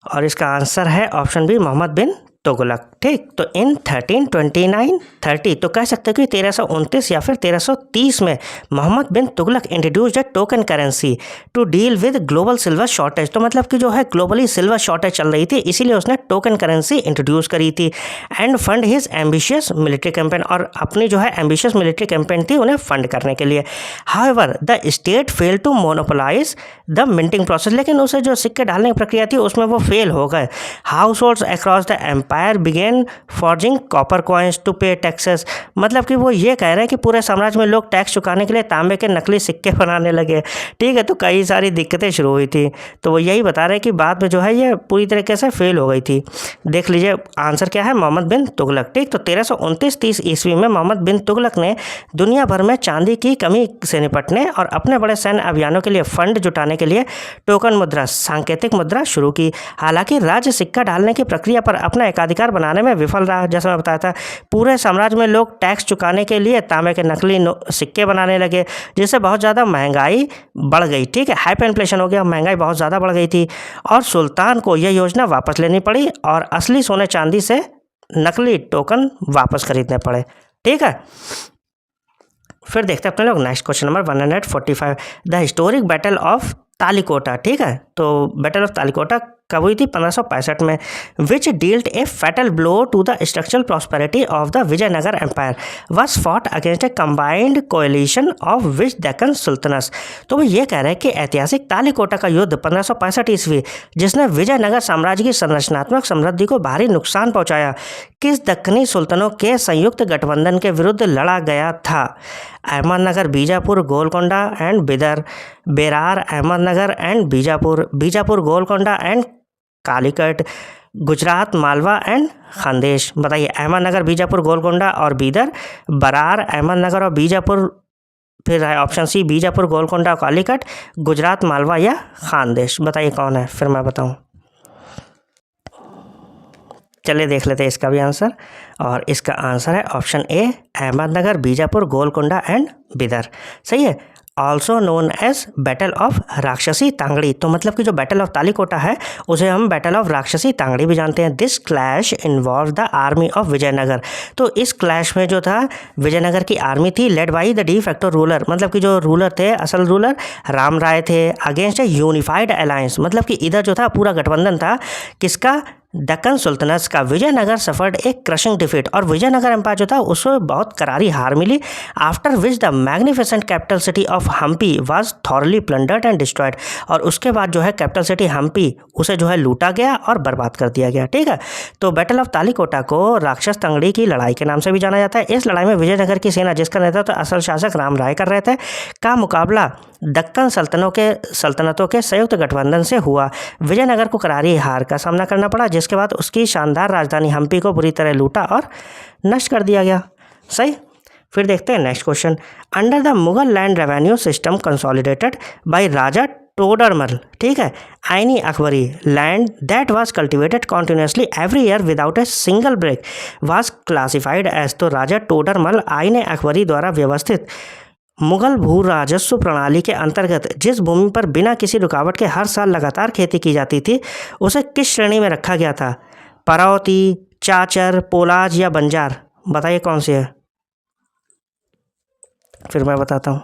और इसका आंसर है ऑप्शन बी, मोहम्मद बिन तुगलक। ठीक। तो इन 1329-30, तो कह सकते हैं कि 1329 या फिर 1330 में Mohammad bin Tughlaq introduced token currency to deal with global silver shortage. तो मतलब कि जो है ग्लोबली सिल्वर शॉर्टेज चल रही थी, इसीलिए उसने टोकन करेंसी इंट्रोड्यूस करी थी। End fund his ambitious military campaign, और अपनी जो है एम्बिशियस मिलिट्री कैंपेन थी उन्हें फंड करने के लिए। However the state fail to monopolise the minting process, लेकिन उसे जो सिक्के डालने की प्रक्रिया थी उसमें वो फेल हो गए। Households across the empire began forging copper coins to pay taxes, मतलब कि वो ये कह रहे हैं कि पूरे साम्राज्य में लोग टैक्स चुकाने के लिए तांबे के नकली सिक्के बनाने लगे। ठीक है। तो कई सारी दिक्कतें शुरू हुई थी, तो वो यही बता रहे हैं कि बाद में जो है ये पूरी तरीके से फेल हो गई थी। देख लीजिए आंसर क्या है, मोहम्मद बिन तुगलक। ठीक। तो 1329-30 ईस्वी में मोहम्मद बिन तुगलक ने दुनिया भर में चांदी की कमी से निपटने और अपने बड़े सैन्य अभियानों के लिए फंड जुटाने के लिए टोकन मुद्रा, सांकेतिक मुद्रा शुरू की। हालांकि राज्य सिक्का डालने की प्रक्रिया पर अपना एकाधिकार बनाने में विफल रहा। जैसा मैं बताया था, पूरे साम्राज्य में लोग टैक्स चुकाने के लिए तांबे के नकली सिक्के बनाने लगे, जिससे बहुत ज़्यादा महंगाई बढ़ गई। ठीक है। हाइपर इन्फ्लेशन हो गया, महंगाई बहुत ज़्यादा बढ़ गई थी और सुल्तान को यह योजना वापस लेनी पड़ी और असली सोने चांदी से नकली टोकन वापस खरीदने पड़े। ठीक है। फिर देखते हैं अपने लोग next question number 145, the historic battle of Talikota. ठीक है। तो बैटल ऑफ तालिकोटा कब हुई थी? 1565 में। Which dealt a fatal blow to the structural prosperity of the Vijayanagara empire was fought against a combined coalition of which Deccan sultanates. तो वो ये कह रहे हैं कि ऐतिहासिक तालिकोटा का युद्ध 1565 ईस्वी, जिसने विजयनगर साम्राज्य की संरचनात्मक समृद्धि को भारी नुकसान पहुंचाया, किस दक्कनी सुल्तानों के संयुक्त गठबंधन के विरुद्ध लड़ा गया था? Ahmednagar, Bijapur, Golconda and Bidar, Berar, Ahmednagar and Bijapur, Bijapur, Golconda and Calicut, Gujarat, Malwa and Khandesh. बताइए अहमदनगर, बीजापुर, गोलकोंडा और बीदर, बरार, अहमदनगर और बीजापुर, फिर है ऑप्शन सी बीजापुर, गोलकोंडा और कालीकट, गुजरात, मालवा या खानदेश। बताइए कौन है, फिर मैं बताऊं। चलिए देख लेते हैं इसका भी आंसर, और इसका आंसर है option A, Ahmednagar, Bijapur, Golconda and Bidar. सही है। Also known as battle of Rakshasi Tangadi, तो मतलब कि जो बैटल ऑफ तालिकोटा है उसे हम बैटल ऑफ राक्षसी तांगड़ी भी जानते हैं। This clash involve the army of Vijayanagara, तो इस क्लैश में जो था विजयनगर की आर्मी थी led by the de facto ruler, मतलब कि जो रूलर थे, असल रूलर राम राय थे, अगेंस्ट ए यूनिफाइड अलायंस, मतलब कि इधर जो था पूरा गठबंधन था किसका? दक्कन सुल्तनत का। विजयनगर सफर्ड एक क्रशिंग डिफीट, और विजयनगर एम्पायर जो था उसको बहुत करारी हार मिली। After which the magnificent capital city of Hampi was thoroughly plundered and destroyed, और उसके बाद जो है कैपिटल सिटी हम्पी उसे जो है लूटा गया और बर्बाद कर दिया गया। ठीक है। तो बैटल ऑफ तालिकोटा को राक्षस तंगड़ी की लड़ाई के नाम से भी जाना जाता है। इस लड़ाई में विजयनगर की सेना, जिसका नेतृत्व असल शासक राम राय कर रहे थे, का मुकाबला दक्कन सल्तनतों के संयुक्त गठबंधन से हुआ। विजयनगर को करारी हार का सामना करना पड़ा, जिसके बाद उसकी शानदार राजधानी हम्पी को बुरी तरह लूटा और नष्ट कर दिया गया। सही। फिर देखते हैं next question, under the Mughal land revenue system consolidated by Raja Todarmal, ठीक है, Aini Akbari, land that was cultivated continuously every year without a single break was classified as, तो राजा टोडरमल आईने अकबरी द्वारा व्यवस्थित मुगल भू राजस्व प्रणाली के अंतर्गत जिस भूमि पर बिना किसी रुकावट के हर साल लगातार खेती की जाती थी उसे किस श्रेणी में रखा गया था? परौती, चाचर, पोलाज या बंजार? बताइए कौन सी है। फिर मैं बताता हूँ।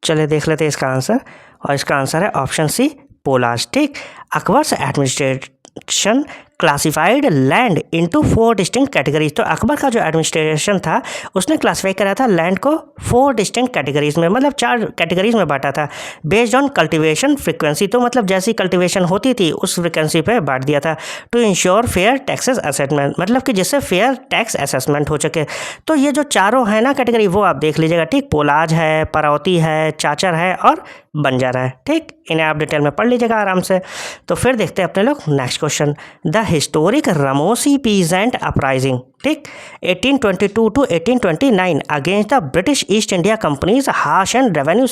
चलिए देख लेते हैं इसका आंसर, और इसका आंसर है ऑप्शन सी, पोलाज। ठीक। Akbar's administration classified land into 4 distinct categories. तो अकबर का जो एडमिनिस्ट्रेशन था उसने क्लासिफाई करा था लैंड को 4 डिस्टिंक्ट कैटेगरीज में, मतलब 4 कैटेगरीज में बांटा था। बेस्ड ऑन कल्टीवेशन फ्रीक्वेंसी, तो मतलब जैसी कल्टीवेशन होती थी उस फ्रीक्वेंसी पे बांट दिया था। To ensure fair taxes assessment, मतलब कि जिससे फेयर टैक्स असेसमेंट हो सके। तो ये जो चारों है ना कैटेगरी, वो आप देख लीजिएगा। ठीक। पोलाज है, परौती है, चाचर है और बंजार है। ठीक। इन्हें आप डिटेल में पढ़ लीजिएगा आराम से। तो फिर देखते हैं अपने लोग next question, the historic Ramosi peasant uprising. ठीक। 1822 to 1829 against the British East India company's harsh land revenue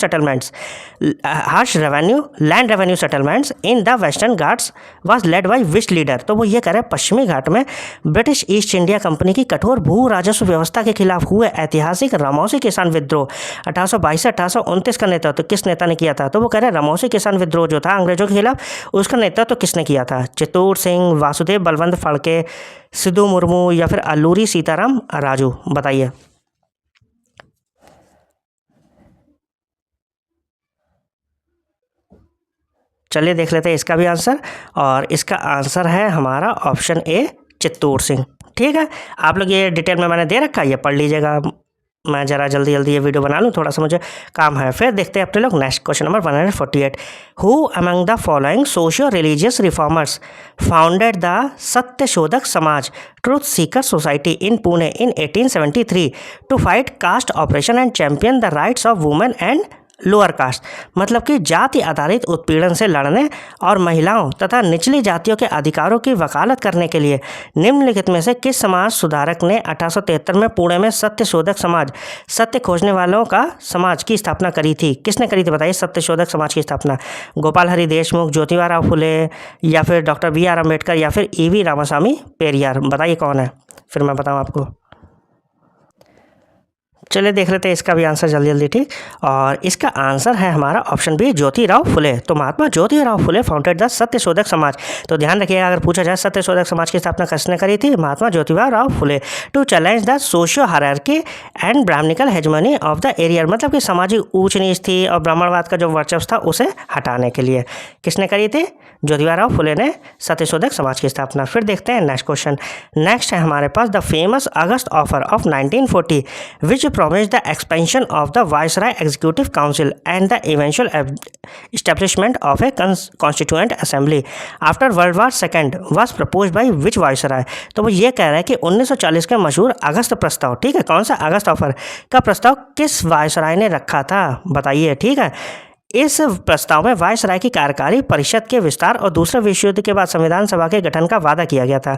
settlements in the western Ghats was led by which leader. तो वो ये कह रहे हैं पश्चिमी घाट में ब्रिटिश ईस्ट इंडिया कंपनी की कठोर भू राजस्व व्यवस्था के खिलाफ हुए ऐतिहासिक रामोसी किसान विद्रोह 1822 से 1829 का नेतृत्व किस नेता ने किया था? तो वो कह रहे हैं रामोसी किसान विद्रोह जो था अंग्रेजों के खिलाफ, उसका नेतृत्व किसने किया था? चित्तूर सिंह, वासुदेव बलवंत फड़के, सिद्धू मुर्मू या फिर अल्लूरी सीताराम राजू? बताइए। चलिए देख लेते हैं इसका भी आंसर, और इसका आंसर है हमारा ऑप्शन ए, चित्तूर सिंह। ठीक है। आप लोग ये डिटेल में मैंने दे रखा है, ये पढ़ लीजिएगा। मैं ज़रा जल्दी जल्दी ये वीडियो बना लूँ, थोड़ा सा मुझे काम है। फिर देखते हैं अपने लोग next question number 148, who among the following socio religious reformers founded the Satyashodhak Samaj truth seeker society in Pune in 1873 to fight caste oppression and champion the rights of women and lower caste, मतलब कि जाति आधारित उत्पीड़न से लड़ने और महिलाओं तथा निचली जातियों के अधिकारों की वकालत करने के लिए निम्नलिखित में से किस समाज सुधारक ने 1873 में पुणे में सत्यशोधक समाज, सत्य खोजने वालों का समाज की स्थापना करी थी? किसने करी थी बताइए सत्यशोधक समाज की स्थापना? गोपाल हरि देशमुख, ज्योतिबा राव फुले या फिर डॉक्टर बी आर अम्बेडकर या फिर ई.वी. रामास्वामी पेरियार? बताइए कौन है, फिर मैं बताऊँ आपको। चलिए देख लेते हैं इसका भी आंसर जल्दी जल्दी। ठीक। और इसका आंसर है हमारा ऑप्शन बी, ज्योतिराव फुले। तो महात्मा ज्योतिराव फुले फाउंडेड द सत्यशोधक समाज। तो ध्यान रखिएगा, अगर पूछा जाए सत्यशोधक समाज की स्थापना किसने करी थी? Mahatma Jyotirao Phule. To challenge the socio hierarchy and Brahmanical hegemony of the area, मतलब कि सामाजिक ऊंच नीच थी और ब्राह्मणवाद का जो वर्चस्व था उसे हटाने के लिए किसने करी थी? ज्योतिराव फुले ने सत्यशोधक समाज की स्थापना। फिर देखते हैं नेक्स्ट क्वेश्चन। नेक्स्ट है हमारे पास the famous August offer of 1940 which promised the expansion of the Viceroy Executive Council and the eventual establishment of a constituent assembly after World War II was proposed by which Viceroy? तो वो ये कह रहा है कि 1940 के मशहूर अगस्त प्रस्ताव, ठीक है, कौन सा अगस्त ऑफर का प्रस्ताव किस वायसराय ने रखा था? बताइए। ठीक है। इस प्रस्ताव में वायसराय की कार्यकारी परिषद के विस्तार और दूसरे विश्व युद्ध के बाद संविधान सभा के गठन का वादा किया गया था।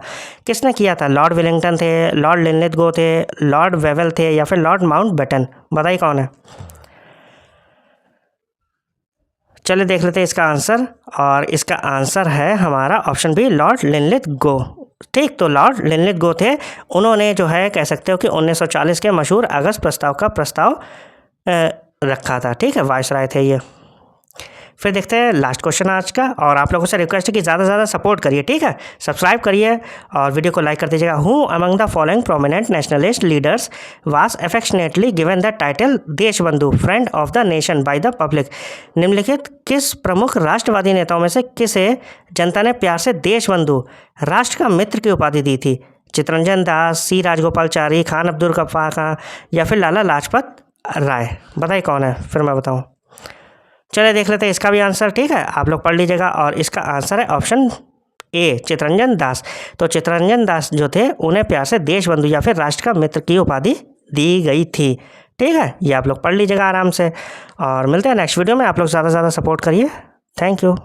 किसने किया था? लॉर्ड वेलिंगटन थे, लॉर्ड लिनलिथगो थे, लॉर्ड वेवेल थे या फिर लॉर्ड माउंटबेटन? बताइए कौन है। चलिए देख लेते हैं इसका आंसर, और इसका आंसर है हमारा ऑप्शन बी, लॉर्ड लिनलिथगो। ठीक। तो लॉर्ड लिनलिथगो थे, उन्होंने जो है कह सकते हो कि 1940 के मशहूर अगस्त प्रस्ताव का प्रस्ताव रखा था। ठीक है। वायसराय थे ये। फिर देखते हैं लास्ट क्वेश्चन आज का, और आप लोगों से रिक्वेस्ट है कि ज़्यादा से ज़्यादा सपोर्ट करिए। ठीक है। सब्सक्राइब करिए और वीडियो को लाइक कर दीजिएगा। Who among the following prominent nationalist leaders was affectionately given the title Deshbandhu friend of the nation by the public? निम्नलिखित किस प्रमुख राष्ट्रवादी नेताओं में से किसे जनता ने प्यार से देशबंधु, राष्ट्र का मित्र की उपाधि दी थी? चित्तरंजन दास, सी राजगोपालचारी, खान अब्दुल गफ्फार खां या फिर लाला लाजपत राय? बताइए कौन है, फिर मैं बताऊँ। चलिए देख लेते हैं इसका भी आंसर। ठीक है। आप लोग पढ़ लीजिएगा, और इसका आंसर है ऑप्शन ए, चित्तरंजन दास। तो चित्तरंजन दास जो थे उन्हें प्यार से देशबंधु या फिर राष्ट्र का मित्र की उपाधि दी गई थी। ठीक है। ये आप लोग पढ़ लीजिएगा आराम से, और मिलते हैं नेक्स्ट वीडियो में। आप लोग ज़्यादा से ज़्यादा सपोर्ट करिए। Thank you.